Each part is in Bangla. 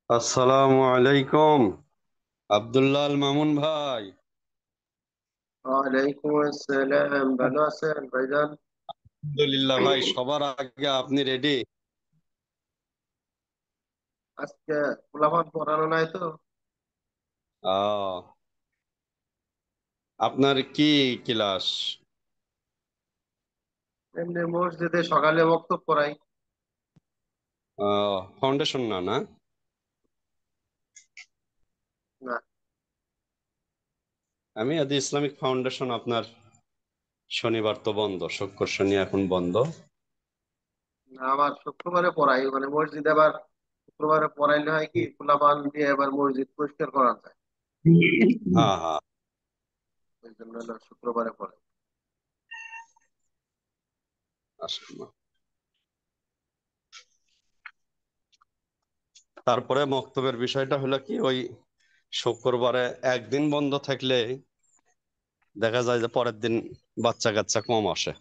আসসালামু আলাইকুম। আব্দুল্লাহ আল মামুন ভাই। ওয়ালাইকুম আসসালাম। ভালো আছেন ভাইজান? আলহামদুলিল্লাহ ভাই, সবার আগে আপনি রেডি? আজকে পোলাপান পড়ানো নাই তো? আহ আপনার কি ক্লাস? এমনি মসজিদে সকালে বক্তব্য পড়াই। ফাউন্ডেশন না না? না, আমি আদি ইসলামিক ফাউন্ডেশন। আপনার শনিবার তো বন্ধ, শুক্র শনি এখন বন্ধ। না, আবার শুক্রবারে পড়াই, মানে মসজিদে আবার শুক্রবারে পড়াইলে হয় কি, পোলাপান দিয়ে এবার মসজিদ পরিষ্কার করা যায়। হ্যাঁ হ্যাঁ। ওই জন্য হলো শুক্রবারে পড়াই। আসলে তারপরে মক্তবের বিষয়টা হলো কি, ওই শুক্রবারে একদিন বন্ধ থাকলে দেখা যায় যে পরের দিন বাচ্চা কাচ্চা কম আসে।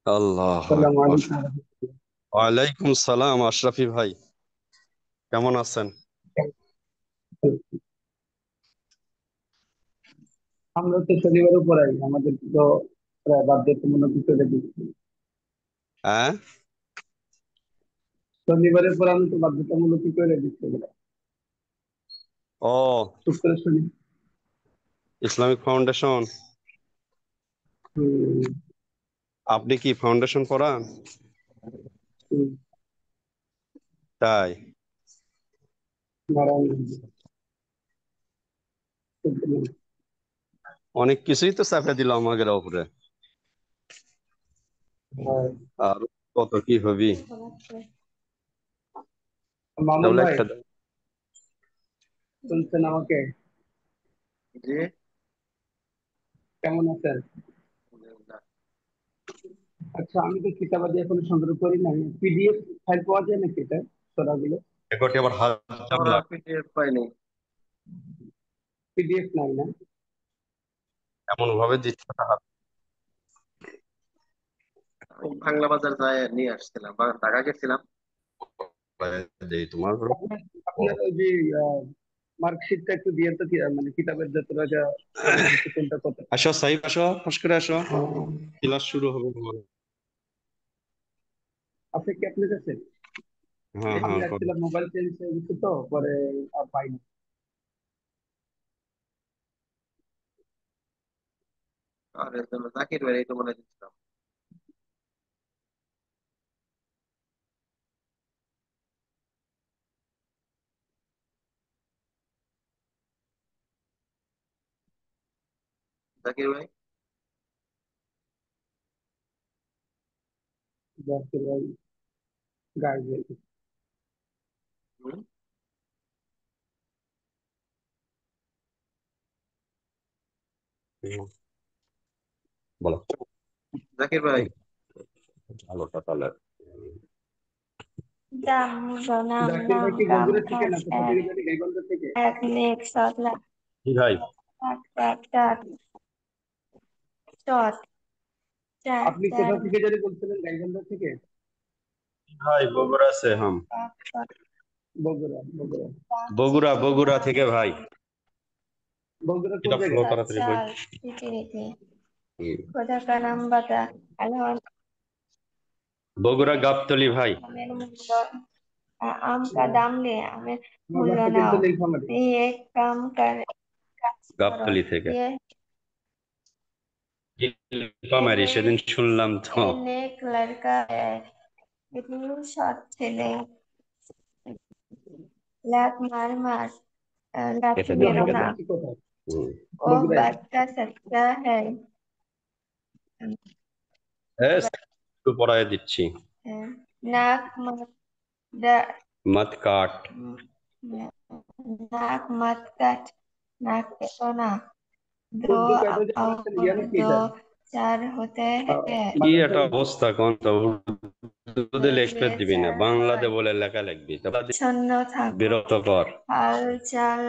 আল্লাহ আসসালামু আকবার। আলাইকুম। ওয়ালাইকুম সালাম আশরাফি ভাই, কেমন আছেন? আমরা তো শনিবারও পড়াই, আমাদের তো প্রায় বাধ্যতামূলক করে দিচ্ছি। হ্যাঁ। শনিবারে পড়ানো তো বাধ্যতামূলক করে দিচ্ছে এগুলা। ও, শুক্র শনি। Islamic foundation. হুম, আপনি কি ফাউন্ডেশন পড়ান? হুম, তাই? নারায়ণ। হুম, অনেক কিছুই তো চাপে দিল আমাদের উপরে। হয়। আর কত কি হবি। মামুন তাহলে ভাই, একটা শুনছেন আমাকে? জি, কেমন আছেন? আলহামদুলিল্লাহ। আচ্ছা, আমি তো কিতাবাদি এখনো সংগ্রহ করি না। পিডিএফ ফাইল পাওয়া যায় নাকি এটা, সরাগুলো? একটি আবার হাত আমরা চাপলা পিডিএফ পাইনি। পিডিএফ নাই না? এমন ভাবে দিচ্ছে না হাত। আমি বাংলা বাজার যায় নিয়ে আসছিলাম, ঢাকা গেছিলাম। দেই তোমার হলো। আপনার ও, আপনার ওই যে মার্কশিটটা একটু দিয়ে তো, মানে কিতাবের যতটা যা পড়া হয়েছে কোনটা কত। আসো সাহিব, আসো ফস করে আসো। আহ, ক্লাস শুরু হবে তোমার। আছে কি আপনার কাছে? হ্যাঁ আমি হ্যাঁ রাখছিলাম, মোবাইল চেঞ্জ হয়ে গেছে তো পরে আর পাইনি। আর এর জন্য জাকির ভাই তো মনে দিচ্ছিলাম। জাকির ভাই। যাতে ভাই গায়ে হয়ে গেছে। হুম, হুম, বলো। জাকির ভাই। এই আলোটা তাহলে। Dam nam জাকির nam ভাই কি gam বগুড়া থেকে gas না কোথা এক থেকে জানি, গাইবান্ধা থেকে? leg sotla কি ভাই? tak tak tak shot char আপনি char কোথা থেকে জানি বলছিলেন, গাইবান্ধা থেকে? ভাই বগুড়া আছে হাম। pak pak Bogura, Bogura. বগুড়া বগুড়া থেকে ভাই। বগুড়া কোন এটা ফলো জায়গায়? তাড়াতাড়ি বই। chal riti riti হুম। kota ka nam bata alhon Bogura Gabtali ভাই। amer mullo am ka dam le amer আমার mullo বাসা কিন্তু nao Nilphamari. ye ek kam kar কাজ করো গাবতলি থেকে। ye পামারি ये সেদিন শুনলাম তো। एक लड़का है इतनी शॉट चले लात मार मार लाठी এটা না, দিন मेरो এটা বাবার ना দেন। বাড়ি কোথায়? হুম। वो বগুড়ায়। बच्चा सच्चा है এস, একটু পড়ায় দিচ্ছি। नाक मत ड- মত কাট। नाक मत कट नाक पे तो ना दो উর্দু কয়টা জানি और বলছেন, ইয়া নাকি दो এটা? चार होते हैं কি মাদ্রাসা একটা উর্দু। অবস্থা কোন তো, উর্দু দিয়ে লিখতে ये দিবি না, चार বাংলাতে বলে লেখা লিখবি তা ছন্ন থাকো বিরক্তকর। হাল চাল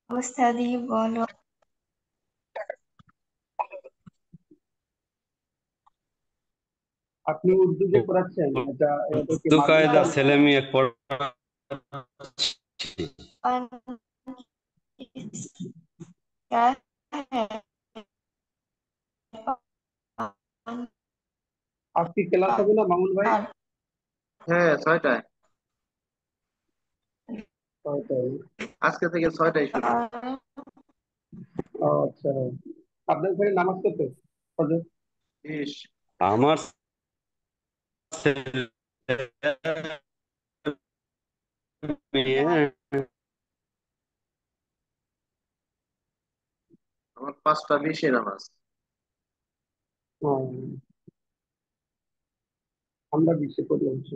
অবস্থা দিয়ে বলো আপনি উর্দু যে পড়াচ্ছেন এটা কি উর্দু কায়দা মাদ্রাসার? ছেলে মেয়ে পড়াচ্ছি। আজকে ক্লাস হবে না মামুন ভাই? হ্যাঁ, 6টায়। তাই? আজকে থেকে 6টায় শুরু। ও আচ্ছা, আপনার ঘরে নামাজ কত ফজর? ইস, আমার ছেলে মেয়ে আমার 5টা 20-এ নামাজ। ও, আমরা বিশ্বে পড়ি অবশ্য।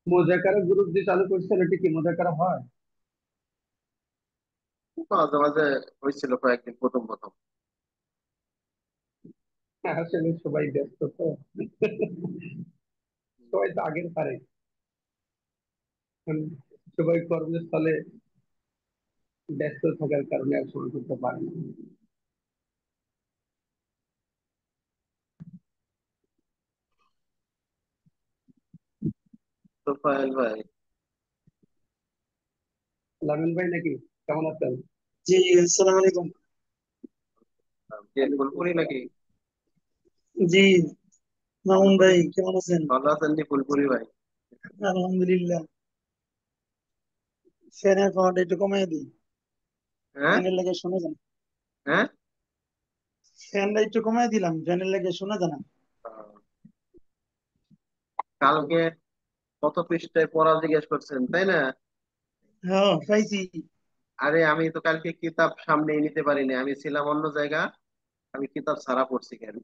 মোজাকারা গ্রুপ যে চালু করছেন এটা কি মোজাকারা হয়? মাঝে মাঝে হয়েছিল কয়েকদিন, প্রথম প্রথম। হ্যাঁ, আসলে সবাই ব্যস্ত তো। সবাই তো আগের পারে, এখন সবাই কর্মস্থলে ব্যস্ত থাকার কারণে আর সময় করতে পারে না। তো ফাইল ভাই, লামিন ভাই নাকি, কেমন আছেন? জি, আসসালামু আলাইকুম। কে ফুলপুরি নাকি? জি, মামুন ভাই কেমন আছেন? ভালো আছেন নি ফুলপুরি ভাই? আলহামদুলিল্লাহ। ফ্যানের পাওয়ারটা একটু কমাই দিই, হ্যাঁ, ফ্যানের লেগে শোনা যায় না। হ্যাঁ। ফ্যানটা একটু কমাই দিলাম, ফ্যানের লেগে শোনা যায় না। আহ, কালকে কত পৃষ্ঠায় পড়া জিজ্ঞেস করছেন, তাই না? হ্যাঁ, পাইছি। আরে আমি তো কালকে কিতাব সামনে নিতে পারিনি, আমি ছিলাম অন্য জায়গা। আমি কিতাব ছাড়া পড়ছি কেন?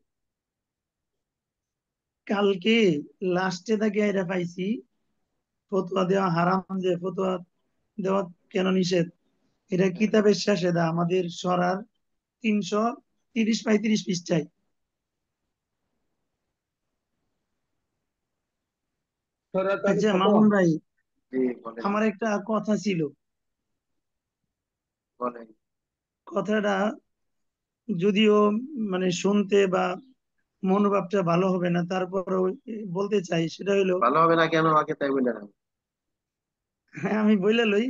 কালকে লাস্টে থেকে এটা পাইছি, ফতোয়া দেওয়া হারাম, যে ফতোয়া দেওয়া কেন নিষেধ, এটা কিতাবের শেষে দা আমাদের সরার 330-35 পৃষ্ঠায়। সরাসরি আচ্ছা ফতোয়া? মামুন ভাই, জি, বলেন। আমার একটা কথা ছিল। বলেন। কথাটা যদিও মানে শুনতে বা মনোভাবটা ভালো হবে না, তারপরেও বলতে চাই, সেটা হলো, ভালো হবে না কেন, আগে তাই বলে না? হ্যাঁ আমি বইলে লই।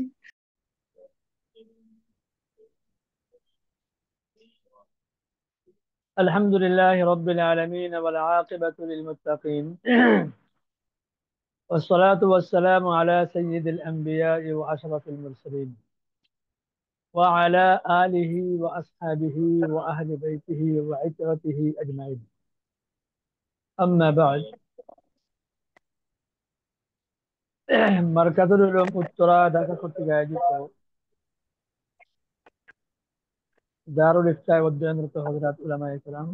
الحمد لله رب العالمين والعاقبة للمتقين والصلاة والسلام على سيد الأنبياء وأشرف المرسلين وعلى آله وأصحابه وأهل بيته وعترته أجمعين. أما بعد، مركز العلوم উত্তরা ঢাকা কর্তৃক আয়োজিত দারুল ইফতায় অধ্যয়নরত হযরত উলামায়ে কেরাম,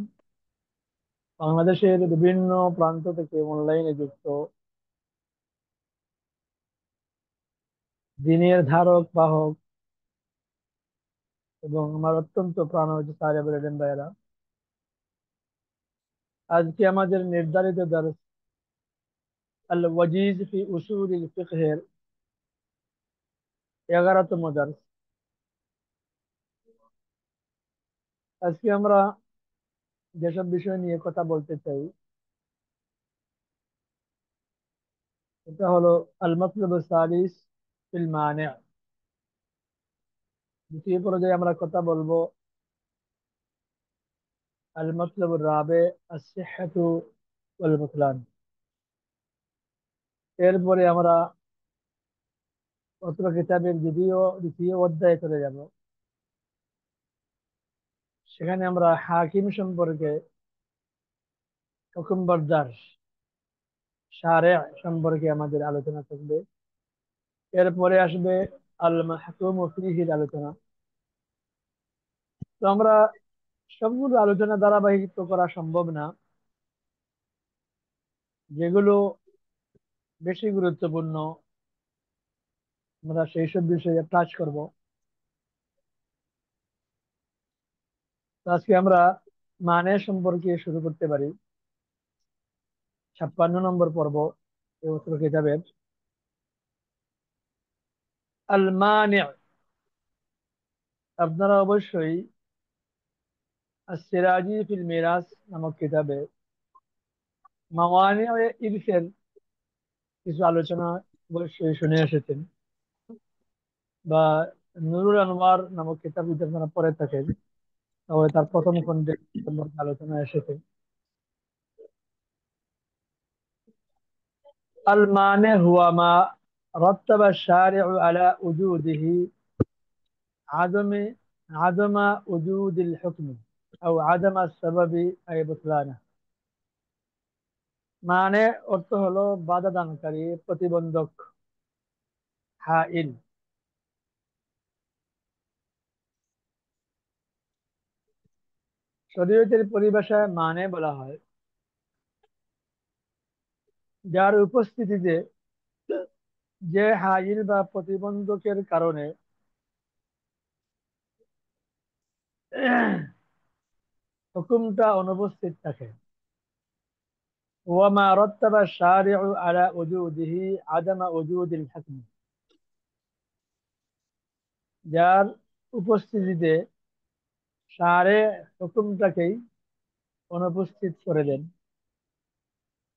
বাংলাদেশের বিভিন্ন প্রান্ত থেকে অনলাইনে যুক্ত দিনের ধারক বাহক এবং আমার অত্যন্ত প্রাণপ্রিয় সাহেব ভাইয়েরা, আজকে আমাদের নির্ধারিত দরস আল ওয়াজিজ ফি উসুলিল ফিকহের 11তম দরস। আজকে আমরা যেসব বিষয় নিয়ে কথা বলতে চাই, এটা হলো আল মাতলাব সালিস ফিল মানি'। দ্বিতীয় পর্যায়ে আমরা কথা বলবো আল মাতলাব রাবে আস-সিহহাতু ওয়াল বুতলান। এরপরে আমরা অত্র কিতাবের দ্বিতীয় অধ্যায়ে চলে যাব। সেখানে আমরা হাকিম সম্পর্কে, হুকুম বরদার, শারে' সম্পর্কে আমাদের আলোচনা থাকবে। এরপরে আসবে আল মাহকুম ফিহির আলোচনা। তো আমরা সবগুলো আলোচনা ধারাবাহিক করা সম্ভব না, যেগুলো বেশি গুরুত্বপূর্ণ আমরা সেই সব বিষয়ে টাচ করব। তো আজকে আমরা মানে সম্পর্কে শুরু করতে পারি। 56 নম্বর পর্ব এই অত্র কিতাবের। আল মানি', আপনারা অবশ্যই আস-সিরাজি ফিল মিরাস নামক কিতাবে মাওয়ানি ও ইরসের কিছু আলোচনা অবশ্যই শুনে এসেছেন, বা নুরুল আনোয়ার নামক কিতাব যদি আপনারা পড়ে থাকেন তাহলে তার প্রথম খণ্ডে সম্পর্কে আলোচনা এসেছে। আল মানে হুয়া মা রাত্তাবা শারি'ু আলা উজুদিহি আদমে আদমা উজুদিল হুকমি আও আদমা সাবাবি আই বুতলানা। মানে অর্থ হলো বাধা দানকারী, প্রতিবন্ধক, হাইল। শরীয়তের পরিভাষায় মানে বলা হয় যার উপস্থিতিতে যে হাইল বা প্রতিবন্ধকের কারণে হুকুমটা অনুপস্থিত থাকে। ওয়ামা রাত্তাবা শারি'ু আলা উজুদিহি আদামা উজুদিল হুকম, যার উপস্থিতিতে শারে হুকুমটাকেই অনুপস্থিত করে দেন।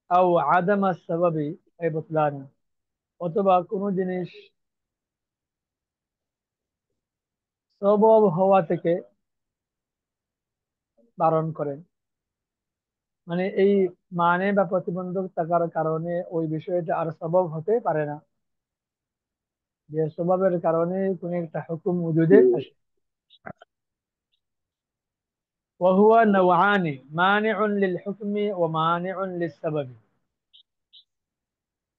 আও আদামা সাবাবি এই বতলানা, অথবা কোনো জিনিস সবব হওয়া থেকে বারণ করেন। মানে এই মানে বা প্রতিবন্ধক থাকার কারণে ওই বিষয়টা আর সবব হতে পারে না, যে স্বভাবের কারণে কোন একটা হুকুম উজুদে আসে। وهو نوعان مانع للحكم ومانع للسبب।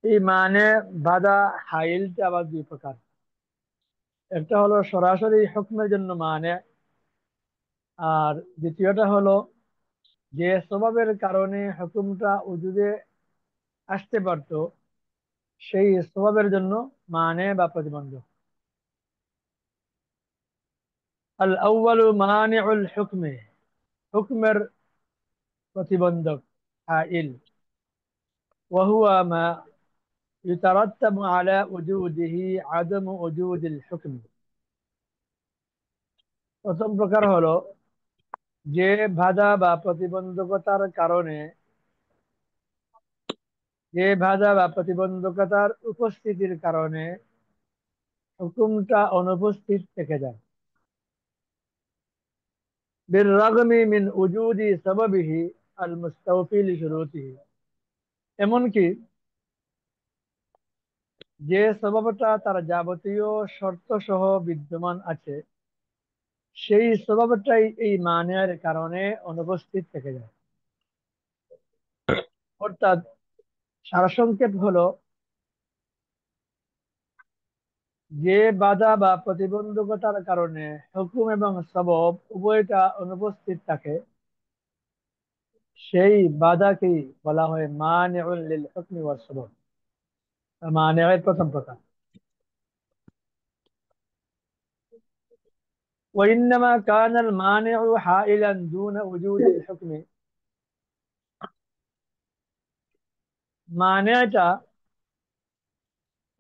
এই মানে বাধা হাইলটা আবার দুই প্রকার। একটা হলো সরাসরি হুকমের জন্য মানে, আর দ্বিতীয়টা হলো যে স্বভাবের কারণে হুকুমটা উজুদে আসতে পারতো সেই স্বভাবের জন্য মানে বা প্রতিবন্ধক। আল আউয়ালু মানিউল হুকমে, হুকমের প্রতিবন্ধক হাইল। ওয়াহুয়া মা ইতারাত্তাবু আলা উজুদিহি আদমু উজুদিল হুকম। প্রথম প্রকার হলো যে বাধা বা প্রতিবন্ধকতার কারণে, যে বাধা বা প্রতিবন্ধকতার উপস্থিতির কারণে হুকুমটা অনুপস্থিত থেকে যায়। বিররাগমি মিন উজুদি সাবাবিহি আল মুস্তাওফি লিশুরুতিহি, এমনকি যে সববটা তার যাবতীয় শর্ত সহ বিদ্যমান আছে সেই স্বভাবটাই এই মানের কারণে অনুপস্থিত থেকে যায়। অর্থাৎ সারসংক্ষেপ হলো, যে বাধা বা প্রতিবন্ধকতার কারণে হুকুম এবং সবব উভয়টা অনুপস্থিত থাকে সেই বাধাকেই বলা হয় মানিউল লিল হুকমি ওয়াস সবব। মানিউর প্রথম প্রকার। وإنما كان المانع حائلا دون وجود الحكم। মানেটা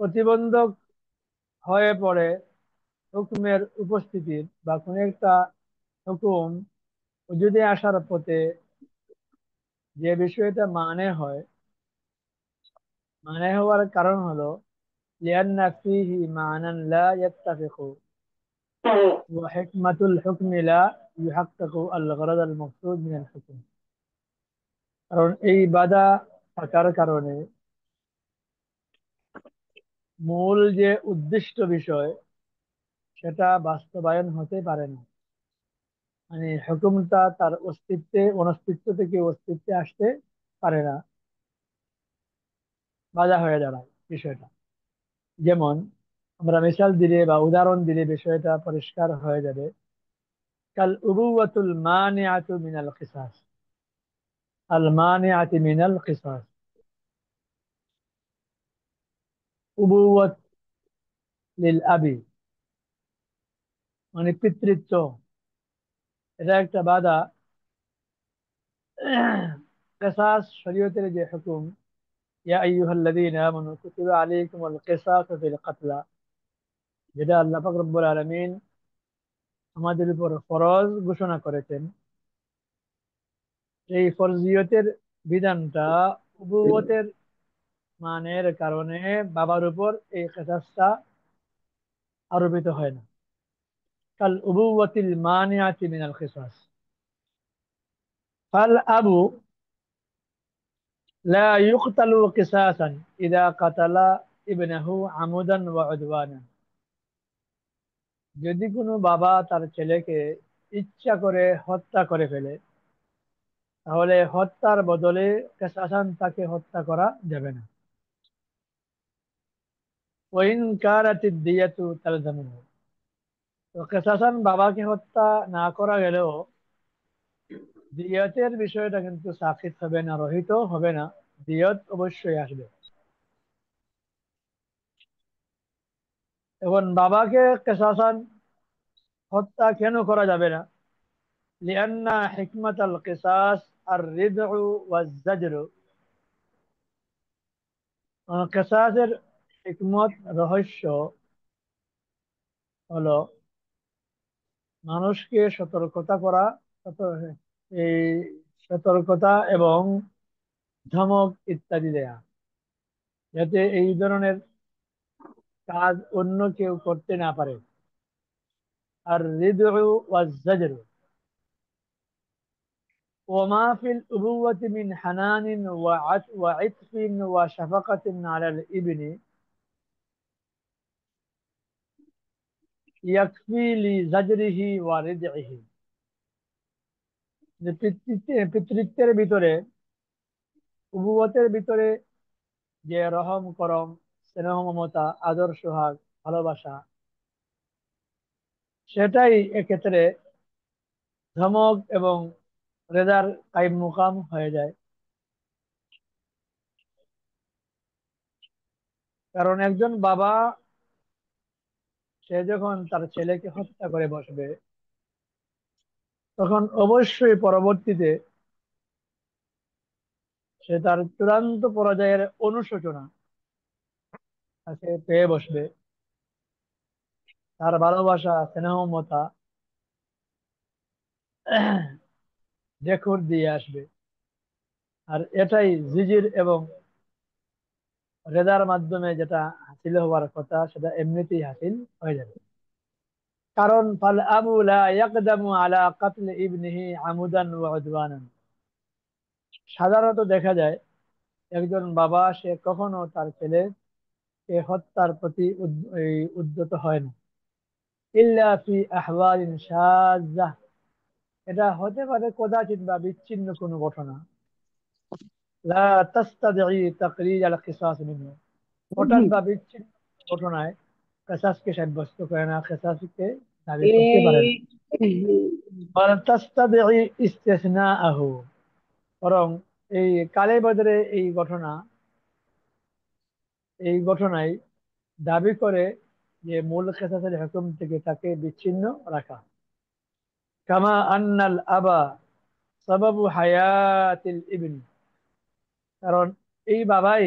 প্রতিবন্ধক হয়ে পড়ে হুকুমের উপস্থিতির, বা কোন একটা হুকুম যদি আসার পথে যে বিষয়টা মানে হয়, মানে হওয়ার কারণ হলো লিআন্না ফীহি মানান লা ইয়াত্তাফিকু ওয়া হিকমাতুল হুকমি লা ইউহাক্কাকু আল গরাদ আল মাকসুদ মিনাল হুকম। কারণ এই বাধা থাকার কারণে মূল যে উদ্দিষ্ট বিষয় সেটা বাস্তবায়ন হতে পারে না। মানে হুকুমটা তার অস্তিত্ব থেকে অস্তিত্বে আসতে পারে না, বাধা হয়ে দাঁড়ায় বিষয়টা। যেমন আমরা মিসাল দিলে বা উদাহরণ দিলে বিষয়টা পরিষ্কার হয়ে যাবে। কাল উবুওয়াতুল মানিআতু মিনাল কিসাস, আল মানিআতু মিনাল কিসাস। উবুওয়াত লিল আবি মানে পিতৃত্ব, এটা একটা বাধা। কিসাস শরীয়তের যে হুকুম, ইয়া আইয়ুহাল্লাযীনা আমানু কুতিবা আলাইকুমুল কিসাসু ফিল কাতলা, যেটা আল্লাহ পাক রব্বুল আলামিন আমাদের উপর ফরজ ঘোষণা করেছেন, এই ফরজিয়তের বিধানটা উবুওয়াতের মানের কারণে বাবার উপর এই কিসাসটা আরোপিত হয় না। কাল উবুওয়াতিল মানিআতি মিনাল কিসাস, ফাল আবু লা ইউকতালু কিসাসান ইদা কাতালা ইবনাহু আমুদান ওয়া উদওয়ানা। যদি কোনো বাবা তার ছেলেকে ইচ্ছা করে হত্যা করে ফেলে, তাহলে হত্যার বদলে কিসাসান তাকে হত্যা করা যাবে না। ওয়াইন কানাতিদ দিয়াতু তালজামুহু, তো কিসাসান বাবাকে হত্যা না করা গেলেও দিয়তের বিষয়টা কিন্তু সাকিত হবে না, রহিত হবে না, দিয়ত অবশ্যই আসবে। এখন বাবাকে কিসাসান হত্যা কেন করা যাবে না? লিআন্না হিকমাতাল কিসাস আর রিদউ ওয়াজ জাজরু, কিসাসের হিকমত রহস্য হলো মানুষকে সতর্কতা করা, এই সতর্কতা এবং ধমক ইত্যাদি দেয়া, যাতে এই ধরনের কাজ অন্য কেউ করতে না পারে। আর রিদউ ওয়াজ জাজরু وما في الأبوة من حنان وعطف وشفقة على الابن يكفي لزجره وردعه। যে পিতৃত্বের ভিতরে, উবুয়তের ভিতরে যে রহম করম, স্নেহ মমতা, আদর সোহাগ, ভালোবাসা, সেটাই এক্ষেত্রে ধমক এবং রেজার কায়েম মুকাম হয়ে যায়। কারণ একজন বাবা, সে যখন তার ছেলেকে হত্যা করে বসবে, তখন অবশ্যই পরবর্তীতে সে তার চূড়ান্ত পরাজয়ের অনুশোচনা তাকে পেয়ে বসবে। তার ভালোবাসা, স্নেহ মমতা দেখুর দিয়ে আসবে। আর এটাই জিজির এবং রেদার মাধ্যমে যেটা হাসিল হওয়ার কথা, সেটা এমনিতেই হাসিল হয়ে যাবে। কারণ ফাল আবু লা ইয়াকদামু আলা কাতল ইবনিহি আমুদান ওয়া উদওয়ানান, সাধারণত দেখা যায় একজন বাবা সে কখনো তার ছেলেকে হত্যার প্রতি উদ্যত হয় না, ইল্লা ফি আহওয়ালিন শায্যাহ, এটা হতে পারে কদাচিৎ বা বিচ্ছিন্ন কোনো ঘটনা, লা তাস্তাদঈ তাকরির আল কিসাস মিনহু, হঠাৎ বা বিচ্ছিন্ন ঘটনায় কিসাসকে সাব্যস্ত করে না, কিসাসকে দাবি করতে পারে না। ওয়ালা তাস্তাদঈ ইসতিসনাআহু, বরং এই কালে বদরে এই ঘটনায় দাবি করে যে মূল কিসাসের হুকুম থেকে তাকে বিচ্ছিন্ন রাখা। কামা আন্নাল আবা সাবাবু হায়াতিল ইবন, কারণ এই বাবাই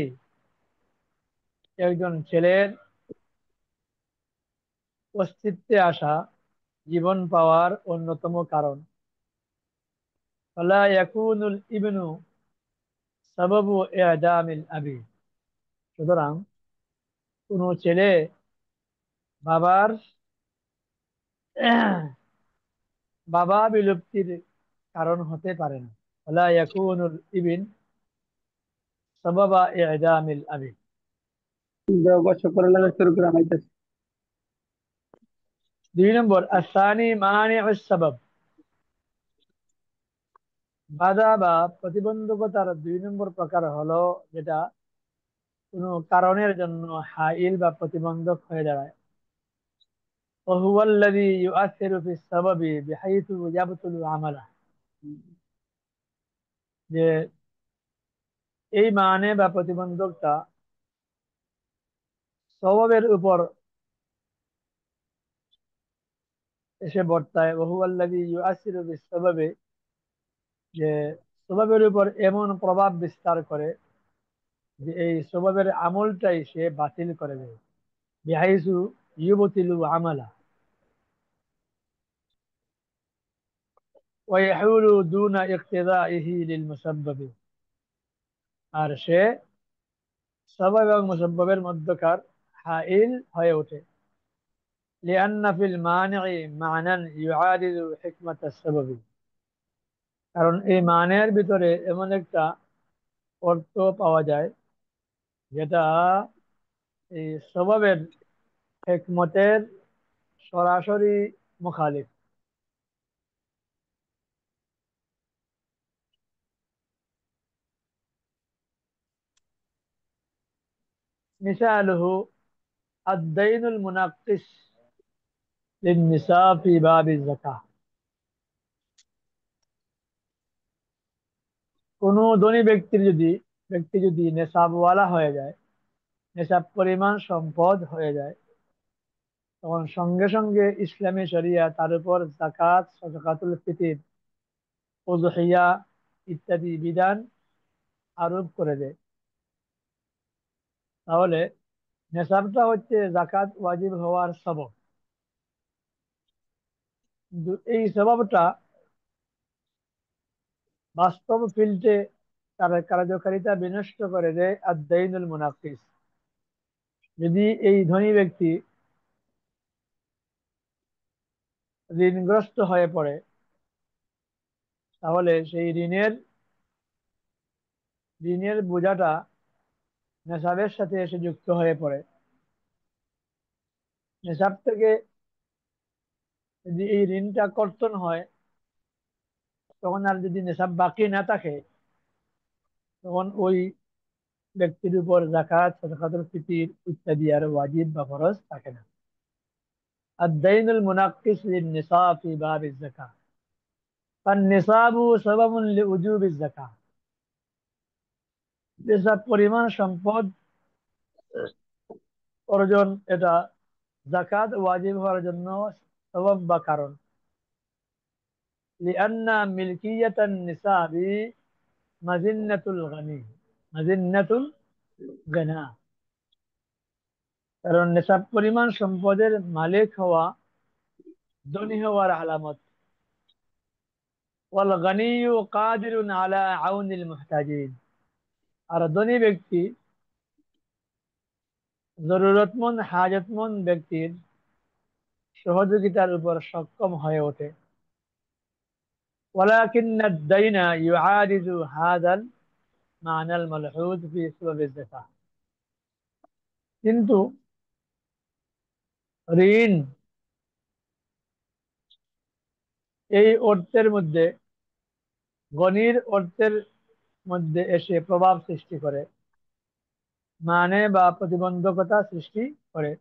একজন ছেলের অস্তিত্বে আসা, জীবন পাওয়ার অন্যতম কারণ। ফালা ইয়াকুনুল ইবনু সাবাবু ইদামিল আবি, সুতরাং কোন ছেলে বাবার বাবা বিলুপ্তির কারণ হতে পারে না। ফালা ইয়াকুনুল ইবিন সাবাবা ইদামিল আবি। বছর পরে লাগা শুরু করে আমাইতেছে। 2 নম্বর, আসানি মানিউস সাবাব, বাধা বা প্রতিবন্ধকতার 2 নম্বর প্রকার হলো যেটা কোনো কারণের জন্য হাইল বা প্রতিবন্ধক হয়ে দাঁড়ায়। وهو الذي يؤثر في السبب بحيث يبطل عمله, যে এই মানে বা প্রতিবন্ধকটা সওয়াবের উপর এসে বর্তায়, ওহুয়াল্লাযী ইউআসিরু বিসসাবাবে, যে সবাবের উপর এমন প্রভাব বিস্তার করে যে এই সবাবের আমলটাই সে বাতিল করে দেয়। বিহাইসু ইউবতিলু আমালা ওয়া ইয়াহুলু দুনা ইক্তিদাইহি লিল মুসাব্বাবি, আর সে সবাব এবং মুসাব্বাবের মধ্যকার হাইল হয়ে ওঠে। লিআন্না ফিল মানি'i মা'নান ইউআরিদু হিকমাতাস সাবাবি, কারণ এই মানের ভিতরে এমন একটা অর্থ পাওয়া যায় যেটা এই সবাবের হিকমতের সরাসরি মুখালিফ। মিসালুহু আদ-দাইনুল মুনাক্কিস লিন-নিসাব ফি বাবিজ যাকাহ, কোন ধনী ব্যক্তি যদি নেশাবওয়ালা হয়ে যায়, নেশাব পরিমাণ সম্পদ হয়ে যায়, তখন সঙ্গে সঙ্গে ইসলামী শরিয়া তার উপর যাকাত, সাদাকাতুল ফিতর, উযহিয়া ইত্যাদি বিধান আরোপ করে দেয়। তাহলে নেশাবটা হচ্ছে যাকাত ওয়াজিব হওয়ার সবব, কিন্তু এই সববটা বাস্তব ফিল্ডে তার কার্যকারিতা বিনষ্ট করে দেয় আদ-দাইনুল মুনাফিস। যদি এই ধনী ব্যক্তি ঋণগ্রস্ত হয়ে পড়ে, তাহলে সেই ঋণের বোঝাটা নেশাবের সাথে এসে যুক্ত হয়ে পড়ে। নেশাব থেকে যদি এই ঋণটা কর্তন হয়, তখন আর যদি নেশাব বাকি না থাকে, তখন ওই ব্যক্তির উপর যাকাত, সাদাকাতুল ফিতর ইত্যাদি আর ওয়াজিব বা ফরজ থাকে না। আদ-দাইনুল মুনাক্কিস লিন-নিসাব ফি বাবিজ যাকাহ, ফান-নিসাবু সাবাবুন লিউজুবিজ যাকাহ, যেসব পরিমাণ সম্পদ অর্জন, এটা যাকাত ওয়াজিব হওয়ার জন্য সবব বা কারণ। লিআন্না মিলকিয়াতান নিসাবি মাজিন্নাতুল গানি, মাজিন্নাতুল গানা, কারণ নিসাব পরিমাণ সম্পদের মালিক হওয়া ধনী হওয়ার আলামত। ওয়াল গানিয়্যু কাদিরুন আলা আউনিল মুহতাজিন, আর ধনী ব্যক্তি জরুরতমন্দ হাজতমন্দ ব্যক্তির সহযোগিতার উপর সক্ষম হয়ে ওঠে। ওয়ালাকিন্না আদ-দাইনা ইউআরিজু হাযাল মা'নাল মালহুয ফি সাবাবিজ যাকাহ, কিন্তু ঋণ এই অর্থের মধ্যে, গনির অর্থের মধ্যে এসে প্রভাব সৃষ্টি করে, মানে বা প্রতিবন্ধকতা সৃষ্টি করে।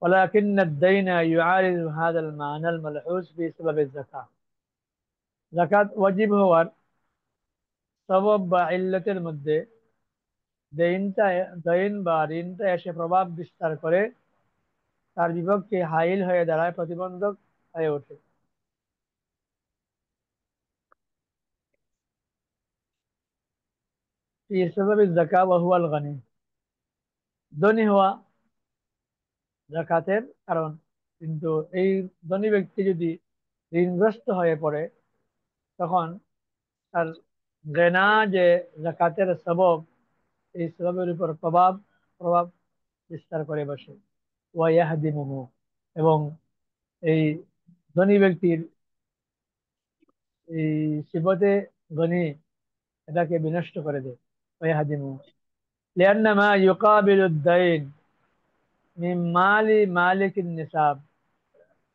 ولكن الدين يعارض هذا المعنى الملحوظ بسبب الزكاة, যাকাত ওয়াজিব হওয়ার সবব বা ইল্লতের মধ্যে দাইন বা ঋণটা এসে প্রভাব বিস্তার করে, তার বিপক্ষে হাইল হয়ে দাঁড়ায়, প্রতিবন্ধক হয়ে ওঠে। ফি সাবাবিজ যাকাহ ওয়া হুয়াল গানি, ধনী হওয়া যাকাতের কারণ, কিন্তু এই ধনী ব্যক্তি যদি ঋণগ্রস্ত হয়ে পড়ে, তখন তার গেনা যে যাকাতের সবব, এই সববের উপর প্রভাব বিস্তার করে বসে। ওয়াইয়াহদিমুহু, এবং এই ধনী ব্যক্তির এই সিফতে গনি এটাকে বিনষ্ট করে দেয়। ওয়াইয়াহদিমুহু লিআন্না মা ইউকাবিলু আদ-দাইন মিন মালি মালিকিন নিসাব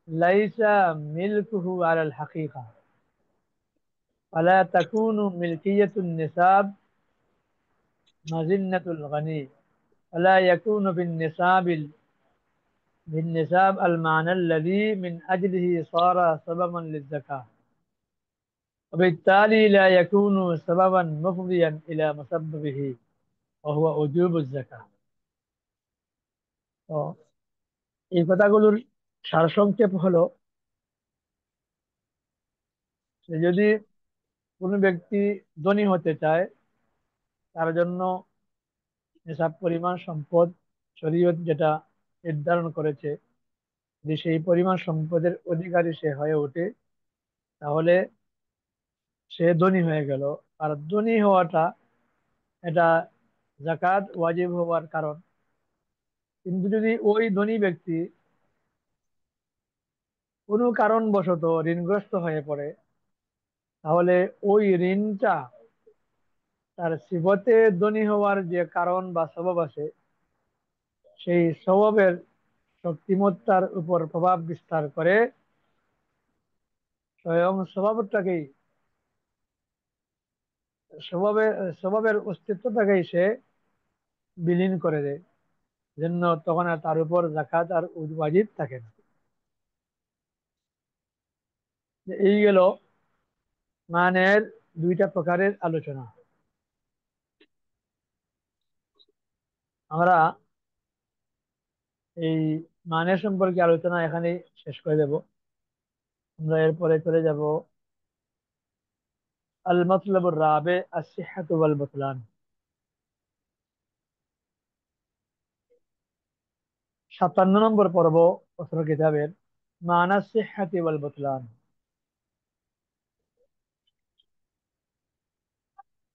লাইসা মিলকুহু আলাল হাকিকা, ফালা তাকুনু মিলকিয়াতুন নিসাব মাজিন্নাতুল গানি, ফালা ইয়াকুনু بالنساب المعنى الذي من أجله صار سببا للزكاة، وبالتالي لا يكون سببا مفضيا إلى مسببه وهو وجوب الزكاة। তো এই কথাগুলোর সারসংক্ষেপ হলো যে যদি কোনো ব্যক্তি ধনী হতে চায়, তার জন্য নেশাব পরিমাণ সম্পদ শরীয়ত যেটা নির্ধারণ করেছে, যে সেই পরিমাণ সম্পদের অধিকারী সে হয়ে ওঠে, তাহলে সে ধনী হয়ে গেল। আর ধনী হওয়াটা এটা জাকাত ওয়াজিব হওয়ার কারণ। কিন্তু যদি ওই ধনী ব্যক্তি কোনো কারণবশত ঋণগ্রস্ত হয়ে পড়ে, তাহলে ওই ঋণটা তার সিফতে ধনী হওয়ার যে কারণ বা সবব আছে, সেই স্বভাবের শক্তিমত্তার উপর প্রভাব বিস্তার করে স্বয়ং স্বভাবের স্বভাবের অস্তিত্বটাকেই সে বিলীন করে দেয়, জন্য তখন আর তার উপর জাকাত আর ওয়াজিব থাকে না। এই গেল মানের দুইটা প্রকারের আলোচনা। আমরা এই মানের সম্পর্কে আলোচনা এখানে শেষ করে দেব। আমরা এরপরে চলে যাব আল মাতলাবুর রাবে আস-সিহহাতু ওয়াল বুতলান। 57 নম্বর পর্ব অত্র কিতাবের, মানা সিহহাতি ওয়াল বুতলান।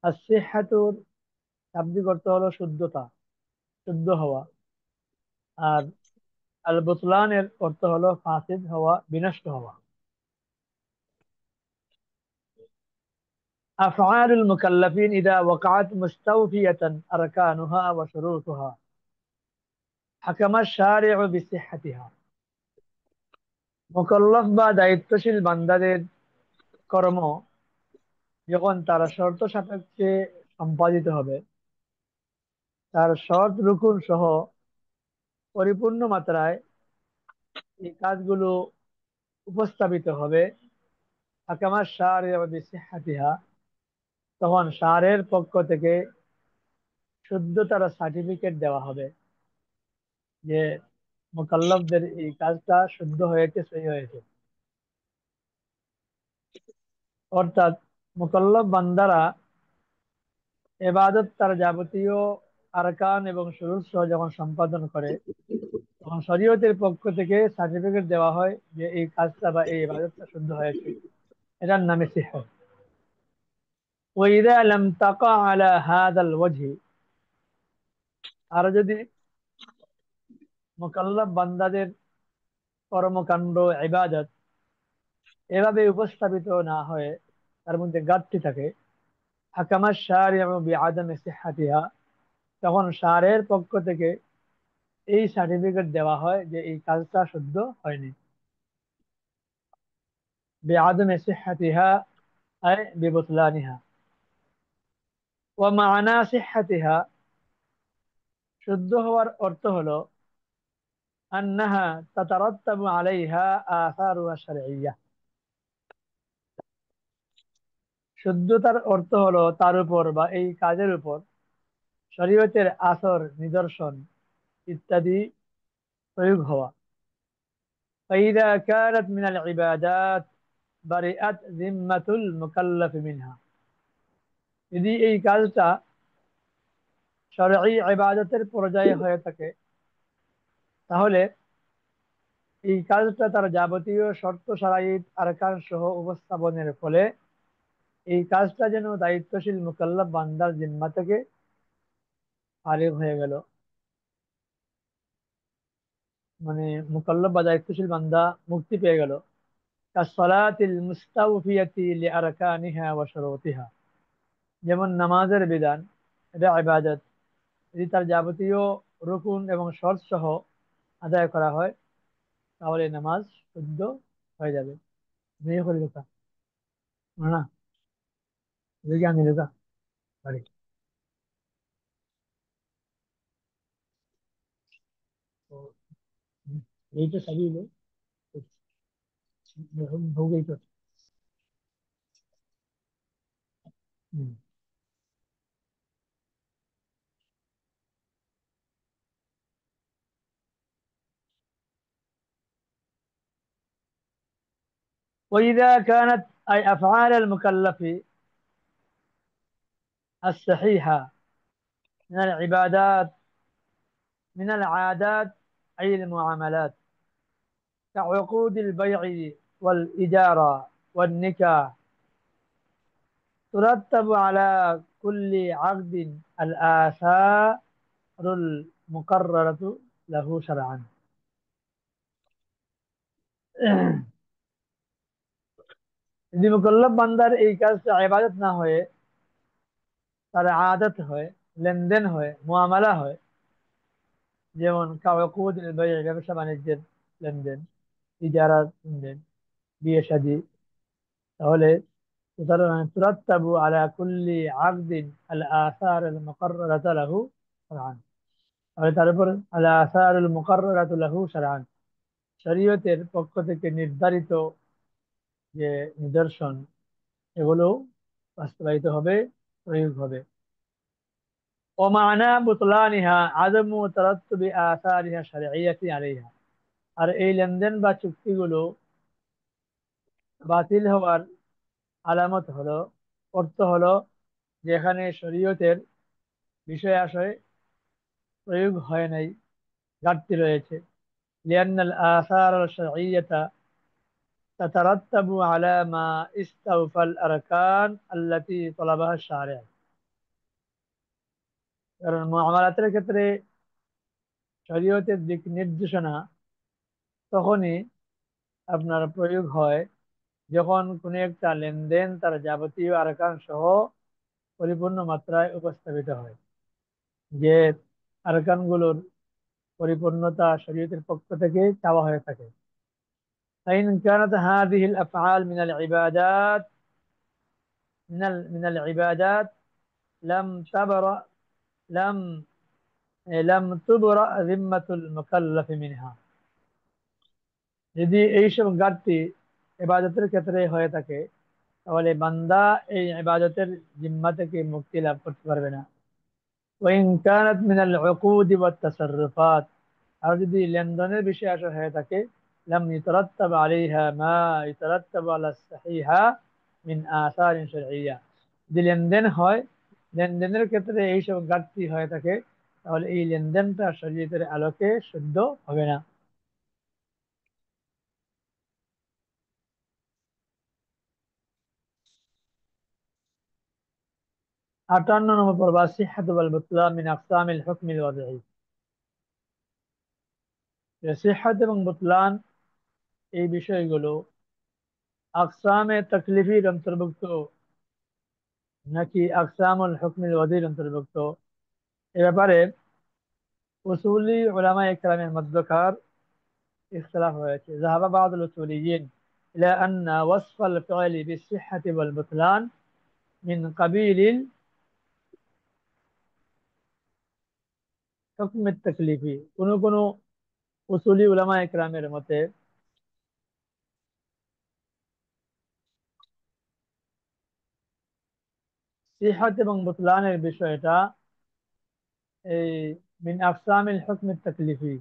as-সিহহাতুর শাব্দিক অর্থ হলো শুদ্ধতা, শুদ্ধ হওয়া। আর আল বুতলানের অর্থ হলো ফাসিদ হওয়া, বিনষ্ট হওয়া। أفعال المكلفين إذا وقعت مستوفية أركانها وشروطها حكم الشارع بصحتها। মুকাল্লাফ বা দায়িত্বশীল বান্দাদের কর্ম যখন তারা শর্ত সাপেক্ষে সম্পাদিত হবে, তার শর্ত রুকুন সহ পরিপূর্ণ মাত্রায় এই কাজগুলো উপস্থাপিত হবে, হাকামা শারিউ বিসিহহাতিহা, তখন শারের পক্ষ থেকে শুদ্ধতার সার্টিফিকেট দেওয়া হবে যে মুকাল্লাফদের এই কাজটা শুদ্ধ হয়েছে, সহি হয়েছে। অর্থাৎ মুকাল্লাফ বান্দারা ইবাদত তার যাবতীয় আরকান এবং শুরুত সহ যখন সম্পাদন করে, তখন শরীয়তের পক্ষ থেকে সার্টিফিকেট দেওয়া হয় যে এই কাজটা বা এই ইবাদতটা শুদ্ধ হয়েছে। এটার নামে সিহহত। ওয়াইদা লাম তাকা আলা হাদাল ওয়াজহি, আর যদি মুকাল্লাফ বান্দাদের কর্মকাণ্ড ইবাদত এভাবে উপস্থাপিত না হয়ে তার মধ্যে ঘাটতি থাকে, হাকামা শারিউ বিআদামি সিহহাতিহা, তখন শারের পক্ষ থেকে এই সার্টিফিকেট দেওয়া হয় যে এই কাজটা শুদ্ধ হয়নি। বিআদামি সিহহাতিহা আই বিবুতলানিহা। ওয়া মা'না সিহহাতিহা, শুদ্ধ হওয়ার অর্থ হলো আন্নাহা তাতারাত্তাবু আলাইহা আসারুহা শারঈয়্যা। শুদ্ধতার অর্থ হলো তার উপর বা এই কাজের উপর শরীয়তের আসর, নিদর্শন ইত্যাদি প্রয়োগ হওয়া। ফাইদা কানাত মিনাল ইবাদাত বারিআত জিম্মাতুল মুকাল্লাফ মিনহা, যদি এই কাজটা শরঈ ইবাদতের পর্যায়ে হয়ে থাকে, তাহলে এই কাজটা তার যাবতীয় শর্ত শারাইত আরকান সহ উপস্থাপনের ফলে এই কাজটা যেন দায়িত্বশীল মুকাল্লাফ বান্দার জিম্মা থেকে ফারিগ হয়ে গেল। মানে মুকাল্লাফ বা দায়িত্বশীল বান্দা মুক্তি পেয়ে গেল। কাসসালাতিল মুস্তাওফিয়াতি লিআরকানিহা ওয়া শুরুতিহা, যেমন নামাজের বিধান, এটা ইবাদত, যদি তার যাবতীয় রুকুন এবং শর্ত সহ আদায় করা হয়, তাহলে নামাজ শুদ্ধ হয়ে যাবে। মেয়ে করে লেখা না, দেখি আমি লেখা পারি। তো এই তো সবই হলো, हो गई तो हम्म। وإذا كانت أي أفعال المكلف الصحيحة من العبادات من العادات أي المعاملات كعقود البيع والإجارة والنكاح ترتب على كل عقد الآثار المقررة له شرعا যদি মুকল্লাফ বান্দার এই কাজটা ইবাদত না হয়ে তার আদত হয়, লেনদেন হয়, মুআমালা হয়, যেমন কাওয়াকুদ ব্যবসা বাণিজ্যের লেনদেন, ইজারার লেনদেন, বিয়ে শাদী, তাহলে তুরাত্তাবু আলা কুল্লি আকদিন আল আসার আল মুকাররাতা লাহু শারআন, তাহলে তার উপর আল আসার আল মুকাররাতু লাহু শারআন, শরীয়তের পক্ষ থেকে নির্ধারিত যে নিদর্শন এগুলো বাস্তবায়িত হবে, প্রয়োগ হবে। ومعنى بطلانها عدم ترتب آثارها الشرعية عليها, আর এই লেনদেন বা চুক্তিগুলো বাতিল হওয়ার আলামত হলো, অর্থ হলো যেখানে শরীয়তের বিষয় আশয় প্রয়োগ হয় নাই, ঘাটতি রয়েছে। لأن الآثار الشرعية تترتب على ما استوفى الأركان التي طلبها الشارع, কারণ মুআমালাতের ক্ষেত্রে শরীয়তের দিক নির্দেশনা তখনই আপনার প্রয়োগ হয় যখন কোনো একটা লেনদেন তার যাবতীয় আরকান সহ পরিপূর্ণ মাত্রায় উপস্থাপিত হয়, যে আরকানগুলোর পরিপূর্ণতা শরীয়তের পক্ষ থেকে চাওয়া হয়ে থাকে। فإن كانت هذه الأفعال من العبادات من العبادات لم تبرأ لم لم تبرأ ذمة المكلف منها, যদি এইসব ঘাটতি ইবাদতের ক্ষেত্রে হয়ে থাকে তাহলে বান্দা এই ইবাদতের জিম্মা থেকে মুক্তি লাভ করতে পারবে না। وإن كانت من العقود والتصرفات, আর যদি লেনদেনের বিষয় আসা হয়ে থাকে لم يترتب عليها ما يترتب على الصحيحة من آثار شرعية, যদি লেনদেন হয়, লেনদেনের ক্ষেত্রে এইসব ঘাটতি হয়ে থাকে তাহলে এই লেনদেনটা শরীয়তের আলোকে শুদ্ধ হবে না। আটান্ন নম্বর পর্ব সিহহাত ওয়াল বুতলান মিন আকসামিল হুকমিল ওয়াদঈ, সিহহাত এবং বুতলান এই বিষয়গুলো আকসামে তাকলিফির অন্তর্ভুক্ত নাকি আকসামুল হুকমিল ওয়াদঈর অন্তর্ভুক্ত, এ ব্যাপারে উসুলি উলামায়ে কেরামের মধ্যকার ইখতিলাফ হয়েছে। যাহাবা বাযুল উসুলিয়্যিন ইলা আন্না ওয়াসফাল ফি'লি বিসসিহহাতি ওয়াল বুতলান মিন কাবিলিল হুকমিত তাকলিফি, কোন কোন উসুলি উলামায়ে কেরামের মতে সিহহাত এবং বুতলানের বিষয়টা এই মিন আকসামিল হুকমিত তাকলিফি,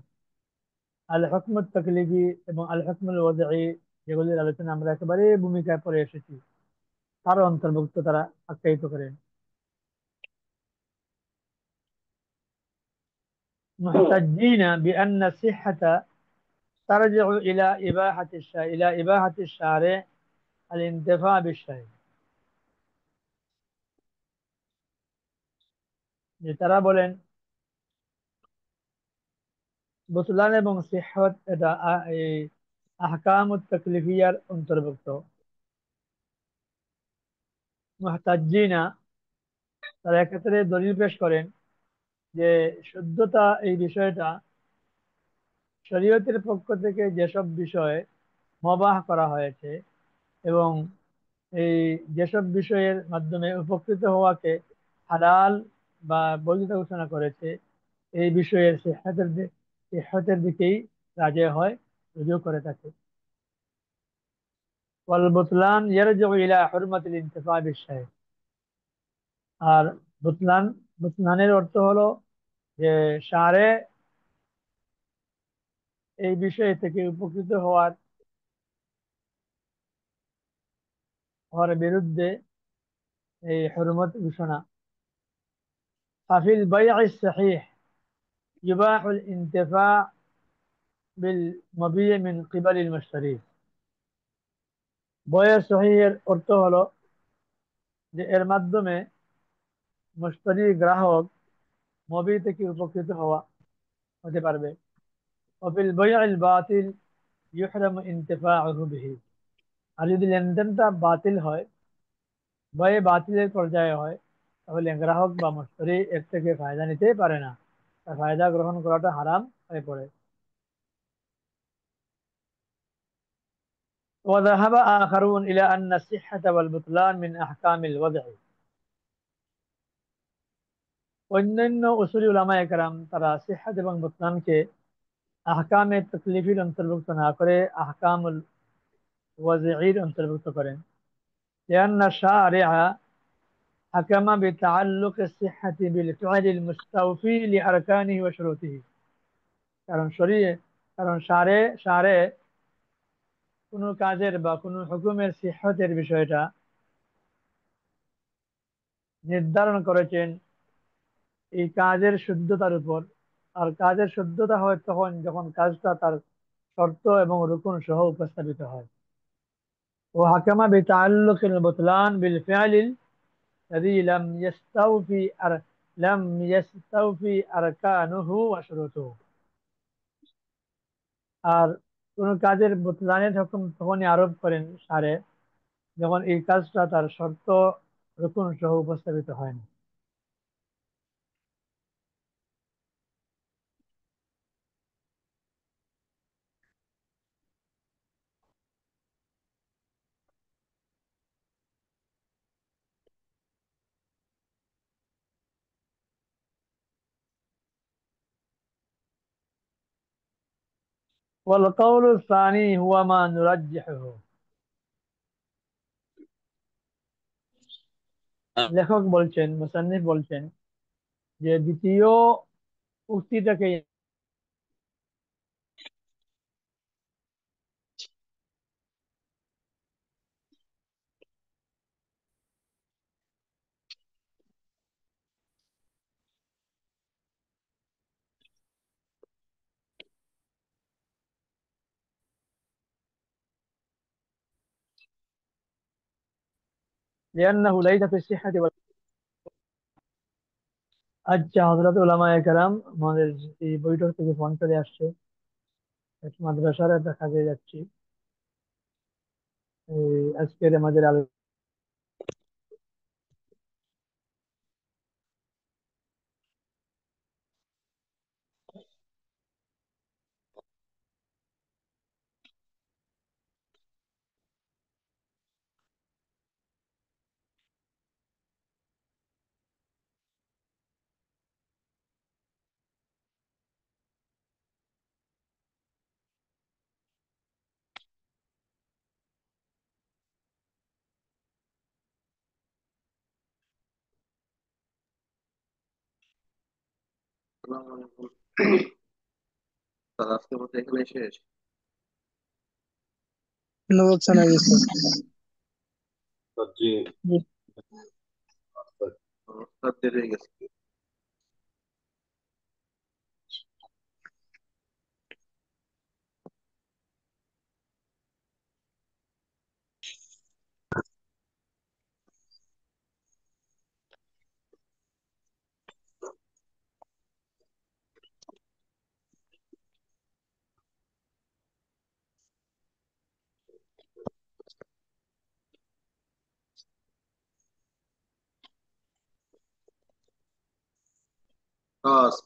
আল হুকমুত তাকলিফি এবং আল হুকমুল ওয়াদঈ, যেগুলির আলোচনা আমরা একেবারে ভূমিকায় পড়ে এসেছি, তার অন্তর্ভুক্ত তারা আখ্যায়িত করেন। মুহতাজ্জিনা বিআন্না সিহহাতা তারজিউ ইলা ইবাহাতি শারি' আল ইনতিফা বিশ-শাই', যে তারা বলেন বুতলান এবং সিহহাত এটা এই আহকামুত তাকলিফিয়ার অন্তর্ভুক্ত। মুহতাজ্জিনা তারা এক্ষেত্রে দলিল পেশ করেন যে শুদ্ধতা এই বিষয়টা শরীয়তের পক্ষ থেকে যেসব বিষয় মুবাহ করা হয়েছে এবং এই যেসব বিষয়ের মাধ্যমে উপকৃত হওয়াকে হালাল বা বৈধতা ঘোষণা করেছে, এই বিষয়ের সিহহাতের দিকেই রাজে হয়, রুজু করে থাকে। ওয়াল বুতলান ইয়ারজিউ ইলা হুরমাতিল ইনতিফা বিশ-শাই', আর বুতলানের অর্থ হলো যে শারে এই বিষয় থেকে উপকৃত হওয়ার হওয়ার বিরুদ্ধে এই হুরমত ঘোষণা। ফাফিল বাই'i সহিহ ইবাহুল ইন্তিফা বিল মাবি' মিন কিবালিল মুশতারি। বইয়ের সহিহের অর্থ হলো যে এর মাধ্যমে মুশতারি গ্রাহক মবি থেকে উপকৃত হতে পারবে। ওয়াফিল বাই'il বাতিল ইউহরামু ইন্তিফাউহু বিহি। আর যদি লেনদেনটা বাতিল হয়, বয়ে বাতিলের পর্যায়ে হয়, তাহলে গ্রাহক বা মুশতারি এর থেকে ফায়দা নিতে পারে না, তার ফায়দা গ্রহণ করাটা হারাম হয়ে পড়ে। وذهب آخرون إلى أن الصحة والبطلان من أحكام الوضع। অন্যান্য উসুলি উলামায়ে কেরাম তারা সিহহাত এবং বুতলানকে আহকামে তাকলিফির অন্তর্ভুক্ত না করে আহকামুল ওয়াজি'র অন্তর্ভুক্ত করেন। لأن الشارع حكم بتعلق الصحة بالفعل المستوفي لأركانه وشروطه। কারণ শারে কোনো কাজের বা কোনো হুকুমের সিহহতের বিষয়টা নির্ধারণ করেছেন এই কাজের শুদ্ধতার উপর। আর কাজের শুদ্ধতা হয় তখন যখন কাজটা তার শর্ত এবং রুকুন সহ উপস্থাপিত হয়। ও হাকামা বিতাআল্লুকিল বুতলান বিল ফি'লিল الذي لم يستوفي أركانه وشروطه। আর কোন কাজের বুতলানের হুকুম তখনই আরোপ করেন সারে যখন এই কাজটা তার শর্ত রুকুন সহ উপস্থাপিত হয় না। والقول الثاني هو ما نرجحه। লেখক বলছেন, মুসান্নিফ বলছেন যে দ্বিতীয় উক্তিটাকে لأنه ليس في الصحة আচ্ছা হযরত উলামায়ে কেরাম, আমাদের এই বৈঠক থেকে ফোন করে আসছে, এক মাদ্রাসার একটা কাজে যাচ্ছি। আজকের আমাদের আসসালামু আলাইকুম। আজকের মতো এখানে শেষ। বলছেন আগে স্যার। জি, জি। দেরি হয়ে গেছে।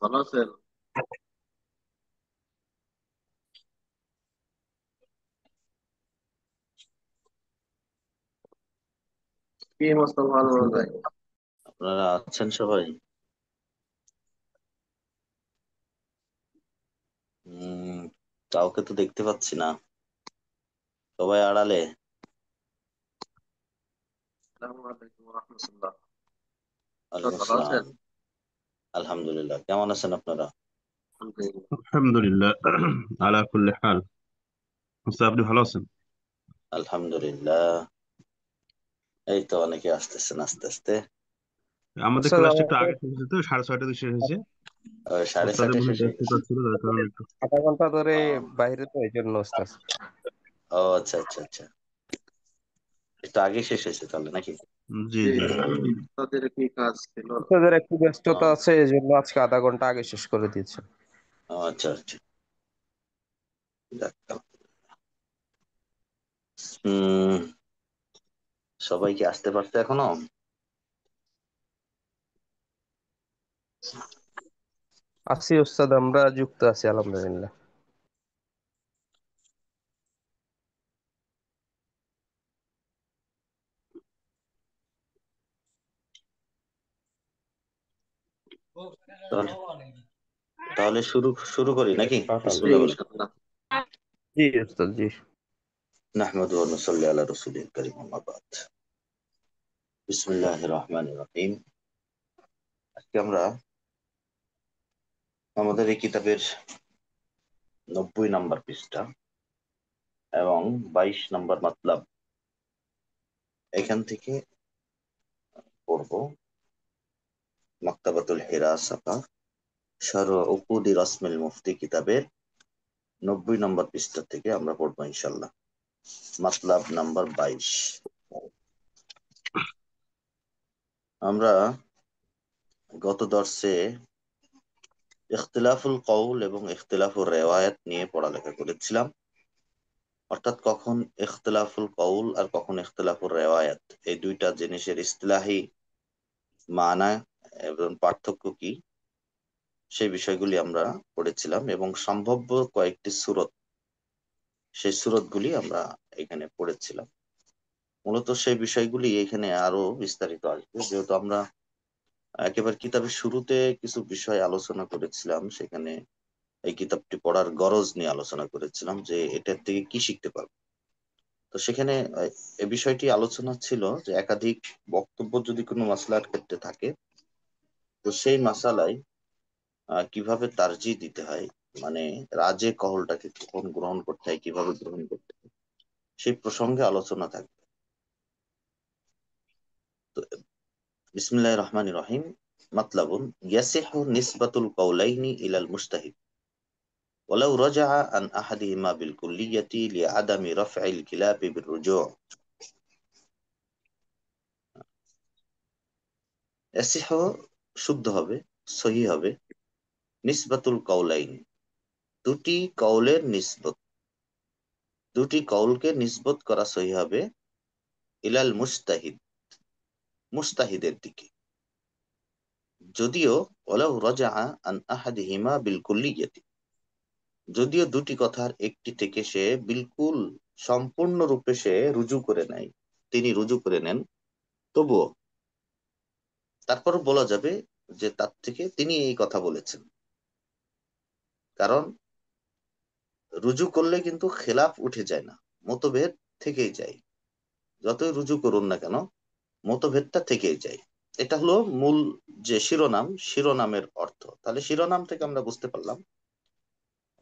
ভালো আছেন? কি মুসলমান ভাই? আপনারা আছেন সবাই? কাউকে তো দেখতে পাচ্ছি না, সবাই আড়ালে। আসসালামু আলাইকুম ওয়া রাহমাতুল্লাহ। ওয়ালাইকুম ভালো আছেন? আসসালাম। আলহামদুলিল্লাহ, কেমন আছেন আপনারা? আলহামদুলিল্লাহ। আলহামদুলিল্লাহ আলা কুল্লি হাল। মুস্তাফা, আপনি ভালো আছেন? আলহামদুলিল্লাহ। এই তো অনেকে আসতেছেন আস্তে আস্তে। আমাদের উস্তাদ ক্লাসটা একটু আমাকে আগে শেষ হয়েছে তো, 6:30টায় শেষ হয়েছে। ওই 6:30 ওস্তাদের মনে শেষ হয় হয়ে ব্যস্ততা গেছে। ছিল, তার কারণে একটু। আধা ঘন্টা ধরে বাইরে, তো এই জন্য উস্তাদ। ও আচ্ছা আচ্ছা আচ্ছা, একটু আগে শেষ হয়েছে তাহলে নাকি? জি জি, জি। তাদের কি কাজ ছিল? উস্তাদের একটু ব্যস্ততা ও আছে, এই জন্য আজকে আধা ঘন্টা আগে শেষ করে দিয়েছে। ও, আচ্ছা আচ্ছা, যাক। হম, সবাই কি আসতে পারছে এখনো? আছি উস্তাদ, আমরা যুক্ত আছি আলহামদুলিল্লাহ। তাহলে তাহলে শুরু শুরু করি নাকি? জি, বিসমিল্লাহ বলে। ইনশাআল্লাহ। জি উস্তাদ, জি। নাহমাদু ওয়া নুসাল্লি আলা রাসূলিল কারীম, আম্মা বাদ। বিসমিল্লাহির রহমানির রহিম। আজকে আমরা আমাদের এই কিতাবের 90 নম্বর পৃষ্ঠা এবং 22 নম্বর মাতলাব এখান থেকে পড়ব। মাকতাবাতুল হিরাসাকা শারহ উকুদি রাসমিল মুফতি কিতাবের 90 নম্বর পৃষ্ঠা থেকে আমরা পড়বো ইনশাল্লাহ। মাতলাব নাম্বার 22। আমরা গত দর্শে ইখতিলাফুল কওল এবং ইখতিলাফুর রিওয়ায়াত নিয়ে পড়ালেখা করেছিলাম। অর্থাৎ কখন ইখতিলাফুল কওল আর কখন ইখতিলাফুর রিওয়ায়াত, এই দুইটা জিনিসের ইসতিলাহি মানা এবং পার্থক্য কি, সেই বিষয়গুলি আমরা পড়েছিলাম এবং সম্ভাব্য কয়েকটি সূরত, সেই সূরতগুলি আমরা এখানে পড়েছিলাম। মূলত সেই বিষয়গুলি এখানে আরো বিস্তারিত আসবে, যেহেতু আমরা একেবারে কিতাবের শুরুতে কিছু বিষয় আলোচনা করেছিলাম। সেখানে এই কিতাবটি পড়ার গরজ নিয়ে আলোচনা করেছিলাম যে এটার থেকে কি শিখতে পারবো। তো সেখানে এই বিষয়টি আলোচনা ছিল যে একাধিক বক্তব্য যদি কোনো মাসলার ক্ষেত্রে থাকে, তো সেই মাসালায় কিভাবে তারজিহ দিতে হয়, মানে রাজে কহলটাকে কখন গ্রহণ করতে হয়, কিভাবে গ্রহণ করতে হয়, সেই প্রসঙ্গে আলোচনা থাকবে। তো বিসমিল্লাহির রহমানির রহিম। মাতলাবুন ইয়াসিহু নিসবাতুল কওলাইনি ইলাল মুজতাহিদ ওয়ালাউ রাজাআ আন আহাদিহিমা বিল কুল্লিয়াতি লিআদামি রাফ'ইল খিলাফি বিররুজু'। ইয়াসিহু শুদ্ধ হবে, সহিহ হবে, নিসবাতুল কওলাইন দুটি কওলের নিসবত, দুটি কওলকে নিসবত করা সহিহ হবে ইলাল মুজতাহিদ, মুজতাহিদের দিকে। যদিও ওয়ালাউ রাজাআ আন আহাদিহিমা বিল কুল্লিয়াতি, যদিও দুটি কথার একটি থেকে সে বিলকুল সম্পূর্ণরূপে সে রুজু করে নেয়, তিনি রুজু করে নেন, তবুও তারপর বলা যাবে যে তার থেকে তিনি এই কথা বলেছেন। কারণ রুজু করলে কিন্তু খেলাফ উঠে যায় না, মতভেদ থেকেই যায়। যতই রুজু করুন না কেন, মতভেদটা থেকেই যায়। এটা হলো মূল যে শিরোনাম, শিরোনামের অর্থ। তাহলে শিরোনাম থেকে আমরা বুঝতে পারলাম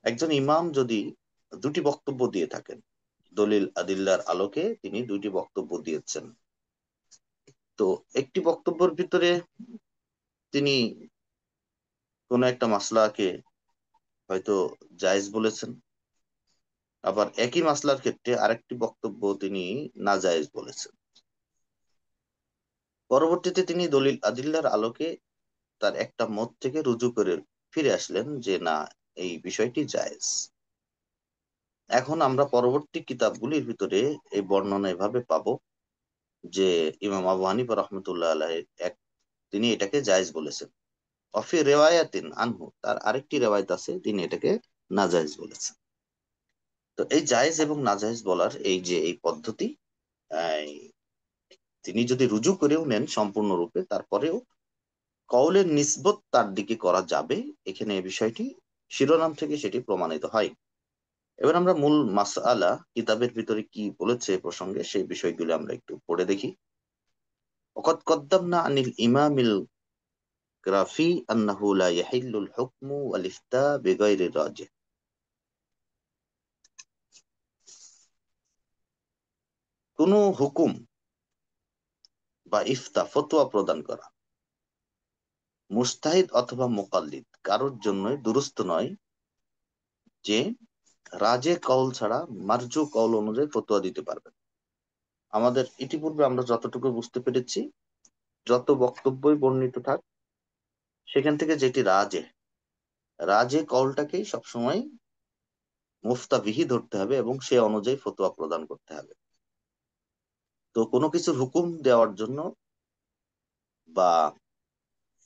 একজন ইমাম যদি দুটি বক্তব্য দিয়ে থাকেন, দলিল আদিল্লার আলোকে তিনি দুইটি বক্তব্য দিয়েছেন, তো একটি বক্তব্যের ভিতরে তিনি কোন একটা মাসলাকে হয়তো জায়েজ বলেছেন, আবার একই মাসলার ক্ষেত্রে আরেকটি বক্তব্য তিনি নাজায়েজ বলেছেন। পরবর্তীতে তিনি দলিল আদিল্লার আলোকে তার একটা মত থেকে রুজু করে ফিরে আসলেন যে না, এই বিষয়টি জায়েজ। এখন আমরা পরবর্তী কিতাবগুলির ভিতরে এই বর্ণনা এভাবে পাবো যে ইমাম আবু হানিফা রহমতুল্লাহ আলাইহ তিনি এটাকে জায়েজ বলেছেন। অফি রেওয়ায়াতিন আনহু, তার আরেকটি রেওয়ায়াত আছে তিনি এটাকে নাজায়েজ বলেছেন। তো এই জায়েজ এবং নাজায়েজ বলার এই যে এই পদ্ধতি, আহ, তিনি যদি রুজু করেও নেন সম্পূর্ণরূপে, তারপরেও কওলের নিসবত তার দিকে করা যাবে, এখানে এই বিষয়টি শিরোনাম থেকে সেটি প্রমাণিত হয়। এবার আমরা মূল মাসআলা কিতাবের ভিতরে কি বলেছে এ প্রসঙ্গে, সেই বিষয়গুলো আমরা একটু পড়ে দেখি। ওয়াকাদ কদ্দামনা আনিল ইমামিল গ্রাফি আন্নাহু লা ইয়াহিল্লুল হুকমু ওয়াল ইফতা বিগাইরি রাজিহ। কোন হুকুম বা ইফতা ফতোয়া প্রদান করা মুস্তাহিদ অথবা মুকাল্লিদ কারোর জন্যই দুরূস্ত নয় যে রাজে কওল ছাড়া মারজু কওল অনুযায়ী ফতোয়া দিতে পারবে। আমাদের ইতিপূর্বে আমরা যতটুকু বুঝতে পেরেছি, যত বক্তব্যই বর্ণিত থাক, সেখান থেকে যেটি রাজে কওলটাকেই সবসময় মুফতাবিহি ধরতে হবে এবং সে অনুযায়ী ফতোয়া প্রদান করতে হবে। তো কোনো কিছুর হুকুম দেওয়ার জন্য বা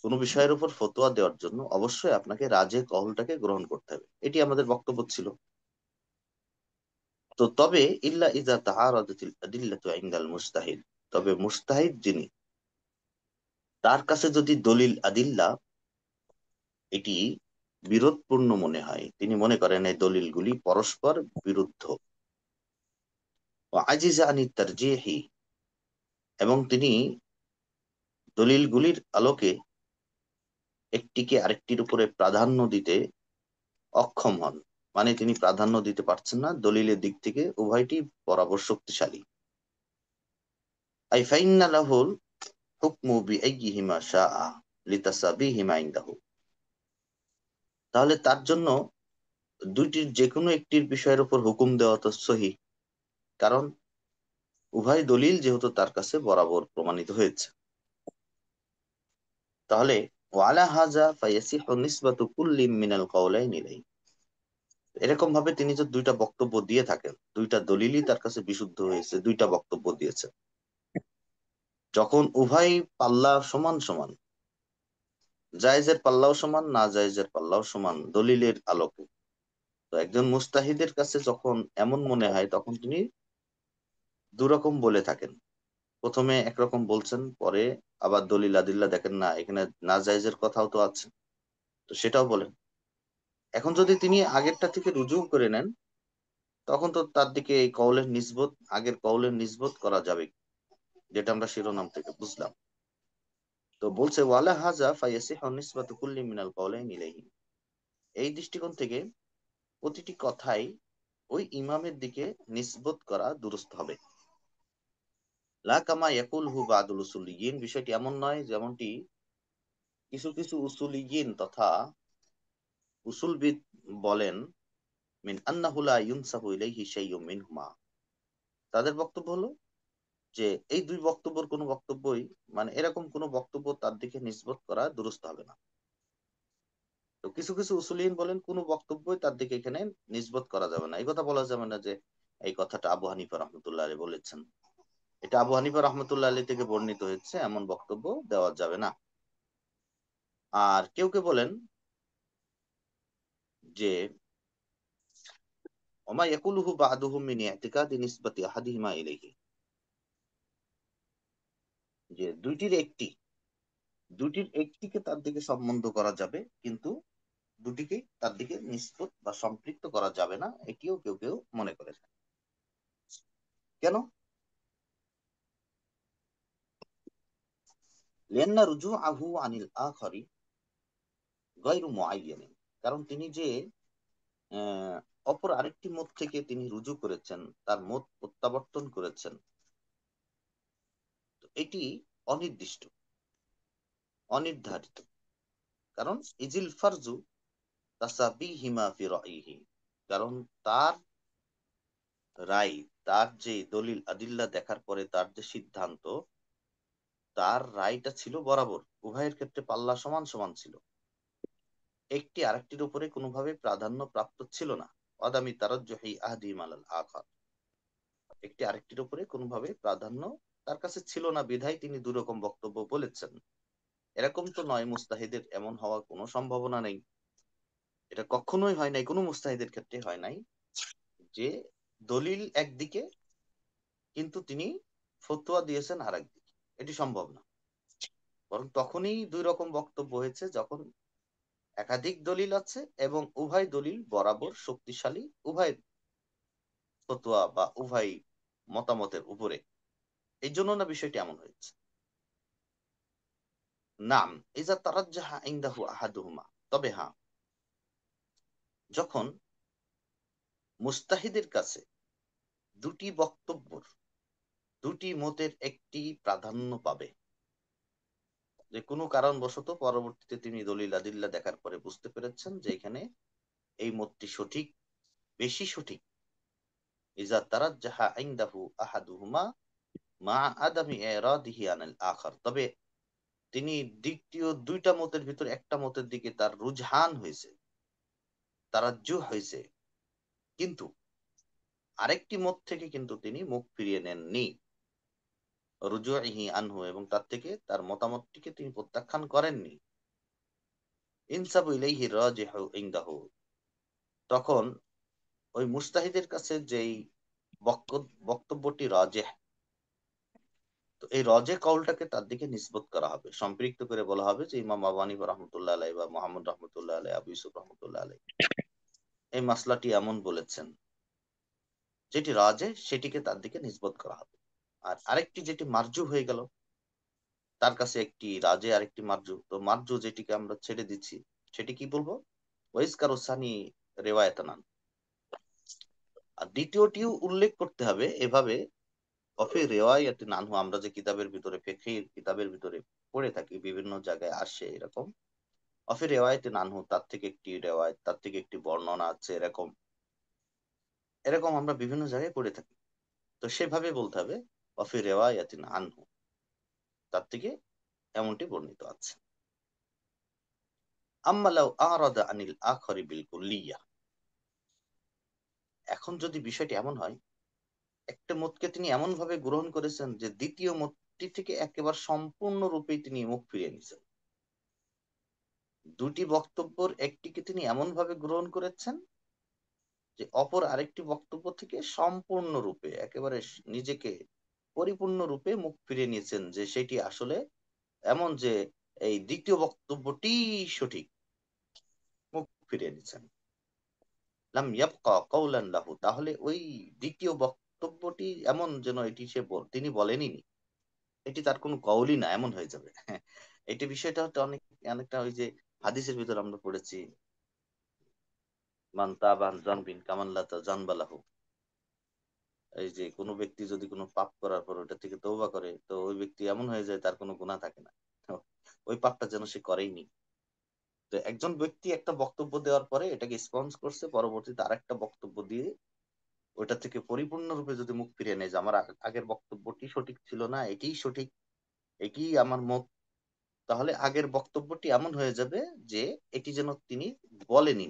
কোনো বিষয়ের উপর ফতোয়া দেওয়ার জন্য অবশ্যই আপনাকে রাজে কওলটাকে গ্রহণ করতে হবে, এটি আমাদের বক্তব্য ছিল। তো তবে ইল্লা ইজা তাআরাদাতিল আদিল্লাতু ইনদাল মুস্তাহিদ, তবে মুস্তাহিদ যিনি, তার কাছে যদি দলিল আদিল্লা এটি বিরোধপূর্ণ মনে হয়, তিনি মনে করেন এই দলিলগুলি পরস্পর বিরুদ্ধ, ওয়া আজিজা আনিত তারজিহি, এবং তিনি দলিলগুলির আলোকে একটিকে আরেকটির উপরে প্রাধান্য দিতে অক্ষম হন, মানে তিনি প্রাধান্য দিতে পারছেন না, দলিলের দিক থেকে উভয়টি বরাবর শক্তিশালী। আই ফাইন্না লাহুল হুকমু বিআইয়িহিমা শাআ লিতাসাবিহিমা ইনদাহু, তাহলে তার জন্য দুইটির যে কোনো একটির বিষয়ের উপর হুকুম দেওয়া তো সহিহ, কারণ উভয় দলিল যেহেতু তার কাছে বরাবর প্রমাণিত হয়েছে। তাহলে ওয়ালা হাজা ফায়াসিহু নিসবাতু কুল্লি মিনাল কাওলাইনি ইলাইহি, এরকম ভাবে তিনি যে দুইটা বক্তব্য দিয়ে থাকেন, দুইটা দলিলই তার কাছে বিশুদ্ধ হয়েছে, দুইটা বক্তব্য দিয়েছে, যখন উভয় পাল্লা সমান সমান, জায়েজের পাল্লাও সমান, না জায়েজের পাল্লাও সমান দলিলের আলোকে, তো একজন মুস্তাহিদের কাছে যখন এমন মনে হয় তখন তিনি দুরকম বলে থাকেন, প্রথমে একরকম বলছেন, পরে আবার দলিল আদিল্লা দেখেন না এখানে না জায়েজের কথাও তো আছে, তো সেটাও বলেন। এখন যদি তিনি আগেরটা থেকে রুজু করে নেন, তখন তো তার দিকে এই কওলের নিসবত, আগের কওলের নিসবত করা যাবে, যেটা আমরা শিরোনাম থেকে বুঝলাম। তো বলছে ওয়ালা হাজা ফায়াসিহু নিসবাতু কুল্লি মিনাল কাওলাইনি ইলাইহি, এই দৃষ্টিকোণ থেকে প্রতিটি কথাই ওই ইমামের দিকে নিসবত করা দুরূস্ত হবে। লা কামা ইয়াকুলহু বাদুল উসুলিয়িন, বিষয়টি এমন নয় যেমনটি কিছু কিছু উসুলিয়িন তথা উসুলবিদ বলেন, মিন আন্নাহু লা ইউনসাবু ইলাইহি শাইয়ুম মিনহুমা, তাদের বক্তব্য হলো যে এই দুই বক্তব্যের কোনো বক্তব্যই, মানে এরকম কোনো বক্তব্য তার দিকে নিসবত করা দুরূস্ত হবে না। তো কিছু কিছু উসুলিয়িন বলেন কোনো বক্তব্যই তার দিকে এখানে নিসবত করা যাবে না, এই কথা বলা যাবে না যে এই কথাটা আবু হানিফা রাহমাতুল্লাহ আলাইহি বলেছেন, এটা আবু হানিফা রাহমাতুল্লাহ আলাইহি থেকে বর্ণিত হয়েছে, এমন বক্তব্য দেওয়া যাবে না। আর কেউ কেউ বলেন যে ওমা ইয়াকুলুহু বাদুহুম মিন ইতিকাদি নিসবাতি আহাদিহিমা ইলাইহি, যে দুটির একটিকে তার দিকে সম্বন্ধ করা যাবে, কিন্তু দুটিকে তার দিকে নিসবত বা সম্পৃক্ত করা যাবে না, এটিও কেউ কেউ মনে করে। কেন? লিআন্না রুজুআহু আনিল আখারি গায়রু মুআয়্যানিন, কারণ তিনি যে আহ, অপর আরেকটি মত থেকে তিনি রুজু করেছেন, তার মত প্রত্যাবর্তন করেছেন, তো এটি অনির্দিষ্ট, অনির্ধারিত, কারণ ইজিল ফারজু তাসাবিহিমা ফি রাইহি, কারণ তার রায়, তার যে দলিল আদিল্লা দেখার পরে তার যে সিদ্ধান্ত, তার রায়টা ছিল বরাবর, উভয়ের ক্ষেত্রে পাল্লা সমান সমান ছিল, একটি আরেকটির উপরে কোনোভাবে প্রাধান্য প্রাপ্ত ছিল না। আদামি তারাজ্জুহি আহদিহিম আলাল আখার, একটি আরেকটির উপরে কোনোভাবে প্রাধান্য তার কাছে ছিল না, বিধায় তিনি দুরকম বক্তব্য বলেছেন। এরকম তো নয়, মুস্তাহিদের এমন হওয়ার কোনো সম্ভাবনা নেই, এটা কখনোই হয় নাই, কোনো মুস্তাহিদের ক্ষেত্রে হয় নাই যে দলিল একদিকে কিন্তু তিনি ফতোয়া দিয়েছেন আর একদিকে, এটি সম্ভব না। বরং তখনই দুই রকম বক্তব্য হয়েছে যখন একাধিক দলিল আছে এবং উভয় দলিল বরাবর শক্তিশালী, উভয় ফতোয়া বা উভয় মতামতের উপরে, এই জন্য না বিষয়টি এমন হয়েছে। নাম ইজা তারাজ্জাহা ইনদাহু আহাদুহুমা, তবে হ্যাঁ, যখন মুস্তাহিদের কাছে দুটি বক্তব্যর দুটি মতের একটি প্রাধান্য পাবে, যে কোনো কারণবশত পরবর্তীতে তিনি দলিল আদিল্লা দেখার পরে বুঝতে পেরেছেন যে এখানে এই মতটি সঠিক, বেশি সঠিক। ইজা তারাজ্জাহা ইনদাহু আহাদুহুমা মা আদামি ইরাদিহি আনিল আখার, তবে তিনি দ্বিতীয় দুইটা মতের ভিতর একটা মতের দিকে তার রুঝান হয়েছে, তারাজ্জুহ হয়েছে, কিন্তু আরেকটি মত থেকে কিন্তু তিনি মুখ ফিরিয়ে নেননি, রুজুইহি আনহু, এবং তার থেকে তার মতামতটিকে তিনি প্রত্যাখ্যান করেননি। ইনসাবু ইলাইহি রাজিহু ইনদাহু, তখন ওই মুস্তাহিদের কাছে যেই বক্তব্যটি রাজেহ, তো এই রজে কওলটাকে তার দিকে নিসবত করা হবে, সম্পৃক্ত করে বলা হবে যে ইমাম আবু হানিফা রাহমাতুল্লাহ আলাইহি বা মুহাম্মদ রাহমাতুল্লাহ আলাইহি, আবু ইউসুফ রাহমাতুল্লাহ আলাইহি এই মাসলাটি এমন বলেছেন, যেটি রাজে সেটিকে তার দিকে নিসবত করা হবে। আর আরেকটি যেটি মারজু হয়ে গেল, তার কাছে একটি রাজে আরেকটি মারজু, তো মারজু যেটিকে আমরা ছেড়ে দিচ্ছি সেটি কি বলবো, ওয়াইসকার ওসানি রেওয়ায়াতানান। আর দ্বিতীয়টিও উল্লেখ করতে হবে এভাবে, অফি রেওয়ায়াতিন আনহু, আমরা যে কিতাবের ভিতরে ফিকহির কিতাবের ভিতরে পড়ে থাকি, বিভিন্ন জায়গায় আসে এরকম, অফি রেওয়ায়াতিন আনহু, তার থেকে একটি রেওয়ায়াত, তার থেকে একটি বর্ণনা আছে, এরকম এরকম আমরা বিভিন্ন জায়গায় পড়ে থাকি। তো সেভাবে বলতে হবে অফি রেওয়ায়াতিন আনহু, তার থেকে এমনটি বর্ণিত আছে। আম্মা লাউ আরাদা আনিল আখরি বিল কুল্লিয়া, এখন যদি বিষয়টি এমন হয়, একটা মতকে তিনি এমন ভাবে গ্রহণ করেছেন যে দ্বিতীয় মতটি থেকে একেবারে সম্পূর্ণরূপে তিনি মুখ ফিরিয়ে নিয়েছেন, দুটি বক্তব্যের একটিকে তিনি এমন ভাবে গ্রহণ করেছেন যে অপর আরেকটি বক্তব্য থেকে সম্পূর্ণরূপে একেবারে নিজেকে পরিপূর্ণরূপে মুখ ফিরিয়ে নিয়েছেন, যে সেটি আসলে এমন যে এই দ্বিতীয় বক্তব্যটি সঠিক, মুখ ফিরিয়ে নিয়েছেন। লাম ইয়াবকা কওলান লাহু, তাহলে ওই দ্বিতীয় বক্তব্যটি এমন যেন এটি তিনি বলেনই, এটি তার কোনো কওলই না, এমন হয়ে যাবে। এটি বিষয়টা হচ্ছে অনেকটা ওই যে হাদিসের ভিতর আমরা পড়েছি, মান তাবান জানবিন কামাল্লাতা জানবালাহু, এই যে কোনো ব্যক্তি যদি কোনো পাপ করার পর ওটা থেকে তওবা করে, তো ওই ব্যক্তি এমন হয়ে যায় তার কোনো গুনাহ থাকে না, তো ওই পাপটা যেন সে করেইনি। তো একজন ব্যক্তি একটা বক্তব্য দেওয়ার পরে এটাকে স্পন্স করছে, পরবর্তীতে আরেকটা বক্তব্য দিয়ে ওটা থেকে পরিপূর্ণরূপে যদি মুখ ফিরিয়ে নেয় যে আমার আগের বক্তব্যটি সঠিক ছিল না, এটিই সঠিক, এটিই আমার মত, তাহলে আগের বক্তব্যটি এমন হয়ে যাবে যে এটি যেন তিনি বলেনি,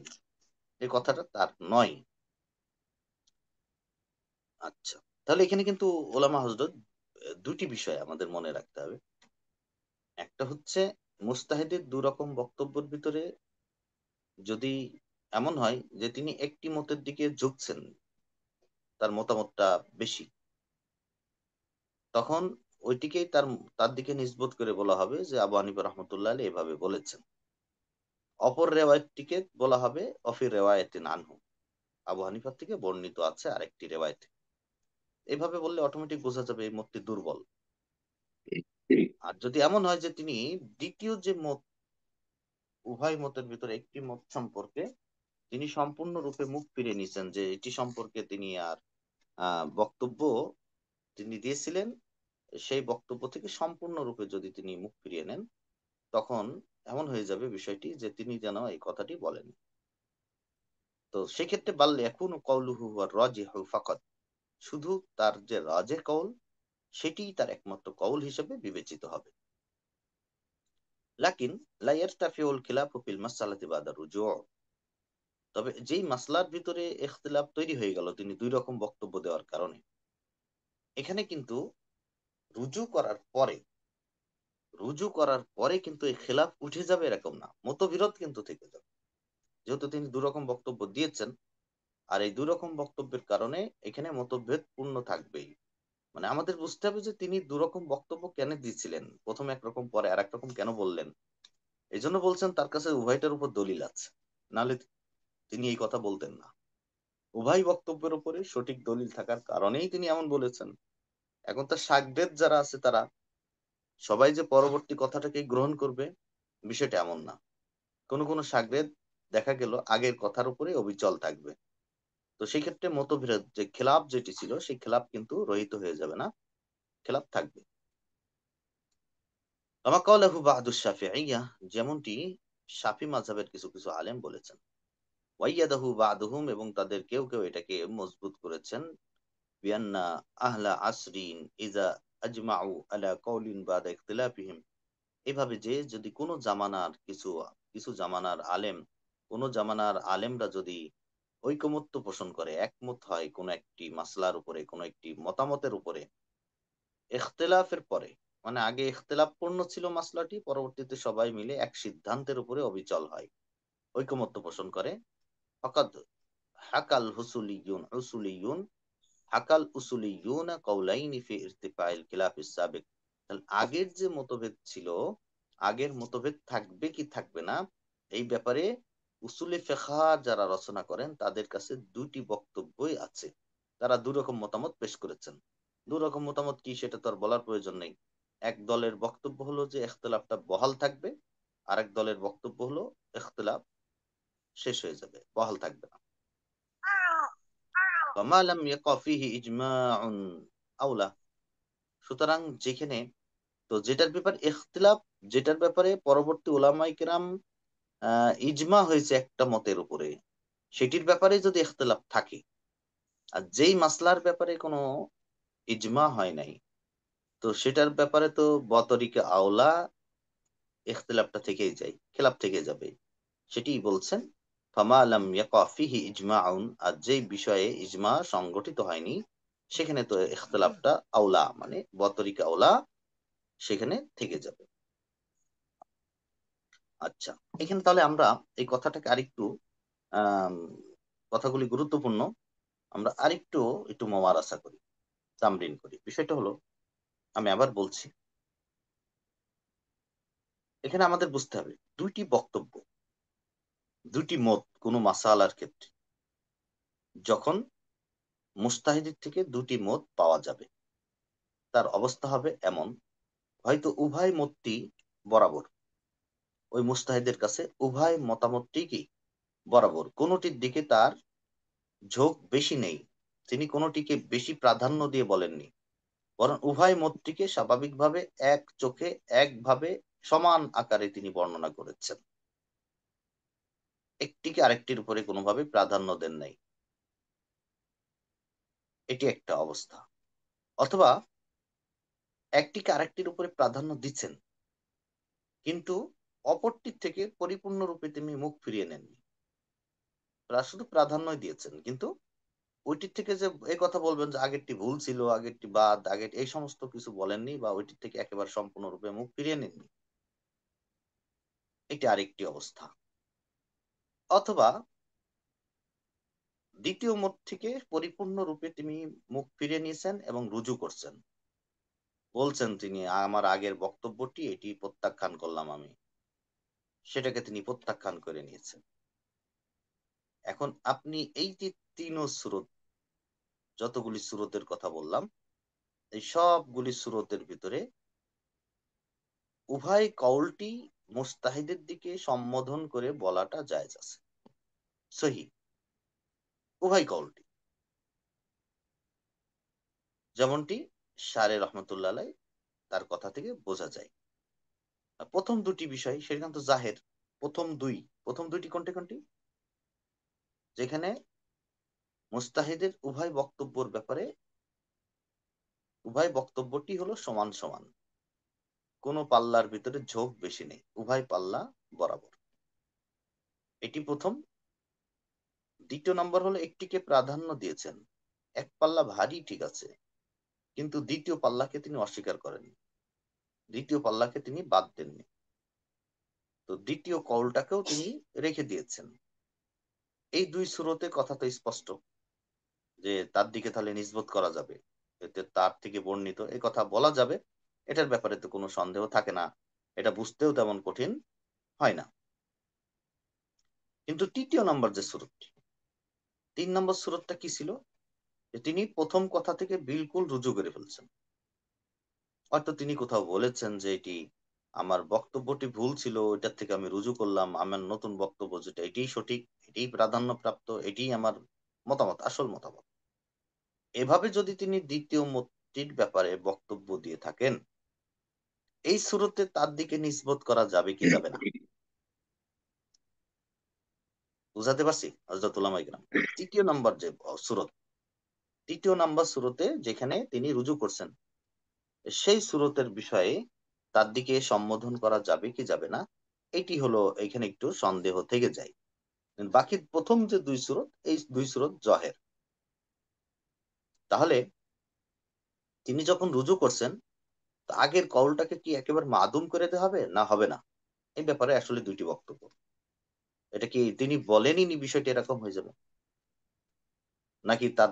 এই কথাটা তার নয়। আচ্ছা, তাহলে এখানে কিন্তু ওলামা হযরত দুটি বিষয় আমাদের মনে রাখতে হবে। একটা হচ্ছে মুস্তাহিদের দু রকম বক্তব্যের ভিতরে যদি এমন হয় যে তিনি একটি মতের দিকে ঝুঁকছেন, তার মতামতটা বেশি, তখন ওইটিকেই তার তার দিকে নিসবত করে বলা হবে যে আবু হানিফা রাহমাতুল্লাহ আলাইহি এভাবে বলেছেন। অপর রেওয়ায়াতটিকে বলা হবে অফি রেওয়ায়াতিন আনহু, আবু হানিফার থেকে বর্ণিত আছে আরেকটি রেওয়ায়েত। এভাবে বললে অটোমেটিক বোঝা যাবে এই মতটি দুর্বল। আর যদি এমন হয় যে তিনি দ্বিতীয় যে মত, উভয় মতের ভিতরে একটি মত সম্পর্কে তিনি সম্পূর্ণরূপে মুখ ফিরে নিয়েছেন, যে এটি সম্পর্কে তিনি আর বক্তব্য তিনি দিয়েছিলেন, সেই বক্তব্য থেকে সম্পূর্ণরূপে যদি তিনি মুখ ফিরিয়ে নেন, তখন এমন হয়ে যাবে বিষয়টি যে তিনি যেন এই কথাটি বলেন। তো সেক্ষেত্রে বললে এখন কওলুহু ওয়া রাজিহু ফাকাত, শুধু তার যে রাজে কওল সেটিই তার একমাত্র কওল হিসেবে বিবেচিত হবে। লাকিন লা ইয়ারতাফিউল খিলাফু ফিল মাসআলাতি বাদা রুজু', তবে যেই মাসলার ভিতরে ইখতিলাফ তৈরি হয়ে গেল তিনি দুই রকম বক্তব্য দেওয়ার কারণে, এখানে কিন্তু রুজু করার পরে কিন্তু এই খিলাফ উঠে যাবে এরকম না, মতবিরোধ কিন্তু থেকে যাবে, যেহেতু তিনি দুই রকম বক্তব্য দিয়েছেন। আর এই দুই রকম বক্তব্যের কারণে এখানে মতভেদ পূর্ণ থাকবেই। মানে আমাদের বুঝতে হবে যে তিনি দু রকম বক্তব্য কেন দিয়েছিলেন, প্রথমে একরকম পরে আর এক রকম কেন বললেন। এই জন্য বলছেন তার কাছে উভয়টার উপর দলিল আছে, নাহলে তিনি এই কথা বলতেন না। উভয় বক্তব্যের উপরে সঠিক দলিল থাকার কারণেই তিনি এমন বলেছেন। এখন তার শাগরেদ যারা আছে তারা সবাই যে পরবর্তী কথাটাকে গ্রহণ করবে বিষয়টা এমন না। কোন কোন শাগরেদ দেখা গেল আগের কথার উপরে অবিচল থাকবে। তো সেই ক্ষেত্রে মতবিরোধ যে খেলাফ যেটি ছিল সেই খেলাফ কিন্তু রহিত হয়ে যাবে না, খেলাফ থাকবে। কামা ক্বালাহু বা'দুশ শাফিঈয়্যাহ, যেমনটি শাফি মাযহাবের কিছু কিছু আলেম বলেছেন। ওয়াইয়াদাহু বা'দুহুম, এবং তাদের কেউ কেউ এটাকে মজবুত করেছেন। বিআন্না আহলা আসরিন ইযা আজমাউ আলা কওলিন বা'দা ইখতিলাফিহিম, এভাবে যে যদি কোনো জামানার কিছু জামানার আলেমরা যদি ঐকমত্য পোষণ করে, একমত হয় কোনো একটি মাসলার উপরে, কোনো একটি মতামতের উপরে, ইখতিলাফের পরে, মানে আগে ইখতিলাফপূর্ণ ছিল মাসলাটি, পরবর্তীতে সবাই মিলে এক সিদ্ধান্তের উপরে অবিচল হয়, ঐকমত্য পোষণ করে। ফাকাদ হাকাল উসুলিয়ুন হাকাল উসুলিয়ুন কাওলাইনি ফি ইরতিফাইল খিলাফিস সাবিক। তাহলে আগের যে মতভেদ ছিল, আগের মতভেদ থাকবে কি থাকবে না, এই ব্যাপারে উসুলে ফিকহ যারা রচনা করেন তাদের কাছে দুটি বক্তব্যই আছে। তারা দুই রকম মতামত পেশ করেছেন। দুই রকম মতামত কি সেটা তো আর বলার প্রয়োজন নেই। এক দলের বক্তব্য হলো যে ইখতিলাফটা বহাল থাকবে, আরেক দলের বক্তব্য হলো ইখতিলাফ শেষ হয়ে যাবে, বহাল থাকবে না। ফামা লাম ইয়াকা ফিহি ইজমাউন আওলা, সুতরাং যেখানে তো যেটার ব্যাপারে পরবর্তী উলামায়ে কেরাম ইজমা হয়েছে একটা মতের উপরে, সেটির ব্যাপারে যদি ইখতিলাফ থাকে, আর যেই মাসলার ব্যাপারে কোনো ইজমা হয় নাই, তো সেটার ব্যাপারে তো বতরিকা আওলা ইখতিলাফটা থেকেই যায়, খেলাফ থেকে যাবে। সেটি বলছেন ফামা লাম ইয়াকা ফিহি ইজমাউন, আর যেই বিষয়ে ইজমা সংগঠিত হয়নি সেখানে তো ইখতিলাফটা আওলা, মানে বতরিকা আওলা সেখানে থেকে যাবে। আচ্ছা, এখানে তাহলে আমরা এই কথাটাকে আরেকটু আহ কথাগুলি গুরুত্বপূর্ণ, আমরা আরেকটু একটু মোমারাসা করি, তামরিন করি। বিষয়টা হলো, আমি আবার বলছি, এখানে আমাদের বুঝতে হবে দুইটি বক্তব্য, দুটি মত কোনো মাসালার ক্ষেত্রে যখন মুস্তাহিদের থেকে দুটি মত পাওয়া যাবে, তার অবস্থা হবে এমন, হয়তো উভয় মতটি বরাবর, ওই মুস্তাহিদের কাছে উভয় মতামতটি কি বরাবর, কোনোটির দিকে তার ঝোঁক বেশি নেই, তিনি কোনোটিকে বেশি প্রাধান্য দিয়ে বলেননি, বরং উভয় মতটিকে স্বাভাবিকভাবে এক চোখে একভাবে সমান আকারে তিনি বর্ণনা করেছেন, একটিকে আরেকটির উপরে কোনোভাবে প্রাধান্য দেন নাই। এটি একটা অবস্থা। অথবা একটিকে আরেকটির উপরে প্রাধান্য দিচ্ছেন, কিন্তু অপরটির থেকে পরিপূর্ণরূপে তিনি মুখ ফিরিয়ে নেননি, তারা শুধু প্রাধান্যই দিয়েছেন, কিন্তু ওইটির থেকে যে এই কথা বলবেন যে আগেরটি ভুল ছিল, আগেরটি বাদ, আগের এই সমস্ত কিছু বলেননি, বা ওইটির থেকে একেবারে সম্পূর্ণরূপে মুখ ফিরিয়ে নেননি, এটি আরেকটি অবস্থা। অথবা দ্বিতীয় মত থেকে পরিপূর্ণরূপে তিনি মুখ ফিরিয়ে নিয়েছেন এবং রুজু করছেন, বলছেন তিনি আমার আগের বক্তব্যটি এটি প্রত্যাখ্যান করলাম, আমি সেটাকে তিনি প্রত্যাখ্যান করে নিয়েছেন। এখন আপনি এই যে তিন সুরত, যতগুলি সুরতের কথা বললাম, এই সবগুলি সুরতের ভিতরে উভয় কওলটি মুস্তাহিদের দিকে সম্বোধন করে বলাটা জায়েজ আছে, সহি, উভয় কওলটি, যেমনটি শারে রহমতুল্লাহ আলাইহি তার কথা থেকে বোঝা যায়। প্রথম দুটি বিষয় সেখানে তো জাহের, প্রথম দুইটি কোনটি কোনটি, যেখানে মুস্তাহিদের উভয় বক্তব্যের ব্যাপারে উভয় বক্তব্যটি হলো সমান সমান, কোনো পাল্লার ভিতরে ঝোঁক বেশি নেই, উভয় পাল্লা বরাবর, এটি প্রথম। দ্বিতীয় নম্বর হলো একটিকে প্রাধান্য দিয়েছেন, এক পাল্লা ভারী ঠিক আছে, কিন্তু দ্বিতীয় পাল্লাকে তিনি অস্বীকার করেন, দ্বিতীয় পাল্লাকে তিনি বাদ দেননি, তো দ্বিতীয় কওলটাকেও তিনি রেখে দিয়েছেন। এই দুই সূরতে কথা তো স্পষ্ট যে তার দিকে তাহলে নিসবত করা যাবে, এতে তার থেকে বর্ণিত এই কথা বলা যাবে, এটার ব্যাপারে তো কোনো সন্দেহ থাকে না, এটা বুঝতেও তেমন কঠিন হয় না। কিন্তু তৃতীয় নম্বর যে সূরতটি, 3 নম্বর সূরতটা কি ছিল, যে তিনি প্রথম কথা থেকে বিলকুল রুজু করে ফেলছেন, হয়তো তিনি কোথাও বলেছেন যে এটি আমার বক্তব্যটি ভুল ছিল, ওইটার থেকে আমি রুজু করলাম, আমার নতুন বক্তব্য যেটা এটাই সঠিক, এটাই প্রাধান্য প্রাপ্ত, এটাই আমার মতামত, আসল মতামত। এভাবে যদি তিনি দ্বিতীয় ব্যক্তির ব্যাপারে বক্তব্য দিয়ে থাকেন, এই সুরতে তার দিকে নিসবত করা যাবে কি যাবে না? বুঝাতে পারছি হযরত উলামায়ে কেরাম? তৃতীয় নম্বর যে সুরত, তৃতীয় নম্বর সুরতে যেখানে তিনি রুজু করছেন, সেই সুরতের বিষয়ে তার দিকে সম্বোধন করা যাবে কি যাবে না, এটি হলো এখানে একটু সন্দেহ থেকে যায়। বাকি প্রথম যে দুই সুরত, এই দুই সুরত জহের। তাহলে তিনি যখন রুজু করছেন, তো আগের কওলটাকে কি একেবারে মাদুম করে দিতে হবে না হবে না? এই ব্যাপারে আসলে দুইটি বক্তব্য। এটা কি তিনি বলেনই বিষয়টি এরকম হয়ে যাবে, নাকি তার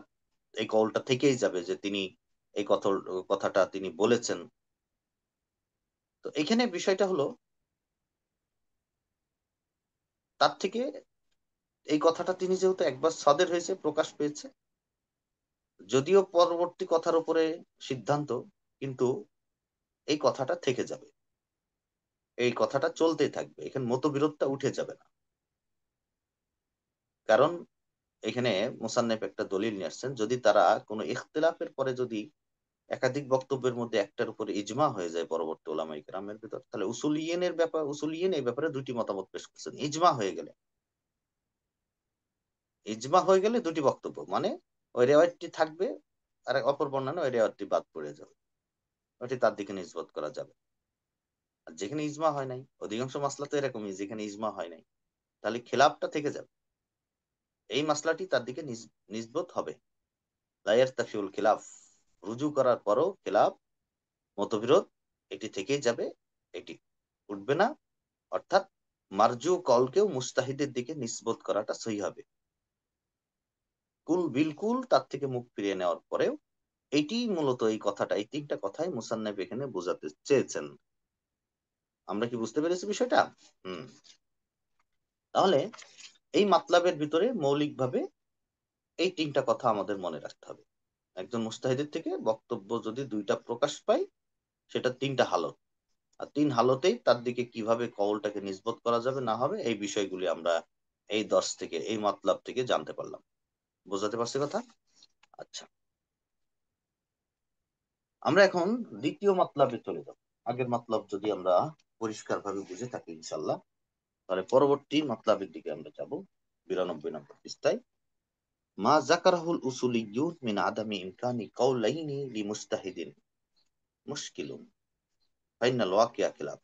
এই কওলটা থেকেই যাবে যে তিনি এই কথাটা তিনি বলেছেন? তো এখানে বিষয়টা হলো তার থেকে এই কথাটা তিনি যেহেতু একবার সদের হয়েছে, প্রকাশ পেয়েছে, যদিও পরবর্তী কথার উপরে সিদ্ধান্ত, কিন্তু এই কথাটা থেকে যাবে, এই কথাটা চলতেই থাকবে, এখানে মতবিরোধটা উঠে যাবে না। কারণ এখানে মুসান্নেফ একটা দলিল নিয়ে আসছেন, যদি তারা কোনো ইখতিলাফের পরে যদি একাধিক বক্তব্যের মধ্যে একটার উপরে ইজমা হয়ে যায় পরবর্তী উলামায়ে কেরামের ভিতর, তাহলে উসুলিয়িন এই ব্যাপারে দুটি মতামত পেশ করছেন। ইজমা হয়ে গেলে দুটি বক্তব্য, মানে ওই রেওয়ায়তটি থাকবে আর অপর বর্ণনা ওই রেওয়ায়তটি বাদ পড়ে যাবে, ওইটি তার দিকে নিসবত করা যাবে। আর যেখানে ইজমা হয় নাই, অধিকাংশ মাসলা তো এরকমই, যেখানে ইজমা হয় নাই তাহলে খেলাফটা থেকে যাবে, এই মাসলাটি তার দিকে নিসবত হবে। লায়ার তাফিউল খিলাফ, রুজু করার পরও খেলাফ, মতবিরোধ, এটি থেকেই যাবে, এটি উঠবে না। অর্থাৎ মারজু কলকেও মুস্তাহিদের দিকে নিসবত করাটা সহি হবে। বিলকুল তার থেকে মুখ ফিরিয়ে নেওয়ার পরেও, এটি মূলত এই কথাটা, এই তিনটা কথাই মুসান্নেফ এখানে বোঝাতে চেয়েছেন। আমরা কি বুঝতে পেরেছি বিষয়টা? তাহলে এই মাতলাবের ভিতরে মৌলিকভাবে এই তিনটা কথা আমাদের মনে রাখতে হবে। একজন মুস্তাহিদের থেকে বক্তব্য যদি দুইটা প্রকাশ পায়, সেটা তিনটা হালত, আর তিন হালতেই তার দিকে কিভাবে কওলটাকে নিসবত করা যাবে না হবে, এই বিষয়গুলি আমরা এই দর্স থেকে, এই মাতলাব থেকে জানতে পারলাম। বোঝাতে পারছি কথা? আচ্ছা, আমরা এখন দ্বিতীয় মাতলাবে চলে যাব। আগের মাতলাব যদি আমরা পরিষ্কার ভাবে বুঝে থাকি ইনশাল্লাহ, তাহলে পরবর্তী মাতলাবের দিকে আমরা যাব। 92 নম্বর পৃষ্ঠায়, মা যাকারাহুল উসুলিয়্যুন মিন আদামি ইমকানি কাওলাইনি লিমুস্তাহিদিন মুশকিলুন ফাইনাল ওয়াকিয়া খিলাফ।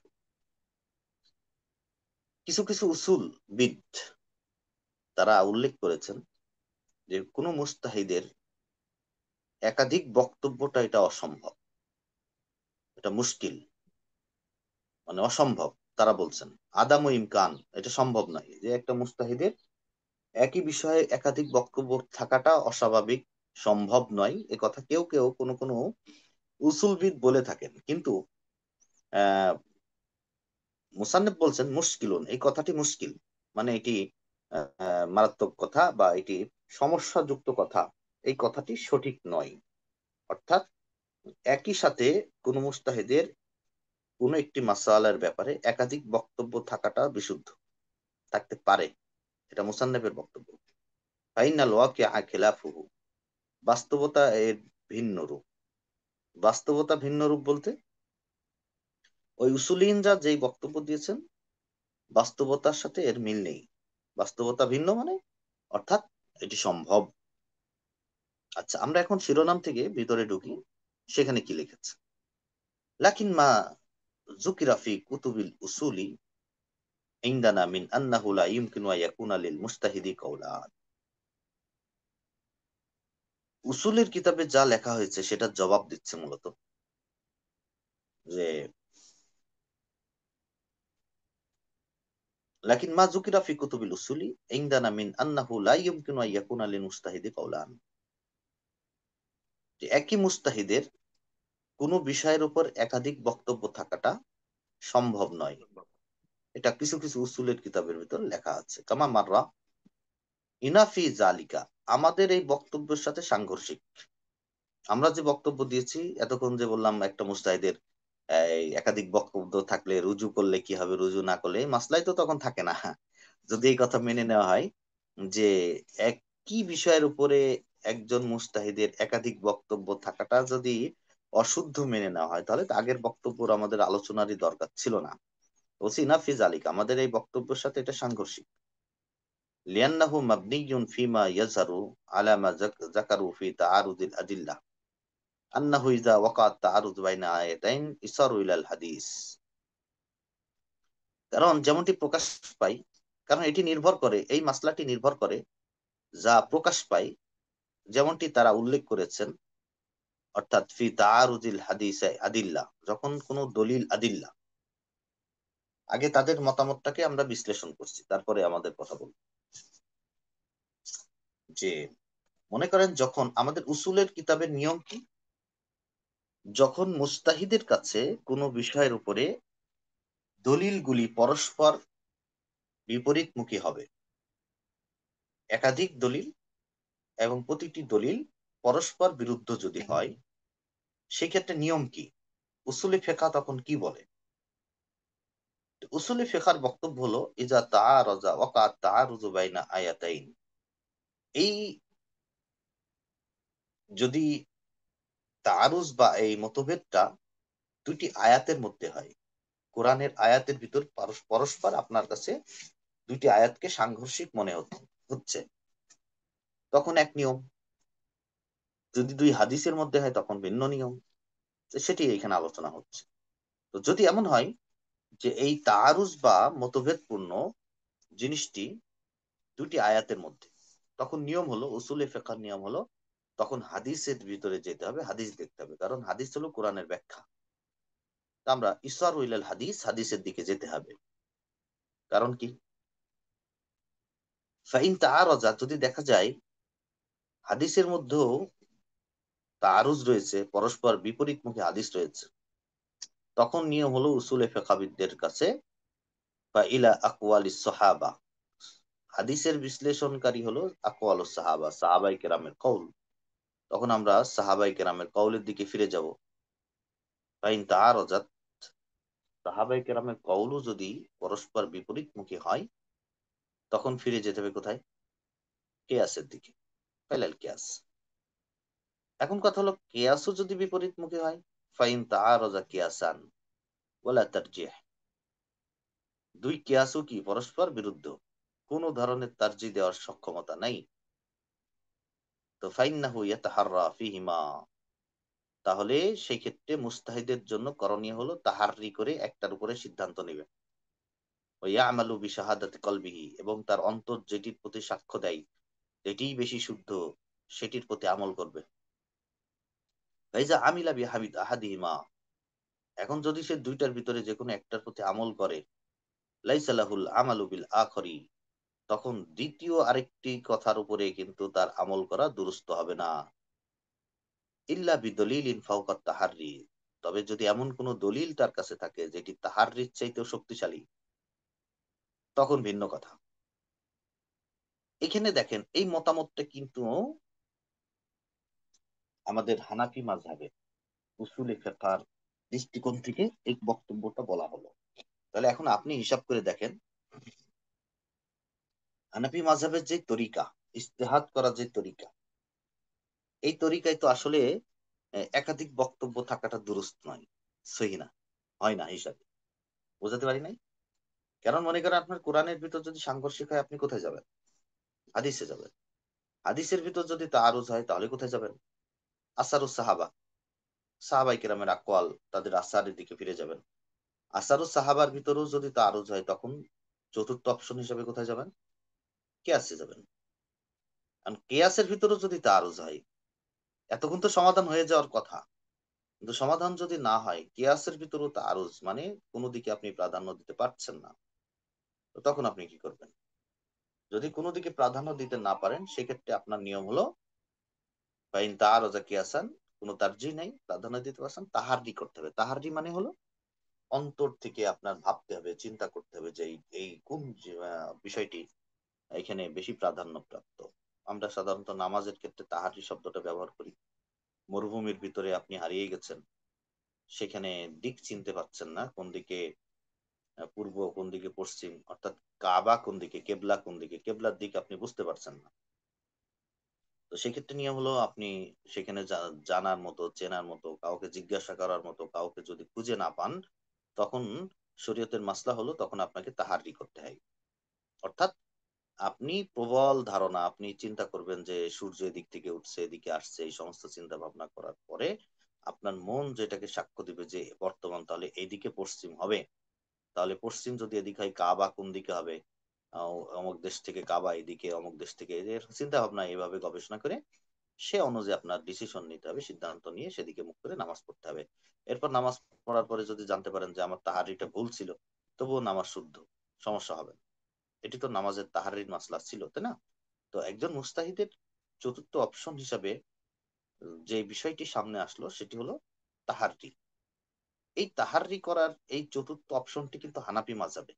কিছু কিছু উসুলবিদ তারা উল্লেখ করেছেন যে কোন মুস্তাহিদের একাধিক বক্তব্যটা এটা অসম্ভব, এটা মুশকিল, মানে অসম্ভব। তারা বলছেন আদাম ও ইমকান, এটা সম্ভব নয় যে একটা মুস্তাহিদের একই বিষয়ে একাধিক বক্তব্য থাকাটা অস্বাভাবিক, সম্ভব নয়। এ কথা কেউ কেউ কোনো উসুলবিদ বলে থাকেন, কিন্তু আহ মুসান্নেফ বলছেন মুশকিলুন, এই কথাটি মুশকিল, মানে এটি মারাত্মক কথা বা এটি সমস্যাযুক্ত কথা, এই কথাটি সঠিক নয়। অর্থাৎ একই সাথে কোন মুস্তাহিদের কোন একটি মাসালার ব্যাপারে একাধিক বক্তব্য থাকাটা বিশুদ্ধ, থাকতে পারে, এটা মুসান্নেফের বক্তব্য। ফাইনাল ওয়াকিআ খিলাফুহু, বাস্তবতা এর ভিন্ন রূপ। বাস্তবতা ভিন্ন রূপ বলতে ওই উসুলিনরা যেই বক্তব্য দিয়েছেন, বাস্তবতার সাথে এর মিল নেই। বাস্তবতা ভিন্ন মানে অর্থাৎ এটি সম্ভব। আচ্ছা, আমরা এখন শিরোনাম থেকে ভিতরে ঢুকি, সেখানে কি লিখেছে। লাকিন মা যুকিরা ফি কুতুবিল উসুলি ইনদানা মিন আন্নাহু লা ইমকিনু আন ইয়াকুনা লিল মুস্তাহিদি কাওলান। উসুলের কিতাবে যা লেখা হয়েছে সেটা জবাব দিচ্ছে মূলত যে লাকিন মা যুকিরা ফি কুতুবিল উসুলি ইনদানা মিন আন্নাহু লা ইমকিনু আন ইয়াকুনা লিল মুস্তাহিদি কাওলান, যে একই মুস্তাহিদের কোন বিষয়ের উপর একাধিক বক্তব্য থাকাটা সম্ভব নয়, এটা কিছু কিছু উসুলের কিতাবের ভিতর লেখা আছে। কামা মাররা ইনাফি জালিকা, আমাদের এই বক্তব্যের সাথে সাংঘর্ষিক। আমরা যে বক্তব্য দিয়েছি এতক্ষণ, যে বললাম একটা মুস্তাহিদের একাধিক বক্তব্য থাকলে রুজু করলে কি হবে, রুজু না করলে, এই মাসলাই তো তখন থাকে না। যদি এই কথা মেনে নেওয়া হয় যে একই বিষয়ের উপরে একজন মুস্তাহিদের একাধিক বক্তব্য থাকাটা যদি অশুদ্ধ মেনে নেওয়া হয়, তাহলে তো আগের বক্তব্যর আমাদের আলোচনারই দরকার ছিল না। বলছি না ফিজ আলিক, আমাদের এই বক্তব্যের সাথে এটা সাংঘর্ষিক। লিয়ান্নাহু মাবনিয়ুন ফিমা ইয়াজহারু আলা মা যাকারু ফি তাআরুদিল আদিল্লাহ আন্নাহু ইযা ওয়াকাআ তাআরুদ বাইনা আয়াতাইন ইসারু ইলাল হাদিস। কারণ যেমনটি প্রকাশ পাই, কারণ এটি নির্ভর করে, এই মাসলাটি নির্ভর করে যা প্রকাশ পায়, যেমনটি তারা উল্লেখ করেছেন, অর্থাৎ ফি তাআরুদিল হাদিস আদিল্লাহ, যখন কোনো দলিল আদিল্লাহ, আগে তাদের মতামতটাকে আমরা বিশ্লেষণ করছি, তারপরে আমাদের কথা বলব। যে মনে করেন যখন আমাদের উসুলের কিতাবের নিয়ম কি, যখন মুস্তাহিদের কাছে কোনো বিষয়ের উপরে দলিলগুলি পরস্পর বিপরীতমুখী হবে, একাধিক দলিল এবং প্রতিটি দলিল পরস্পর বিরুদ্ধ যদি হয়, সেক্ষেত্রে নিয়ম কি, উসুলি ফিকহ তখন কি বলে? উসুলি ফিকহার বক্তব্য হলো ইজা তাআরাজা ওয়াকা তাআরুযু বাইনা আয়াতাইন, এই যদি তাআরুজ বা এই মতভেদটা দুটি আয়াতের মধ্যে হয়, কোরআনের আয়াতের ভিতর পরস্পর আপনার কাছে দুটি আয়াতকে সাংঘর্ষিক মনে হচ্ছে, তখন এক নিয়ম। যদি দুই হাদিসের মধ্যে হয় তখন ভিন্ন নিয়ম। সেটি এখানে আলোচনা হচ্ছে। তো যদি এমন হয় যে এই তাআরুজ বা মতভেদপূর্ণ জিনিসটি দুটি আয়াতের মধ্যে, তখন নিয়ম হলো, উসুলে ফিকহের নিয়ম হলো, তখন হাদিসের ভিতরে যেতে হবে, হাদিস দেখতে হবে, কারণ হাদিস হলো কোরআনের ব্যাখ্যা। আমরা ইসরাউ ইলাল হাদিস, হাদিসের দিকে যেতে হবে। কারণ কি, ফাইন তাআরাজা, যদি দেখা যায় হাদিসের মধ্যেও তাআরুজ রয়েছে, পরস্পর বিপরীতমুখী হাদিস রয়েছে, তখন নিয়ম হলো উসুলে ফিকহবিদদের কাছে বা ইলা আকওয়ালিস সাহাবা, হাদিসের বিশ্লেষণকারী হলো আকওয়ালুস সাহাবা, সাহাবায়ে কেরামের কওল, তখন আমরা সাহাবায়ে কেরামের কওলের দিকে ফিরে যাব। ফাইন তাআরাজাত, সাহাবায়ে কেরামের কওলও যদি পরস্পর বিপরীতমুখী হয়, তখন ফিরে যেতে হবে কোথায়? কিয়াসের দিকে, ফাইলাল কিয়াস। এখন কথা হলো, কিয়াসও যদি বিপরীতমুখী হয়, ফাইন তাআরাজা কিয়াসান ওয়ালা তারজিহ, দুই কিয়াসও কি পরস্পর বিরুদ্ধ, কোন ধরনের তারজি দেওয়ার সক্ষমতা নাই, তো ফাইন্নাহু ইয়াতাহাররা ফিহিমা, তাহলে সেই ক্ষেত্রে মুস্তাহিদের জন্য করণীয় হলো তাহাররি করে একটার উপরে সিদ্ধান্ত নেবে। ওয়া ইয়ামালু বিশাহাদাতি কলবিহি, এবং তার অন্তর যেটির প্রতি সাক্ষ্য দেয় যেটিই বেশি শুদ্ধ, সেটির প্রতি আমল করবে। ফাইজা আমিলা বিহামিদ আহাদিহিমা, এখন যদি সে দুইটার ভিতরে যে কোনো একটার প্রতি আমল করে, লাইসা লাহুল আমালু বিল আখরি, তখন দ্বিতীয় আরেকটি কথার উপরে কিন্তু তার আমল করা দুরুস্ত হবে না। ইল্লা বিদলিলিন ফাওকাত তাহাররি, তবে যদি এমন কোন দলিল তার কাছে থাকে যেটি তাহাররির চাইতেও শক্তিশালী, তখন ভিন্ন কথা। এখানে দেখেন, এই মতামতটা কিন্তু আমাদের হানাফি মাযহাবের উসুলে ফিকহের দৃষ্টিকোণ থেকে এই বক্তব্যটা বলা হলো। তাহলে এখন আপনি হিসাব করে দেখেন, হানাফি মাযহাবের যে তরিকা, ইজতিহাদ করার যে তরিকা, এই তরিকায় তো আসলে একাধিক বক্তব্য থাকাটা দুরূহ নয়, সহিহ না, হয় না হিসাবে। বুঝাতে পারি নাই? কারণ মনে করেন আপনার কোরআনের ভিতর যদি সাংঘর্ষিক হয়, আপনি কোথায় যাবেন? হাদিসে যাবেন। হাদিসের ভিতর যদি তাআরুজ হয়, তাহলে কোথায় যাবেন? আসারুস সাহাবা, সাহাবায়ে কেরামের আকওয়াল, তাদের আসারের দিকে ফিরে যাবেন। আসারুস সাহাবার ভিতরেও যদি তাআরুজ হয়, তখন চতুর্থ অপশন হিসেবে কোথায় যাবেন? কিয়াসে যাবেন। কারণ কিয়াসের ভিতরেও যদি তাআরুজ হয়, এতক্ষণ তো সমাধান হয়ে যাওয়ার কথা, কিন্তু সমাধান যদি না হয়, কিয়াসের ভিতরেও তাআরুজ, মানে কোনো দিকে আপনি প্রাধান্য দিতে পারছেন না, তো তখন আপনি কি করবেন? যদি কোনো দিকে প্রাধান্য দিতে না পারেন, সেক্ষেত্রে আপনার নিয়ম হলো ফাইন তাআরাজা কিয়াসান, কোনো তারজিহ নাই, প্রাধান্য দিতে পারছেন, তাহাররি করতে হবে। তাহাররি মানে হলো অন্তর থেকে আপনার ভাবতে হবে, চিন্তা করতে হবে যে এই কোন বিষয়টি এখানে বেশি প্রাধান্য প্রাপ্ত। আমরা সাধারণত নামাজের ক্ষেত্রে তাহাররি শব্দটা ব্যবহার করি। মরুভূমির ভিতরে আপনি হারিয়ে গেছেন, সেখানে দিক চিনতে পারছেন না, কোন দিকে পূর্ব, কোন দিকে পশ্চিম, অর্থাৎ কাবা কোন দিকে, কেবলা কোন দিকে, কেবলার দিক আপনি বুঝতে পারছেন না। তো সেক্ষেত্রে নিয়ম হলো আপনি সেখানে জানার মতো, চেনার মতো, কাউকে জিজ্ঞাসা করার মতো কাউকে যদি খুঁজে না পান, তখন শরীয়তের মাসলা হলো তখন আপনাকে তাহারি করতে হয়। অর্থাৎ আপনি প্রবল ধারণা, আপনি চিন্তা করবেন যে সূর্য এদিক থেকে উঠছে, এদিকে আসছে, এই সমস্ত চিন্তা ভাবনা করার পরে আপনার মন যেটাকে সাক্ষ্য দিবে যে বর্তমান তাহলে এইদিকে পশ্চিম হবে, তাহলে পশ্চিম যদি এদিকে হয় কাবা কোন দিকে হবে, অমুক দেশ থেকে কাবা এদিকে, অমুক দেশ থেকে, এদের চিন্তা ভাবনা এইভাবে গবেষণা করে সে অনুযায়ী আপনার ডিসিশন নিতে হবে, সিদ্ধান্ত নিয়ে সেদিকে মুখ করে নামাজ পড়তে হবে। এরপর নামাজ পড়ার পরে যদি জানতে পারেন যে আমার তাহারিটা ভুল ছিল, তবুও নামাজ শুদ্ধ, সমস্যা হবে না। এটি তো নামাজের তাহারির মাসলা ছিল, তাই না? তো একজন মুস্তাহিদের চতুর্থ অপশন হিসাবে যে বিষয়টি সামনে আসলো সেটি হলো তাহারি। এই তাহারি করার এই চতুর্থ অপশনটি কিন্তু হানাফি মাযহাবে।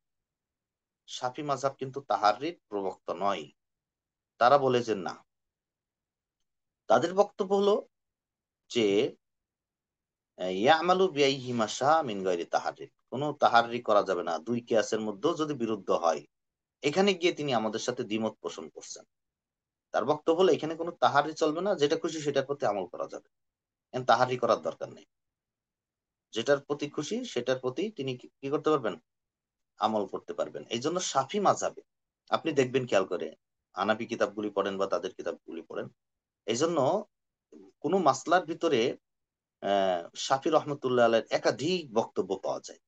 শাফি মাযহাব কিন্তু তাহারির প্রবক্তা নয়। তারা বলে যে না, তাদের বক্তব্য হলো যে ইয়ামালু বিআইহিমা শাআ মিন গায়রি তাহারি, কোনো তাহারি করা যাবে না, দুই কিয়াসের মধ্যেও যদি বিরুদ্ধ হয়। এখানে গিয়ে তিনি আমাদের সাথে দ্বিমত পোষণ করছেন। তার বক্তব্য হলো এখানে কোনো তাহারি চলবে না, যেটা খুশি সেটার প্রতি আমল করা যাবে, তাহারি করার দরকার নেই। যেটার প্রতি খুশি সেটার প্রতি তিনি কি করতে পারবেন, আমল করতে পারবেন। এই জন্য শাফি মাযহাবে আপনি দেখবেন খেয়াল করে, হানাফি কিতাবগুলি পড়েন বা তাদের কিতাবগুলি পড়েন, এই জন্য কোন মাসলার ভিতরে শাফি রহমতুল্লাহ আলাইহির একাধিক বক্তব্য পাওয়া যায়।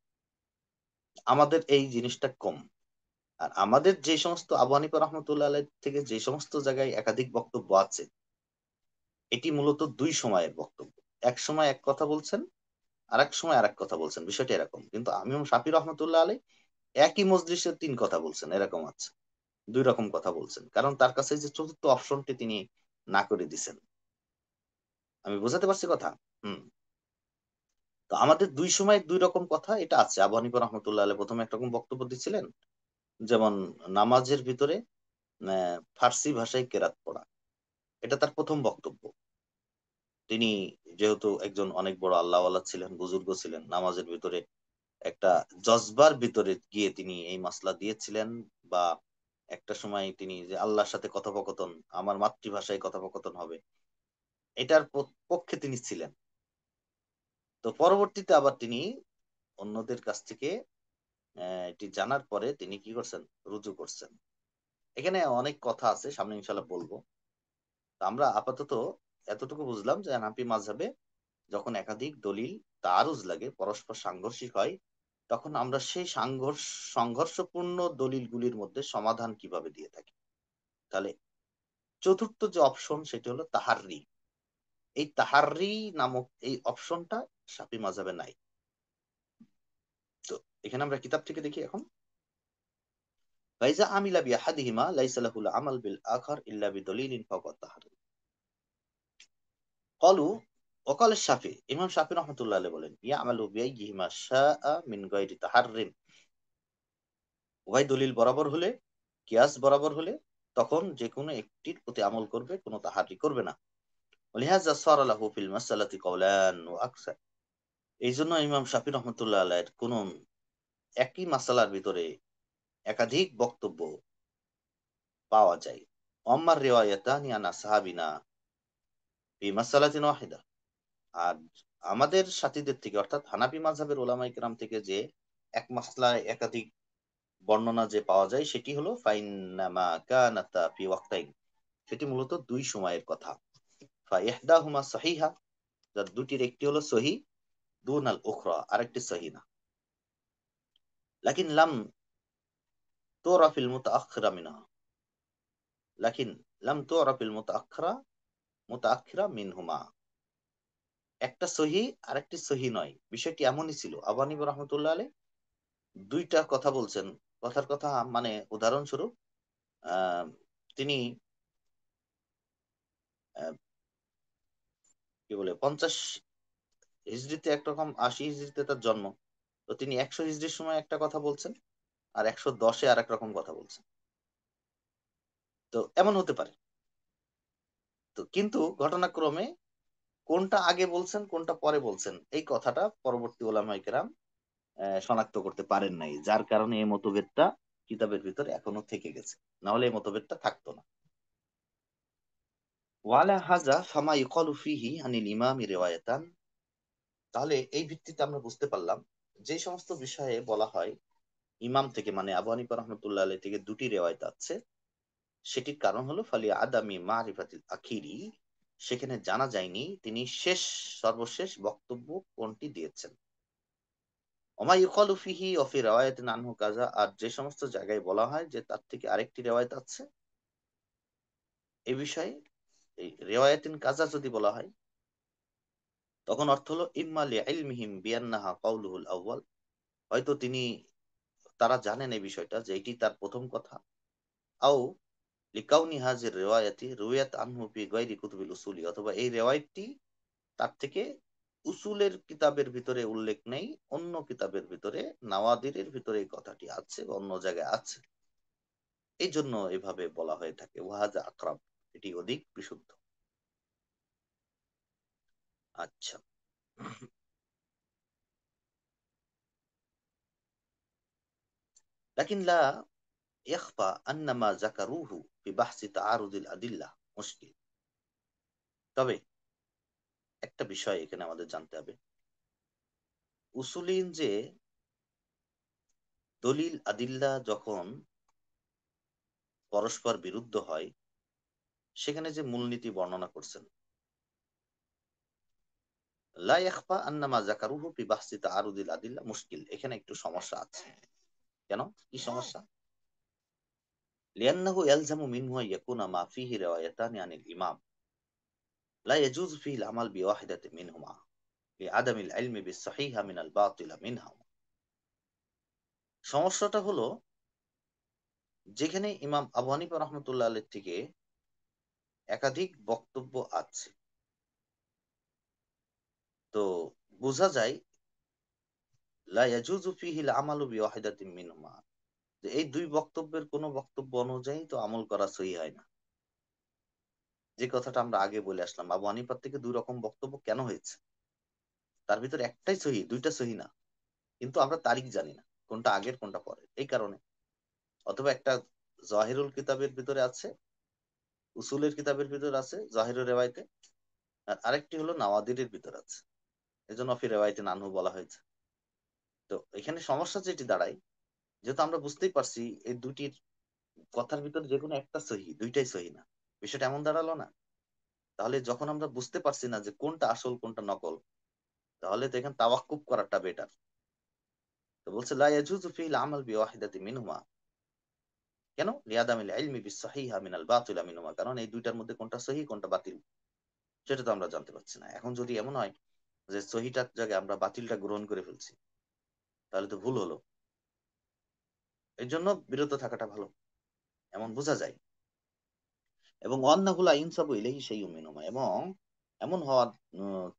আমাদের এই জিনিসটা কম। আর আমাদের যে সমস্ত আবু হানিফা রহমতুল্লাহ আলাইহ থেকে যে সমস্ত জায়গায় একাধিক বক্তব্য আছে, এটি মূলত দুই সময়ের বক্তব্য। এক সময় এক কথা বলছেন, আর এক সময় আর এক কথা বলছেন, বিষয়টা এরকম। কিন্তু ইমাম শাফি রহমতুল্লাহ আলাইহ একই মজলিসে তিন কথা বলছেন, এরকম আছে, দুই রকম কথা বলছেন, কারণ তার কাছে যে চতুর্থ অপশনটি তিনি না করে দিছেন। আমি বোঝাতে পারছি কথা? হুম। তো আমাদের দুই সময় দুই রকম কথা এটা আছে। আবু হানিফা রহমতুল্লাহ আলাইহ প্রথমে একরকম বক্তব্য দিচ্ছিলেন, যেমন নামাজের ভিতরে ফার্সি ভাষায় কেরাত পড়া, এটা তার প্রথম বক্তব্য। তিনি যেহেতু একজন অনেক বড় আল্লাহওয়ালা ছিলেন, বুজুর্গ ছিলেন, নামাজের ভিতরে একটা জজবার ভিতরে গিয়ে তিনি এই মাসলা দিয়েছিলেন, বা একটা সময় তিনি যে আল্লাহর সাথে কথোপকথন, আমার মাতৃভাষায় কথোপকথন হবে, এটার পক্ষে তিনি ছিলেন। তো পরবর্তীতে আবার তিনি অন্যদের কাছ থেকে এটি জানার পরে তিনি কি করছেন, রুজু করছেন। এখানে অনেক কথা আছে, সামনে ইনশাল্লাহ বলবো। তো আমরা আপাতত এতটুকু বুঝলাম যে হানাফি মাযহাবে যখন একাধিক দলিল তারুজ লাগে, পরস্পর সাংঘর্ষিক হয়, তখন আমরা সেই সংঘর্ষপূর্ণ দলিলগুলির মধ্যে সমাধান কিভাবে দিয়ে থাকি। তাহলে চতুর্থ যে অপশন সেটি হলো তাহাররি। এই তাহাররি নামক এই অপশনটা শাফি মাযহাবে নাই। তো এখানে আমরা কিতাব থেকে দেখি এখন, ফাইজা আমিলা বিআহাদিহিমা লাইসা লাহুল আমাল বিল আখার ইল্লা বিদলিলিন ফাকাত তাহাররি। ক্বালু ওয়াকাল শাফি, ইমাম শাফি রাহমাতুল্লাহ আলাইহি বলেন, ইয়ামালু বিআইহিমা শাআ মিন গায়রি তাহাররিন, উভয় দলিল বরাবর হলে, কিয়াস বরাবর হলে, তখন যে কোনো একটির প্রতি আমল করবে, কোনো তাহারি করবে না। ওয়ালিহাযা সারা লাহু ফিল মাসআলাতি কাওলান ওয়া আকসার। এই জন্য ইমাম শাফি রহমতুল্লাহ আলাইহির কোন একই মাসালার ভিতরে একাধিক বক্তব্য পাওয়া যায়। আম্মার রিওয়ায়াতানি আন আসহাবিনা ফি মাসআলাতিন ওয়াহিদা। আর আমাদের সাথীদের থেকে, অর্থাৎ হানাফি মাযহাবের উলামায়ে কেরাম থেকে যে এক মাসলায় একাধিক বর্ণনা যে পাওয়া যায়, সেটি হলো ফাইন্নামা কানাতা ফি ওয়াক্তাইন, সেটি মূলত দুই সময়ের কথা। ফা ইহদাহুমা সহিহা, যার দুটির একটি হলো সহি, দুনাল উখরা, আরেকটি সহি না। লাকিন লাম তুরাফিল মুতাআখিরা মিনহা, লাকিন লাম তুরাফিল মুতাআখিরা মিনহুমা, একটা সহি আরেকটি সহি নয়। বিষয়টি এমনই ছিল, আবু হানিফা রাহমাতুল্লাহ আলাইহি দুইটা কথা বলছেন। কথার কথা মানে উদাহরণস্বরূপ আহ, তিনি আহ, কি বলে 50 হিজরিতে একরকম, 80 হিজরিতে তার জন্ম। তো তিনি 100 হিজরির সময় একটা কথা বলছেন, আর 110-এ আর এক রকম কথা বলছেন। তো এমন হতে পারে। তো কিন্তু ঘটনাক্রমে কোনটা আগে বলছেন কোনটা পরে বলছেন, এই কথাটা পরবর্তী উলামায়ে কেরাম শনাক্ত করতে পারেন নাই, যার কারণে এই মতভেদটা কিতাবের ভিতরে এখনো থেকে গেছে, না হলে এই মতভেদটা থাকতো না। ওয়ালা হাজা ফামা ইউকালু ফিহি আনিল ইমামি রিওয়ায়াতান। তাহলে এই ভিত্তিতে আমরা বুঝতে পারলাম যে সমস্ত বিষয়ে বলা হয় ইমাম থেকে, মানে আবু হানিফা রাহমাতুল্লাহ আলাইহি থেকে দুটি রিওয়ায়াত আছে, সেটির কারণ হলো ফালি আদামি মারিফাতিল আখিরি, সেখানে জানা যায়নি তিনি সর্বশেষ বক্তব্য কোনটি দিয়েছেন। ওমা ইউকালু ফিহি ওয়া ফি রিওয়ায়াতিন আনহু কাযা, আর যে সমস্ত জায়গায় বলা হয় যে তার থেকে আরেকটি রিওয়ায়াত আছে, এই বিষয়ে এই রিওয়ায়াতিন কাযা যদি বলা হয় তখন অর্থ হলো ইম্মা লিইলমিহিম বিআন্নাহা কাউলুহুল আউয়াল, হয়তো তারা জানেন এই বিষয়টা যে এটি তার প্রথম কথা, আও লিকাউনি হাজির রিওয়ায়াতি রুয়াত আনহু ফি গায়রি কুতুবিল উসুলি, অথবা এই রিওয়ায়াতটি তার থেকে উসুলের কিতাবের ভিতরে উল্লেখ নেই, অন্য কিতাবের ভিতরে নাওয়াদিরের ভিতরে এই কথাটি আছে বা অন্য জায়গায় আছে, এই জন্য এভাবে বলা হয়ে থাকে ওয়াহাজা আকরাব, এটি অধিক বিশুদ্ধ। আচ্ছা, লাকিন লা ইয়াখফা আন্না মা যাকারুহু ফি বাহসি তাআরুদিল আদিল্লাহ মুশকিল। তবে একটা বিষয় এখানে আমাদের জানতে হবে, উসুলিন যে দলিল আদিল্লা যখন পরস্পর বিরুদ্ধ হয় সেখানে যে মূলনীতি বর্ণনা করছেন, লা ইয়াখফা আন্না মা যাকারুহু ফি বাহসি তাআরুদিল আদিল্লাহ মুশকিল, এখানে একটু সমস্যা আছে। কেন, কি সমস্যা? লিআন্নাহু ইয়ালজামু মিনহু আন ইয়াকুনা মা ফিহি রিওয়ায়াতানি আনিল ইমাম লা ইয়াজুজু ফিহি আল আমাল বিওয়াহিদাতিন মিনহুমা লিআদামিল ইলমি বিস-সহিহা মিনাল বাতিলা মিনহা। সমস্যাটা হলো যেখানে ইমাম আবু হানিফা রাহমাতুল্লাহ আলাইহি থেকে একাধিক বক্তব্য আছে, তো বোঝা যায় লা ইয়াজুজু ফিহি আল আমালু বিওয়াহিদাতিন মিনহুমা, যে এই দুই বক্তব্যের কোন বক্তব্য অনুযায়ী তো আমল করা সহি হয় না। যে কথাটা আমরা আগে বলে আসলাম, আবু হানিফার থেকে দুই রকম বক্তব্য কেন হয়েছে, তার ভিতরে একটাই সহি, দুইটা সহি না, কিন্তু আমরা তারিখ জানি না কোনটা আগের কোনটা পরে, এই কারণে। অথবা একটা জাহিরুল কিতাবের ভিতরে আছে, উসুলের কিতাবের ভিতরে আছে জাহিরুল রেওয়ায়তে, আর আরেকটি হলো নাওয়াদিরের ভিতরে আছে, এজন্য ফি রেওয়ায়তে নানহু বলা হয়েছে। তো এখানে সমস্যা যেটি দাঁড়ায়, যেহেতু আমরা বুঝতেই পারছি এই দুটির কথার ভিতরে যে কোনো একটা সহি, দুইটাই সহি না, বিষয়টা এমন দাঁড়ালো না। তাহলে যখন আমরা বুঝতে পারছি না যে কোনটা আসল কোনটা নকল, তাহলে তো এখানে তাওয়াক্কুফ করাটা বেটার। তো বলছে লা ইয়াজুজু ফিল আমাল বিওয়াহিদাতি মিনহুমা, কেন? লিআদামিল ইলমি বিস-সহিহা মিনাল বাতিলা মিনহুমা, কারণ এই দুইটার মধ্যে কোনটা সহি কোনটা বাতিল সেটা তো আমরা জানতে পারছি না। এখন যদি এমন হয় যে সহিটার জায়গায় আমরা বাতিলটা গ্রহণ করে ফেলছি, তাহলে তো ভুল হলো। এর জন্য বিরত থাকাটা ভালো, এমন বোঝা যায়। এবং অন্নাহুলা ইনসাবু ইলাইহি শাইউম মিনহুমা, এবং এমন হওয়া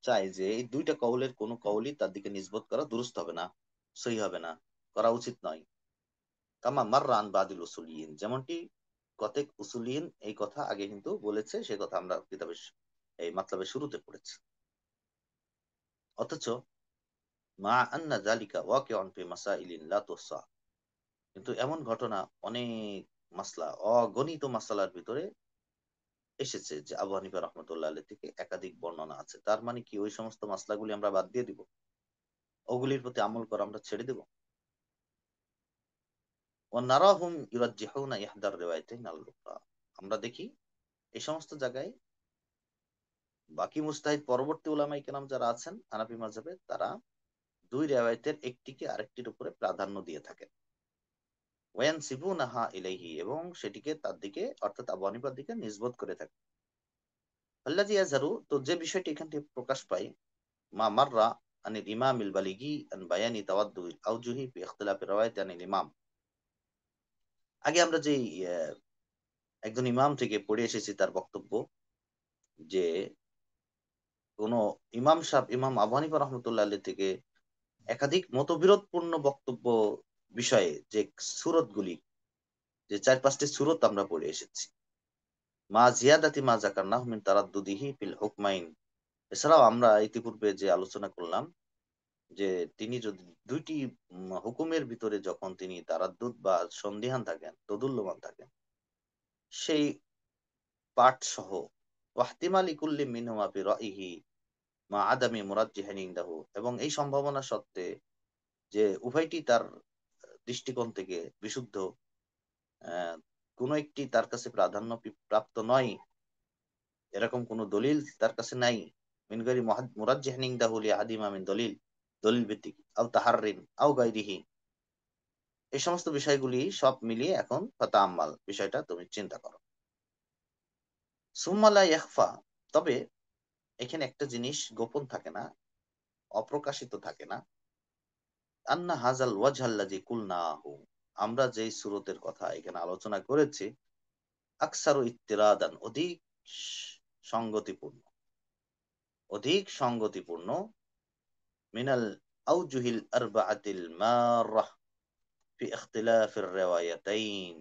চাই যে এই দুইটা কওলের কোনো কওলই তার দিকে নিসবত করা দুরুস্ত হবে না, সহি হবে না, করা উচিত নয়। কামা মাররা আন বাদিল উসুলিয়িন, যেমনটি কতেক উসুলিয়িন এই কথা আগে কিন্তু বলেছে, সে কথা আমরা কিতাবের এই মাতলাবের শুরুতে পড়েছি। অথচ মা আন্না যালিকা ওয়াকিউন ফি মাসাইলিন লা তুহসা, কিন্তু এমন ঘটনা অনেক মাসলা, অগণিত মাসলার ভিতরে এসেছে যে আবু হানিফা রাহমাতুল্লাহ আলাইহি থেকে একাধিক বর্ণনা আছে। তার মানে কি ওই সমস্ত মাসলাগুলি আমরা বাদ দিয়ে দিব, ওগুলির প্রতি আমল করা আমরা ছেড়ে দেব? ওয়া নারাহুম ইউরাজ্জিহুনা ইহদার রিওয়ায়াতাইন আল উখরা, আমরা দেখি এই সমস্ত জায়গায় বাকি মুজতাহিদ পরবর্তী উলামায়ে কেরাম যারা আছেন হানাফি মাযহাবে, তারা দুই রিওয়ায়াতের একটিকে আরেকটির উপরে প্রাধান্য দিয়ে থাকেন। ওয়ায়ানসিবুনাহা ইলাইহি, এবং সেটিকে তার দিকে অর্থাৎ আবু হানিফার দিকে নিসবত করে থাকে। আল্লাযী ইয়াজহারু, তো যে বিষয়টি এখান থেকে প্রকাশ পায়, মা মাররা আনিল ইমামিল বালিগি আন বায়ানি তাওয়াদ্দুল আওজুহি ফি ইখতিলাফি রিওয়ায়াত আনিল ইমাম। আগে আমরা যে একজন ইমাম থেকে পড়ে এসেছি তার বক্তব্য, যে কোন ইমাম আবু হানিফা রাহমাতুল্লাহ আলাইহি থেকে একাধিক মতবিরোধপূর্ণ বক্তব্য বিষয়ে যে সূরতগুলি, যে 4-5টি সূরত আমরা পড়ে এসেছি, মা জিয়াদাতি মা যাকারনাহু মিন তারাদ্দুদিহি ফিল হুকমাইন, এছাড়াও আমরা ইতিপূর্বে যে আলোচনা করলাম যে তিনি যদি দুইটি হুকুমের ভিতরে যখন তিনি তারাদ্দুদ বা সন্দিহান থাকেন, দোদুল্যমান থাকেন, সেই পাঠ সহ ওয়াহতিমালি কুল্লি মিনহুমা ফি রাইহি মা আদামি মুরাজ্জিহিন ইনদাহু, এবং এই সম্ভাবনা সত্ত্বে যে উভয়টি তার দৃষ্টিকোণ থেকে বিশুদ্ধ, কোনো একটি তার কাছে প্রাধান্য প্রাপ্ত নয়, এরকম কোনো দলিল তার কাছে নাই। মিন গায়রি মুরাজ্জিহিন ইনদাহু লি আদিমা মিন দলিল, দলিল ভিত্তিক আও তাহাররিন আও গায়রিহি, এই সমস্ত বিষয়গুলি সব মিলিয়ে এখন ফাতাআম্মাল, বিষয়টা তুমি চিন্তা করো। সুম্মা লা ইয়াখফা, তবে এখানে একটা জিনিস গোপন থাকে না, অপ্রকাশিত থাকে না, আন্না হাজাল ওয়াজহ আল্লাযী কুলনাহু, আমরা যেই সুরতের কথা এখানে আলোচনা করেছি, আকসারু ইত্তিরাদান, সঙ্গতিপূর্ণ অধিক সঙ্গতিপূর্ণ, মিনাল আউজুহিল আরবাআতিল মাররাহ ফি ইখতিলাফির রিওয়ায়াতাইন,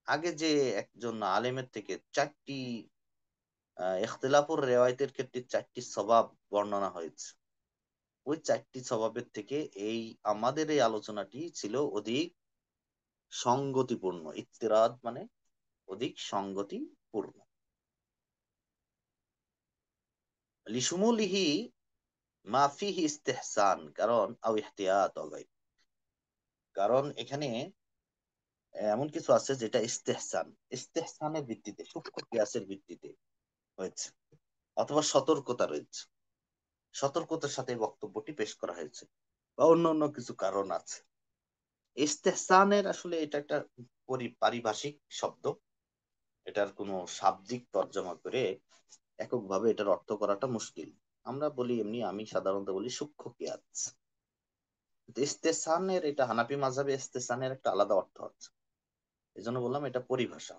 আগে যে একজন আলেমের থেকে চারটি ইখতিলাফুর রিওয়ায়াতের ক্ষেত্রে চারটি সবাব বর্ণনা হয়েছে, ওই চারটি স্বভাবের থেকে এই আমাদের এই আলোচনাটি ছিল অধিক সঙ্গতিপূর্ণ। ইত্তিরাদ মানে অধিক সঙ্গতিপূর্ণ। লিশুমুলিহি মা ফিহি ইস্তিহসান, কারণ আও ইহতিয়াত আও গায়র, কারণ এখানে এমন কিছু আছে যেটা ইস্তেহসানের ভিত্তিতে, সূক্ষ্ম কিয়াসের ভিত্তিতে হয়েছে, অথবা সতর্কতা রয়েছে, সতর্কতার সাথে বক্তব্যটি পেশ করা হয়েছে, বা অন্য অন্য কিছু কারণ আছে। ইস্তেহসানের আসলে এটা একটা পারিভাষিক শব্দ, এটার কোনো শাব্দিক তর্জমা করে এককভাবে এটার অর্থ করাটা মুশকিল। আমরা বলি এমনি, আমি সাধারণত বলি সূক্ষ্ম কিয়াস। ইস্তেহসানের, এটা হানাফি মাযহাবে ইস্তেহসানের একটা আলাদা অর্থ আছে, এই জন্য বললাম এটা পরিভাষা।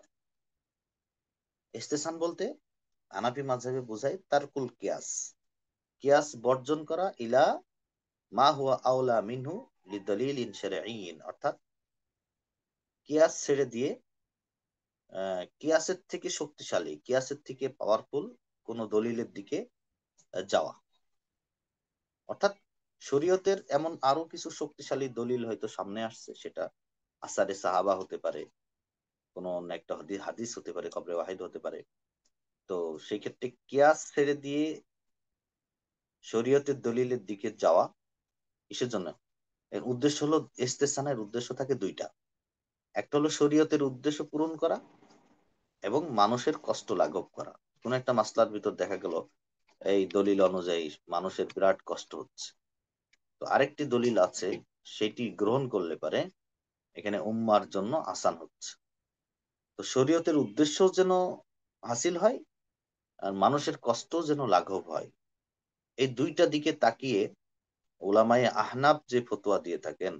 ইস্তেহসান বলতে হানাফি মাযহাবে বোঝায় তারকুল কিয়াস, কিয়াস বর্জন করা, ইলা মা হুয়া আওলা মিনহু লিদালিলিন শারঈন, অর্থাৎ কিয়াস ছেড়ে দিয়ে কিয়াসের থেকে শক্তিশালী, কিয়াসের থেকে পাওয়ারফুল কোন দলিলের দিকে যাওয়া। অর্থাৎ শরীয়তের এমন আরো কিছু শক্তিশালী দলিল হয়তো সামনে আসছে, সেটা আসারে সাহাবা হতে পারে, কোন অন্য একটা হাদিস হতে পারে, কবরে ওয়াহিদ হতে পারে। তো সেই ক্ষেত্রে কিয়াস ছেড়ে দিয়ে শরীয়তের দলিলের দিকে যাওয়া কিসের জন্য? এর উদ্দেশ্য হলো, ইস্তেহসানের উদ্দেশ্য থাকে দুইটা, একটা হলো শরীয়তের উদ্দেশ্য পূরণ করা এবং মানুষের কষ্ট লাঘব করা। কোন একটা মাসলার ভিতর দেখা গেল এই দলিল অনুযায়ী মানুষের বিরাট কষ্ট হচ্ছে, তো আরেকটি দলিল আছে সেটি গ্রহণ করলে পারে এখানে উম্মার জন্য আসান হচ্ছে। তো শরীয়তের উদ্দেশ্য যেন হাসিল হয় আর মানুষের কষ্ট যেন লাঘব হয়, এই দুইটা দিকে তাকিয়ে উলামায়ে আহনাফ যে ফতোয়া দিয়ে থাকেন,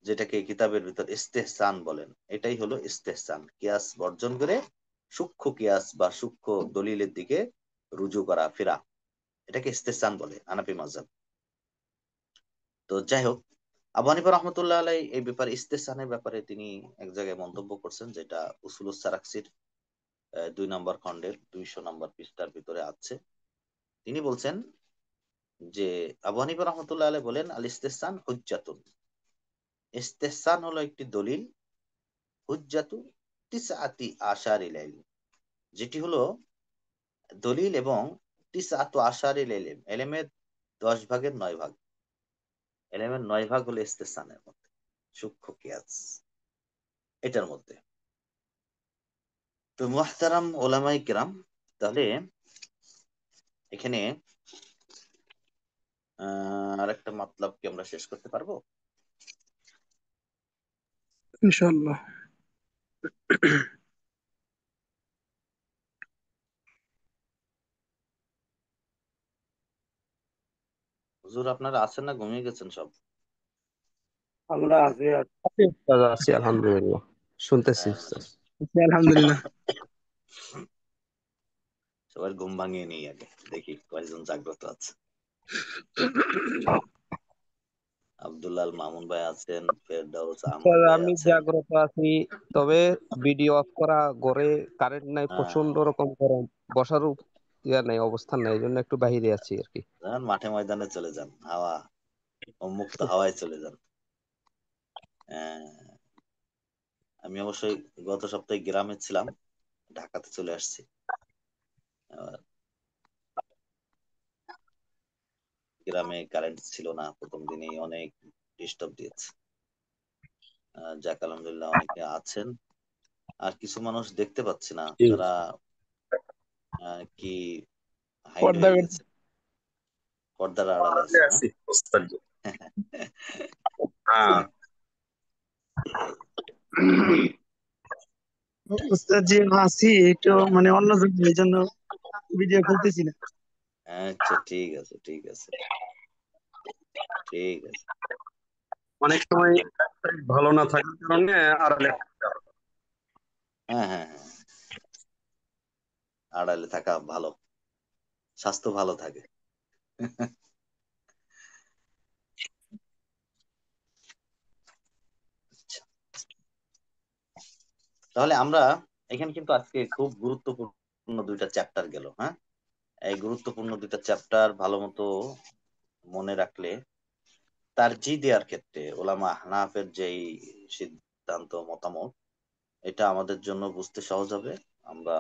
যেটাকে কিতাবের ভিতর ইস্তেহসান বলেন, এটাই হলো ইস্তেহসান, কিয়াস বর্জন করে সূক্ষ্ম কিয়াস বা সূক্ষ্ম দলিলের দিকে রুজু করা, ফেরা, এটাকে ইস্তেহসান বলে হানাফি মাযহাব। তো যাই হোক, আবু হানিফা রাহমাতুল্লাহ আলাই এই ব্যাপারে, ইস্তেহসানের ব্যাপারে তিনি এক জায়গায় মন্তব্য করছেন, যেটা উসুলুস সারাকসির 2 নম্বর খণ্ডের 200 নম্বর পৃষ্ঠার ভিতরে আছে। তিনি বলছেন যে আবু হানিফা রাহমাতুল্লাহ আলাই বলেন, আল ইস্তেহসান হুজ্জাতুন, ইস্তেহসান হলো একটি দলিল, হুজ্জাতু তিসআতি আশারিল ইলম, যেটি হলো দলিল এবং তিসআতু আশারিল ইলম, ইলমের 10 ভাগের 9 ভাগ, ইলমের 9 ভাগ হলো ইস্তেহসানের মধ্যে, সূক্ষ্ম কিয়াস এটার মধ্যে। তো মুহতারাম ওলামায়ে কিরাম, তাহলে এখানে আরেকটা মাতলাব কি আমরা শেষ করতে পারবো? ইনশাআল্লাহ। হুজুর আপনারা আছেন না ঘুমিয়ে গেছেন সব? আমরা আছি আছি উস্তাদ, আছি আলহামদুলিল্লাহ, শুনতেছি হ্যাঁ, উস্তাদ। আলহামদুলিল্লাহ। সবার ঘুম ভাঙিয়ে নিই আগে, দেখি কয়জন জাগ্রত আছে। আব্দুল্লাহ মামুন ভাই আছেন, ফেরদাউস আহমদ উস্তাদ, ভাই আমি আছেন। জাগ্রত আছি, তবে ভিডিও অফ করা, ঘরে কারেন্ট নাই, হ্যাঁ, প্রচন্ড রকম গরম, বসারও নাই, অবস্থান নাই, এই জন্য একটু বাইরে আছি আর কি। যান মাঠে ময়দানে চলে যান, হাওয়া মুক্ত হাওয়ায় চলে যান। আহ, আমি অবশ্যই গত সপ্তাহে গ্রামে ছিলাম, ঢাকাতে চলে আসছি। আহ, গ্রামে কারেন্ট ছিল না, প্রথম দিনেই অনেক ডিস্টার্ব দিয়েছে। যাক আলহামদুলিল্লাহ অনেকে আছেন, আর কিছু মানুষ দেখতে পাচ্ছি না, জি তারা কি হাইড পর্দা হয়ে গেছে, পর্দার আড়ালে আড়ালে আছেন। আছি ওস্তাদ জি। হ্যাঁ, হ্যাঁ যাক, উস্তাদ জি আছি একটু মানে অন্য জায়গায়, এই জন্য ভিডিও খুলতেছি না। আচ্ছা ঠিক আছে, ঠিক আছে, ঠিক আছে। অনেক সময় ভালো না থাকার কারণে আড়ালে থাকতে হয়। হ্যাঁ হ্যাঁ হ্যাঁ, আড়ালে থাকা ভালো, স্বাস্থ্য ভালো থাকে। আচ্ছা, তাহলে আমরা এখানে কিন্তু আজকে খুব গুরুত্বপূর্ণ দুইটা চ্যাপ্টার গেল। হ্যাঁ, এই গুরুত্বপূর্ণ দুইটা চ্যাপ্টার ভালো মতো মনে রাখলে তারজিহ দেওয়ার ক্ষেত্রে ওলামা হানাফের যেই সিদ্ধান্ত মতামত, এটা আমাদের জন্য বুঝতে সহজ হবে। আমরা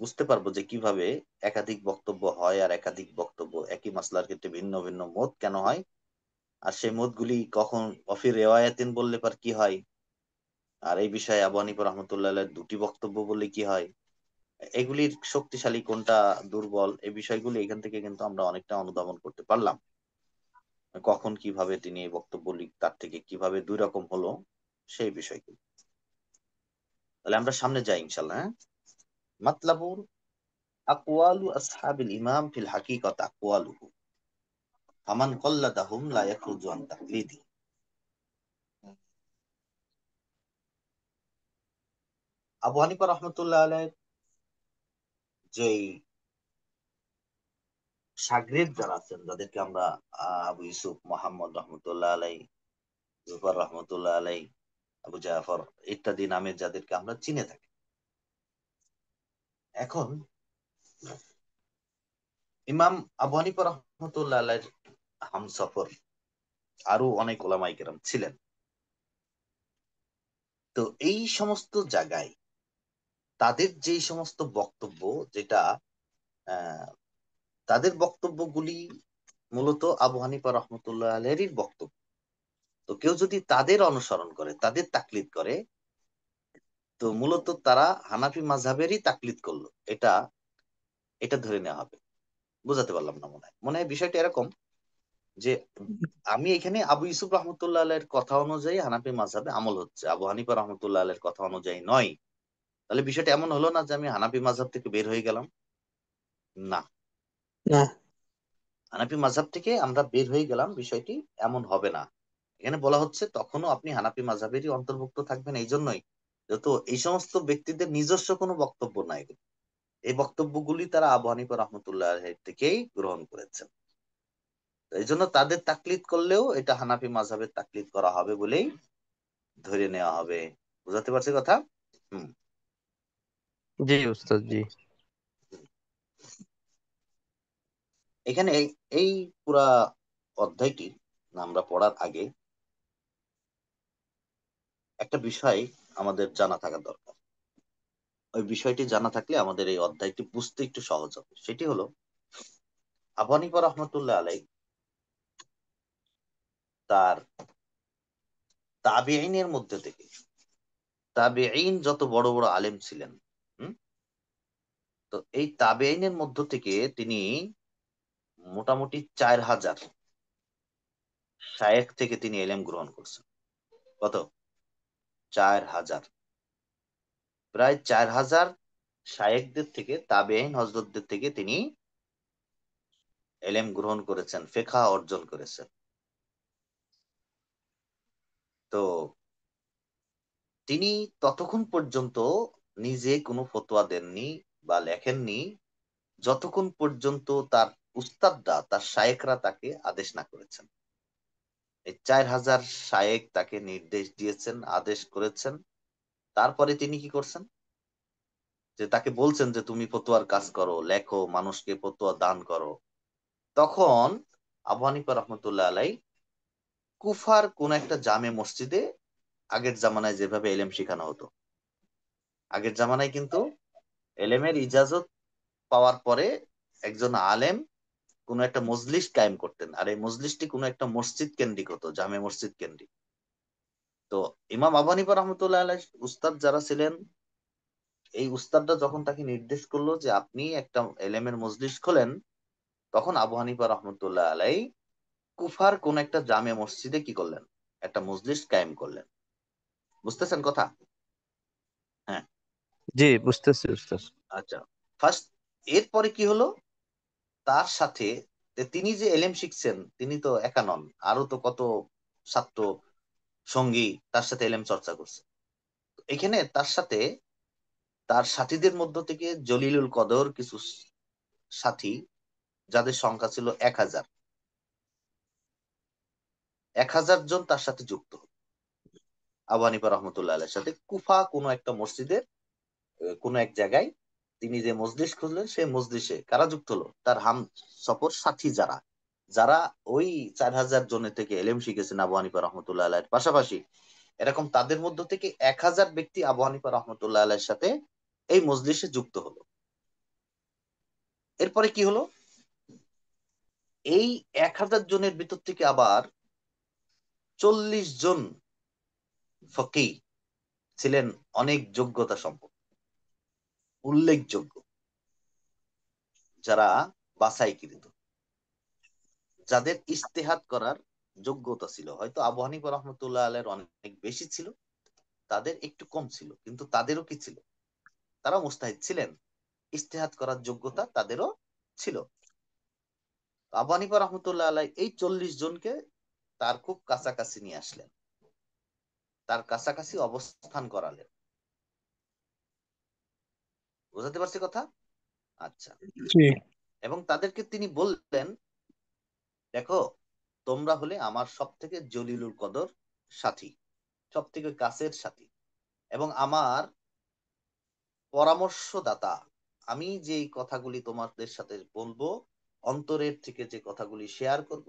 বুঝতে পারবো যে কিভাবে একাধিক বক্তব্য হয়, আর একাধিক বক্তব্য একই মাসলার ক্ষেত্রে ভিন্ন ভিন্ন মত কেন হয়, আর সেই মতগুলি কখন অফি রেওয়ায়াতিন বললে পার কি হয়, আর এই বিষয়ে আবু হানিফা রহমতুল্লাহ দুটি বক্তব্য বললে কি হয়, এগুলির শক্তিশালী কোনটা, দুর্বল, এই বিষয়গুলি এখান থেকে কিন্তু আমরা অনেকটা অনুধাবন করতে পারলাম। কখন কিভাবে তিনি এই বক্তব্য তার থেকে কিভাবে দুই রকম হলো, সেই বিষয়গুলো। তাহলে আমরা সামনে যাই ইনশাল্লাহ। হ্যাঁ, মাতলাবুল আকওয়ালু আসহাবিল ইমাম ফিল হাকিকাত আকওয়ালুহু ফামান কল্লাদাহুম লা ইয়াখরুজু আন তাকলিদি। আবু হানিফা রহমতুল্লাহ আলাইহির যেই শাগরিদ যারা আছেন, যাদেরকে আমরা আবু ইউসুফ, মোহাম্মদ রহমতুল্লাহ আলাই, জুফর রহমতুল্লাহ আলাই, আবু জাফর ইত্যাদি নামে যাদেরকে আমরা চিনে থাকি, এখন ইমাম আবু হানিফা রহমতুল্লাহ আলাইর হামসফর আরো অনেক ওলামায়ে কেরাম ছিলেন। তো এই সমস্ত জায়গায় তাদের যে সমস্ত বক্তব্য, যেটা আহ, তাদের বক্তব্যগুলি মূলত আবু হানিফা রহমতুল্লাহ আলাইরই বক্তব্য। তো কেউ যদি তাদের অনুসরণ করে, তাদের তাকলিদ করে, তো মূলত তারা হানাফি মাযহাবেরই তাকলিদ করলো, এটা এটা ধরে নেওয়া হবে। বুঝাতে পারলাম না? মনে হয় বিষয়টা এরকম যে আমি এখানে আবু ইউসুফ রহমতুল্লাহ আলাইহির কথা অনুযায়ী হানাফি মাযহাবে আমল হচ্ছে, আবু হানিফা রহমতুল্লাহ আলাইহির কথা অনুযায়ী নয়। তাহলে বিষয়টা এমন হলো না যে আমি হানাফি মাযহাব থেকে বের হয়ে গেলাম। না, না, হানাফি মাযহাব থেকে আমরা বের হয়ে গেলাম, বিষয়টি এমন হবে না। এখানে বলা হচ্ছে তখনও আপনি হানাফি মাযহাবেরই অন্তর্ভুক্ত থাকবেন, এই জন্যই যেহেতু এই সমস্ত ব্যক্তিদের নিজস্ব কোনো বক্তব্য নাই, এই বক্তব্যগুলি তারা আবু হানিফা রহমতুল্লাহ থেকেই গ্রহণ করেছেন। এই জন্য তাদের তাকলিদ করলেও এটা হানাফি মাযহাবের তাকলিদ করা হবে বলেই ধরে নেওয়া হবে। বুঝাতে পারছি কথা? হুম। জি উস্তাদ জি। এখানে এই পুরা অধ্যায়টি আমরা পড়ার আগে একটা বিষয় আমাদের জানা থাকা দরকার। ওই বিষয়টি জানা থাকলে আমাদের এই অধ্যায়টি বুঝতে একটু সহজ হবে। সেটি হলো আবু হানিফা রহমতুল্লাহ আলাই তার তাবেঈনের মধ্যে থেকে, তাবেঈন যত বড় বড় আলেম ছিলেন, হুম, তো এই তাবেঈনের মধ্য থেকে তিনি মোটামুটি 4000 শায়েখ থেকে তিনি ইলম গ্রহণ করছেন। কত? 4000। প্রায় 4000 শায়েখদের থেকে, তাবেঈন হযরতদের থেকে তিনি ইলম গ্রহণ করেছেন, ফিকহ অর্জন করেছেন। তো তিনি ততক্ষণ পর্যন্ত নিজে কোনো ফতোয়া দেননি বা লেখেননি যতক্ষণ পর্যন্ত তার উস্তাদরা, তার শায়েখরা তাকে আদেশ না করেছেন। এই 4000 শায়েখ তাকে নির্দেশ দিয়েছেন, আদেশ করেছেন, তারপরে তিনি কি করছেন, যে তাকে বলছেন যে তুমি ফতোয়ার কাজ করো, লেখো, মানুষকে ফতোয়া দান করো। তখন আবু হানিফা রহমতুল্লাহ আলাই কুফার কোন একটা জামে মসজিদে, আগের জামানায় যেভাবে এলেম শেখানো হতো, আগের জামানায় কিন্তু এলেমের ইজাজত পাওয়ার পরে একজন আলেম কোন একটা মজলিস কায়েম করতেন, আর এই মজলিসটি কোন একটা মসজিদ কেন্দ্রিক হতো, জামে মসজিদ কেন্দ্রিক। তো ইমাম আবু হানিফা রহমতুল্লাহ আলাইহ উস্তাদ যারা ছিলেন, এই উস্তাদরা যখন তাকে নির্দেশ করলো যে আপনি একটা এলেমের মজলিস খোলেন, তখন আবু হানিফা রহমতুল্লাহ আলাই কুফার কোন একটা জামে মসজিদে কি করলেন, একটা মজলিস কায়েম করলেন। বুঝতেছেন কথা? হ্যাঁ, জি, বুঝতেছি উস্তাদ। আচ্ছা। ফার্স্ট, এরপরে কি হলো, তার সাথে তিনি যে এলেম শিখছেন, তিনি তো একা নন, আরো তো কত ছাত্র সঙ্গী তার সাথে এলেম চর্চা করছে। এখানে তার সাথে তার সাথীদের মধ্য থেকে জলিলুল কদর কিছু সাথী, যাদের সংখ্যা ছিল 1000, 1000 জন তার সাথে যুক্ত আবু হানিফা রহমতুল্লাহ আলাইহির সাথে কুফা কোনো একটা মসজিদের কোনো এক জায়গায় তিনি যে মজলিস খুঁজলেন, সেই মজলিসে কারা যুক্ত হলো, তার হাম সফর সাথী যারা যারা ওই 4000 জনের থেকে এলেম শিখেছেন আবু হানিফা রহমতুল্লাহ আলাইহির পাশাপাশি, এরকম তাদের মধ্য থেকে 1000 ব্যক্তি আবু হানিফা রহমতুল্লাহ আলাইহির সাথে এই মজলিসে যুক্ত হলো। এরপরে কি হলো, এই 1000 জনের ভিতর থেকে আবার 40 জন ফকিহ ছিলেন অনেক যোগ্যতা সম্পন্ন, উল্লেখযোগ্য, যারা বাছাইকৃত, যাদের ইজতেহাদ করার যোগ্যতা ছিল। হয়তো আবু হানিফা রহমতুল্লাহ আলাইহির অনেক বেশি ছিল, তাদের একটু কম ছিল, কিন্তু তাদেরও কি ছিল, তারা মুস্তাহিদ ছিলেন, ইজতেহাদ করার যোগ্যতা তাদেরও ছিল। আবু হানিফা রহমতুল্লাহ আলাইহি এই 40 জনকে তার খুব কাছাকাছি নিয়ে আসলেন, তার কাছাকাছি অবস্থান করালেন। বুঝাতে পারছি কথা? আচ্ছা। জি। এবং তাদেরকে তিনি বললেন, দেখো, তোমরা হলে আমার সব থেকে জলিলুল কদর সাথী, সব থেকে কাছের সাথী, এবং আমার পরামর্শদাতা। আমি যে কথাগুলি তোমাদের সাথে বলবো, অন্তরের থেকে যে কথাগুলি শেয়ার করব,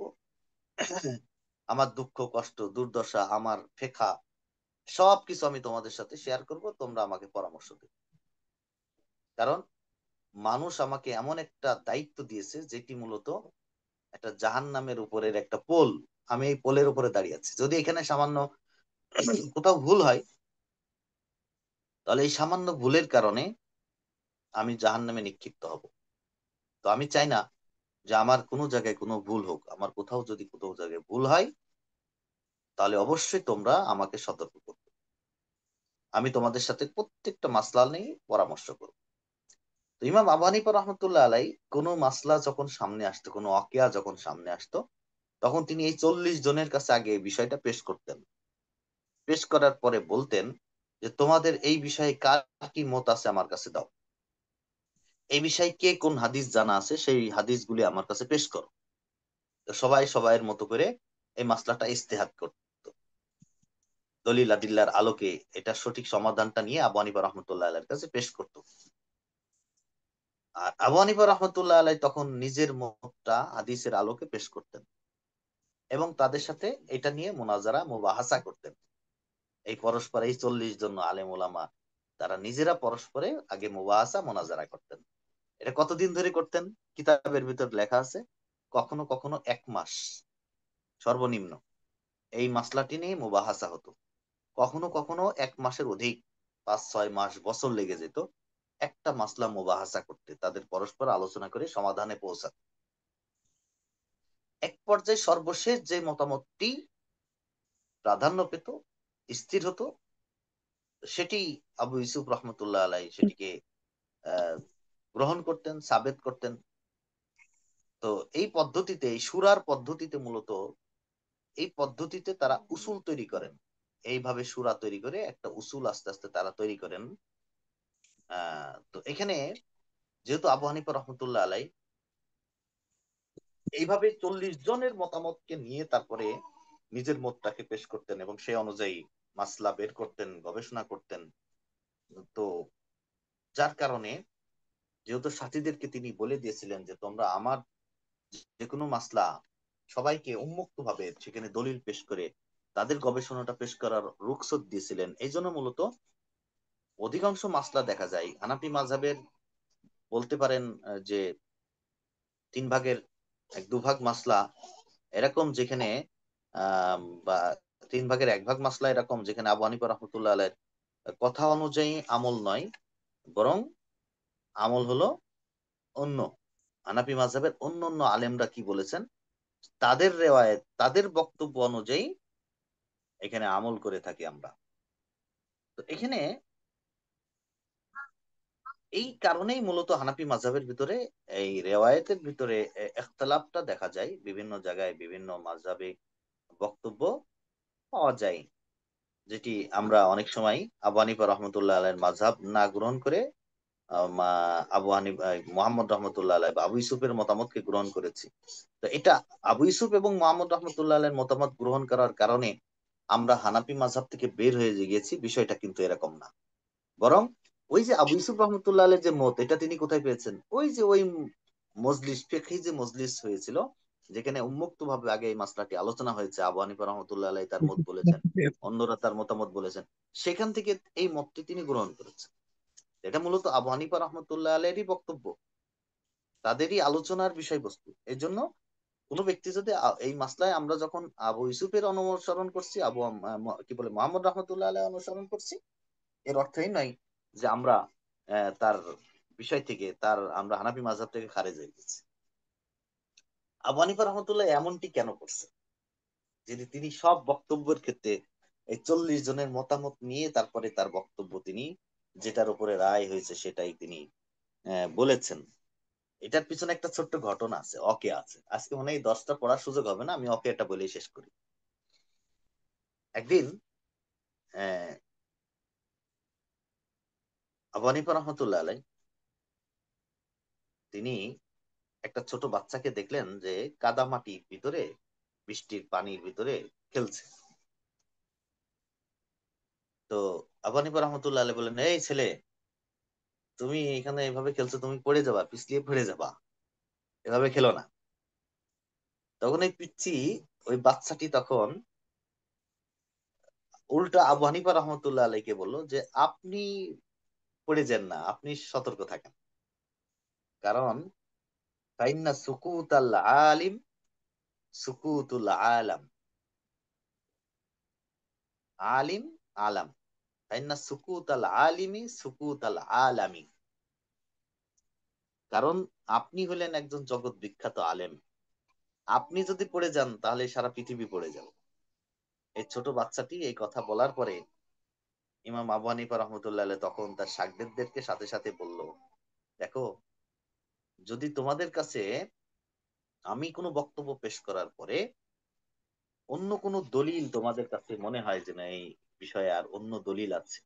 আমার দুঃখ কষ্ট দুর্দশা আমার ফেখা সবকিছু আমি তোমাদের সাথে শেয়ার করব, তোমরা আমাকে পরামর্শ দেবে। কারণ মানুষ আমাকে এমন একটা দায়িত্ব দিয়েছে, যেটি মূলত একটা জাহান্নামের উপরের একটা পোল। আমি এই পোলের উপরে দাঁড়িয়ে আছি, যদি এখানে সামান্য কোথাও ভুল হয়, তাহলে এই সামান্য ভুলের কারণে আমি জাহান্নামে নিক্ষিপ্ত হব। তো আমি চাই না যে আমার কোনো জায়গায় কোনো ভুল হোক। আমার কোথাও যদি কোথাও জায়গায় ভুল হয়, তাহলে অবশ্যই তোমরা আমাকে সতর্ক করবে। আমি তোমাদের সাথে প্রত্যেকটা মাসলা নিয়ে পরামর্শ করব। তো ইমাম আবু হানিফা রহমতুল্লাহ আলাই কোনো মাসলা যখন সামনে আসতো, কোনো ওয়াকিয়া যখন সামনে আসতো, তখন তিনি এই 40 জনের কাছে আগে এই বিষয়টা পেশ করতেন। পেশ করার পরে বলতেন যে তোমাদের এই বিষয়ে কার কি মত আছে আমার কাছে দাও, এই বিষয়ে কে কোন হাদিস জানা আছে সেই হাদিসগুলি আমার কাছে পেশ করো। তো সবাই সবাইয়ের মতো করে এই মাসলাটা ইজতেহাদ করত, দলিল আদিল্লার আলোকে এটা সঠিক সমাধানটা নিয়ে আবু হানিফা রহমতুল্লাহ আলাইহির কাছে পেশ করত। আর আবু হানিফা রহমতুল্লাহ আলাই তখন নিজের মতটা হাদিসের আলোকে পেশ করতেন, এবং তাদের সাথে এটা নিয়ে মুনাজারা মুবাহাসা করতেন। এই পরস্পর এই 40 জন আলেম ওলামা তারা নিজেরা পরস্পরে আগে মুবাহাসা মুনাজারা করতেন। এটা কতদিন ধরে করতেন? কিতাবের ভিতর লেখা আছে কখনো কখনো 1 মাস সর্বনিম্ন এই মাসলাটি নিয়ে মুবাহাসা হতো। কখনো কখনো 1 মাসের অধিক, 5-6 মাস, বছর লেগে যেত একটা মাসলা মুবাহাসা করতে, তাদের পরস্পর আলোচনা করে সমাধানে পৌঁছাতে। এক পর্যায়ে সর্বশেষ যে মতামতটি প্রাধান্য পেত, স্থির হতো, সেটি আবু ইউসুফ রহমতুল্লাহ আলাই সেটিকে আহ গ্রহণ করতেন, সাবেত করতেন। তো এই পদ্ধতিতে, এই সুরার পদ্ধতিতে, মূলত এই পদ্ধতিতে তারা উসুল তৈরি করেন। এইভাবে সুরা তৈরি করে একটা উসুল আস্তে আস্তে তারা তৈরি করেন। তো এখানে যেহেতু আবু হানিফা রহমতুল্লাহ আলাই এইভাবে 40 জনের মতামতকে নিয়ে তারপরে নিজের মতটাকে পেশ করতেন, এবং সেই অনুযায়ী মাসলা বের করতেন, গবেষণা করতেন। তো যার কারণে, যেহেতু সাথীদেরকে তিনি বলে দিয়েছিলেন যে তোমরা আমার যে কোনো মাসলা সবাইকে উন্মুক্ত ভাবে সেখানে দলিল পেশ করে তাদের গবেষণাটা পেশ করার রুখসত দিয়েছিলেন, এই জন্য মূলত অধিকাংশ মাসলা দেখা যায় হানাফি মাযহাবের বলতে পারেন যে 3 ভাগের 1/2 ভাগ মাসলা এরকম যেখানে বা 3 ভাগের 1 ভাগ মাসলা এরকম যেখানে আবু হানিফা রাহমাতুল্লাহ আলাইহির কথা অনুযায়ী আমল নয়, বরং আমল হলো অন্য হানাফি মাযহাবের অন্য আলেমরা কি বলেছেন তাদের রেওয়ায়েত, তাদের বক্তব্য অনুযায়ী এখানে আমল করে থাকি আমরা। তো এখানে এই কারণেই মূলত হানাফি মাযহাবের ভিতরে এই রেওয়ায়েতের ভিতরে ইখতিলাফটা দেখা যায়। বিভিন্ন জায়গায় বিভিন্ন মাযহাবে বক্তব্য পাওয়া যায়, যেটি আমরা অনেক সময় আবু হানিফা রহমতুল্লাহ আলাইহির মাযহাব না গ্রহণ করে আবু হানিফা মুহাম্মদ রহমতুল্লাহ আলাইহি বা আবু ইউসুফের মতামতকে গ্রহণ করেছি। তো এটা আবু ইউসুফ এবং মুহাম্মদ রহমতুল্লাহ আলাইহির মতামত গ্রহণ করার কারণে আমরা হানাফি মাযহাব থেকে বের হয়ে গিয়েছি, বিষয়টা কিন্তু এরকম না। বরং ওই যে আবু ইউসুফ রহমতুল্লাহ আলাইহির যে মত, এটা তিনি কোথায় পেয়েছেন? ওই যে ওই মজলিস, ফিকহি যে মজলিস হয়েছিল, যেখানে উন্মুক্ত ভাবে আগে এই মাসলাটি আলোচনা হয়েছে, আবু হানিফা রহমতুল্লাহ আলাইহি তার মত বলেছেন, অন্যরা তার মতামত বলেছেন, সেখান থেকে এই মতটি তিনি গ্রহণ করেছেন। এটা মূলত আবু হানিফা রহমতুল্লাহ আলাইহিরই বক্তব্য, তাদেরই আলোচনার বিষয়বস্তু। এই জন্য কোন ব্যক্তি যদি এই মাসলায় আমরা যখন আবু ইউসুফের অনুসরণ করছি, কি বলে মুহাম্মদ রহমতুল্লাহ আলাইহি অনুসরণ করছি, এর অর্থই নয় যে আমরা তার বিষয় থেকে আমরা হানাফি মাযহাব থেকে খারেজ হয়ে গেছি। আবু হানিফা রহমতুল্লাহ এমনটি কেন করছে? যদি তিনি সব বক্তব্যের ক্ষেত্রে এই 40 জনের মতামত নিয়ে তারপরে তার বক্তব্য তিনি যেটার উপরে রায় হয়েছে সেটাই তিনি বলেছেন। এটার পিছনে একটা ছোট্ট ঘটনা আছে, ওকে আছে। আজকে মনে হয় 10টা পড়ার সুযোগ হবে না, আমি ওকে এটা বলেই শেষ করি। একদিন আবু হানিফা রহমতুল্লাহ আলাইহি তিনি একটা ছোট বাচ্চাকে দেখলেন যে কাদা মাটির ভিতরে, বৃষ্টির পানির ভিতরে খেলছে। তো আবু হানিফা রহমতুল্লাহ আলাইহি বললেন, এই ছেলে, তুমি এখানে এভাবে খেলছো, তুমি পড়ে যাবা, পিছলিয়ে পড়ে যাবা, এভাবে খেলো না। তখন এই পিচ্চি, ওই বাচ্চাটি তখন উল্টা আবু হানিফা রহমতুল্লাহ আলাইহিকে বললো যে আপনি পড়ে যান না, আপনি সতর্ক থাকেন, কারণ ফাইন্না সুকুতাল আলিম সুকুতুল আলাম, আলিম আলাম, ফাইন্না সুকুতাল আলিমি সুকুতাল আলামি। কারণ আপনি হলেন একজন জগৎ বিখ্যাত আলেম, আপনি যদি পড়ে যান তাহলে সারা পৃথিবী পড়ে যাবে। এই ছোট বাচ্চাটি এই কথা বলার পরে ইমাম আবু হানিফা রহমতুল্লাহ আলাইহি তখন তার শাগির্দদেরকে সাথে সাথে বলল, দেখো, যদি তোমাদের কাছে আমি কোনো বক্তব্য পেশ করার পরে অন্য কোনো দলিল তোমাদের কাছে মনে হয় যে না এই বিষয়ে আর অন্য দলিল আছে,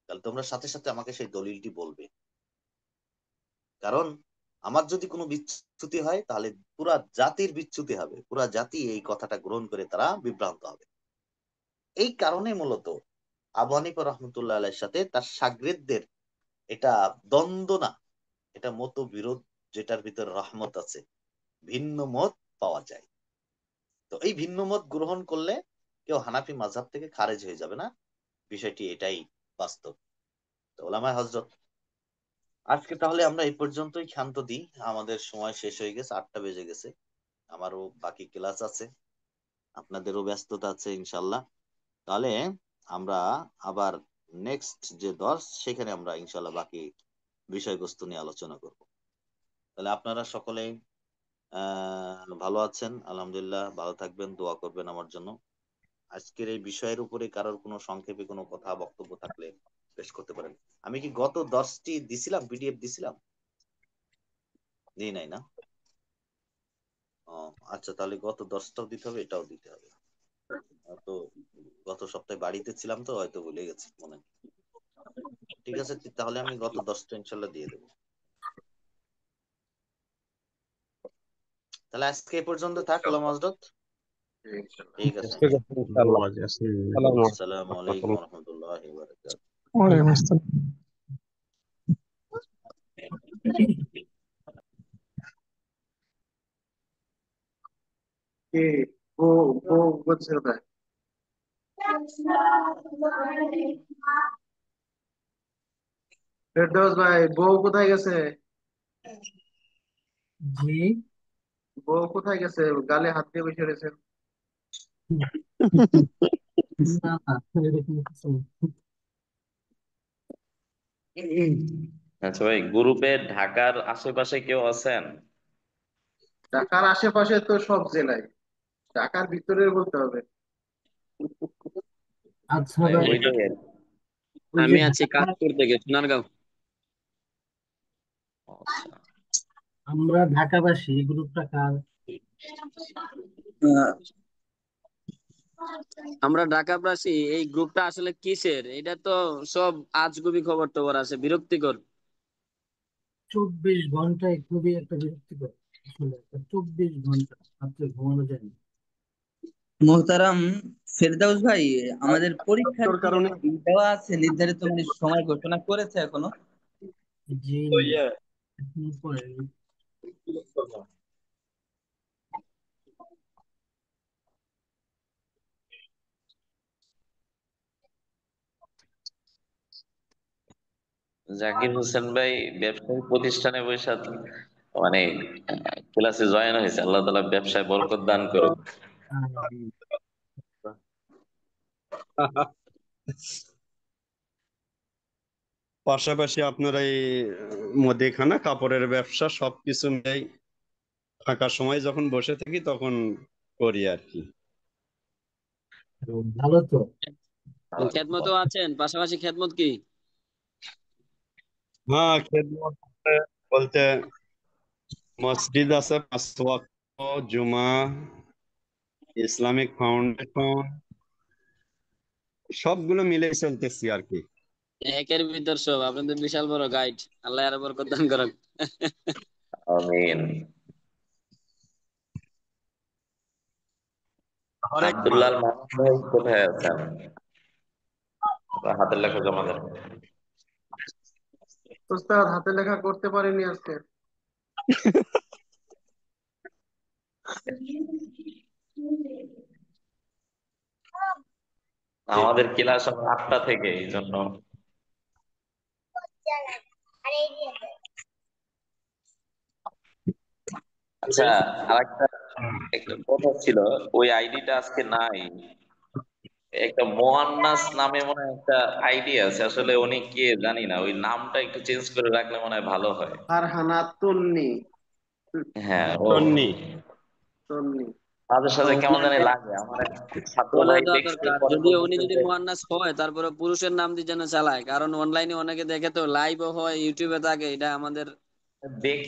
তাহলে তোমরা সাথে সাথে আমাকে সেই দলিলটি বলবে। কারণ আমার যদি কোনো বিচ্যুতি হয় তাহলে পুরা জাতির বিচ্যুতি হবে, পুরা জাতি এই কথাটা গ্রহণ করে তারা বিভ্রান্ত হবে। এই কারণে মূলত আবু হানিফা রহমতুল্লাহ আলাইহির সাথে তার শাগির্দদের এটা দ্বন্দ্ব না, এটা মতবিরোধ, যেটার ভিতরে রহমত আছে, ভিন্ন মত পাওয়া যায়। তো এই ভিন্ন মত গ্রহণ করলে কেউ হানাফি মাযহাব থেকে খারেজ হয়ে যাবে না, বিষয়টি এটাই বাস্তব। তো ওলামায়ে হযরত, আজকে তাহলে আমরা এই পর্যন্তই ক্ষান্ত দিই, আমাদের সময় শেষ হয়ে গেছে, 8টা বেজে গেছে, আমারও বাকি ক্লাস আছে, আপনাদেরও ব্যস্ততা আছে ইনশাল্লাহ। তাহলে আমরা আবার নেক্সট যে দর্স, সেখানে আমরা ইনশাল্লাহ বাকি বিষয়বস্তু নিয়ে আলোচনা করব। তাহলে আপনারা সকলেই ভালো আছেন? আলহামদুলিল্লাহ, ভালো থাকবেন, দোয়া করবেন আমার জন্য। আজকের এই বিষয়ের উপরে কারোর কোনো সংক্ষেপে কোনো কথা বক্তব্য থাকলে পেশ করতে পারেন। আমি কি গত 10টি দিছিলাম, পিডিএফ দিছিলাম? দিই নাই না? ও আচ্ছা, তাহলে গত 10টাও দিতে হবে, এটাও দিতে হবে। তো গত সপ্তাহে বাড়িতে ছিলাম তো হয়তো ভুলে গেছি মনে নেই। ঠিক আছে, তাহলে আমি গত 10টা ইনশাল্লাহ দিয়ে দেবো। তাহলে আজকে এই পর্যন্ত থাক ওলামা হযরত। ঠিক আছে, ঠিক আছে, ইনশাআল্লাহ। আসসালামু আলাইকুম ওয়া রাহমাতুল্লাহি ওয়া বারাকাতুহু। ওয়ালাইকুম আসসালাম। কি ও ও বলছে কোথায়? ফেরদৌস ভাই, বউ কোথায় গেছে? জি। বউ কোথায় গেছে? গালে হাত দিয়ে বসে রয়েছেন। না না, এরকম কিছু না। আচ্ছা ভাই, গ্রুপে ঢাকার আশেপাশে কেউ আছেন? ঢাকার আশেপাশে তো সব জেলায়, ঢাকার ভিতরে বলতে হবে। আচ্ছা ভাই, ওইটাই আর কি। ওই যে আমি আছি ঢাকা, কাজপুর থেকে, সোনারগাঁও। আচ্ছা, আমরা ঢাকাবাসী, এই গ্রুপটা কার? আহ, আমরা ঢাকাবাসী। এই গ্রুপটা আসলে কিসের? এটা তো সব আজগুবি খবর টবর আছে, বিরক্তিকর। 24 ঘন্টায় খুবই একটা বিরক্তিকর। আসলে 24 ঘন্টা রাত্রে ঘুমানো যায় না। মোহতারাম ফেরদাউস ভাই, আমাদের পরীক্ষার তোর কি কারণে দেওয়া আছে, নির্ধারিত সময় ঘোষণা করেছে এখনো? জি ওই না, এখনো করেনি। জাকির হোসেন ভাই ব্যবসায়িক প্রতিষ্ঠানে বসে মানে ক্লাসে জয়েন হয়েছে। আল্লাহ তাআলা ব্যবসায় বরকত দান করুক। পাশাপাশি আপনার এই মুদিখানা, কাপড়ের ব্যবসা সবকিছু মিলেই ফাঁকা সময় যখন বসে থাকি তখন করি আর কি। ভালো তো। খেদমতও আছেন, পাশাপাশি খেদমত কি? হ্যাঁ, খেদমত বলতে মসজিদ আছে 5 ওয়াক্ত, জুমা, ইসলামিক ফাউন্ডেশন, সবগুলো মিলেই চলতেছি আর কি। একের ভিতর সব। আপনাদের বিশাল বড় গাইড, আল্লাহ আরো বরকত দান করুক। আমিন। হরেক আব্দুল্লাহ মামুন ভাই কোথায় আছেন? আপনার হাতের লেখা জমা দেন। ওস্তাদ হাতে লেখা করতে পারিনি আজকে। আমাদের ক্লাস 8টা থেকে, এই জন্য। আচ্ছা, আরেকটা একটা কথা ছিল, ওই আইডিটা আজকে নাই। একটা মোয়ান্নাস নামে মনে হয় একটা আইডি আছে, আসলে উনি কে জানি না। ওই নামটা একটু চেঞ্জ করে রাখলে মনে হয় ভালো হয়। ফারহানা তন্নি। হ্যাঁ, ও তন্নি। তন্নি। মাঝে সাঝে কেমন জানি লাগে। আমার এক ছাত্র বলে ভাই দেওয়া দেখছে, দরকার, পরে যদিও উনি বলতেছে যদি যে মুয়ান্নাস হয় তারপরে পুরুষের নাম দিয়ে যেন চালায়, কারণ অনলাইনে অনেকে দেখে তো লাইভও হয়, ইউটিউবে থাকে, এটা আমাদের দেখি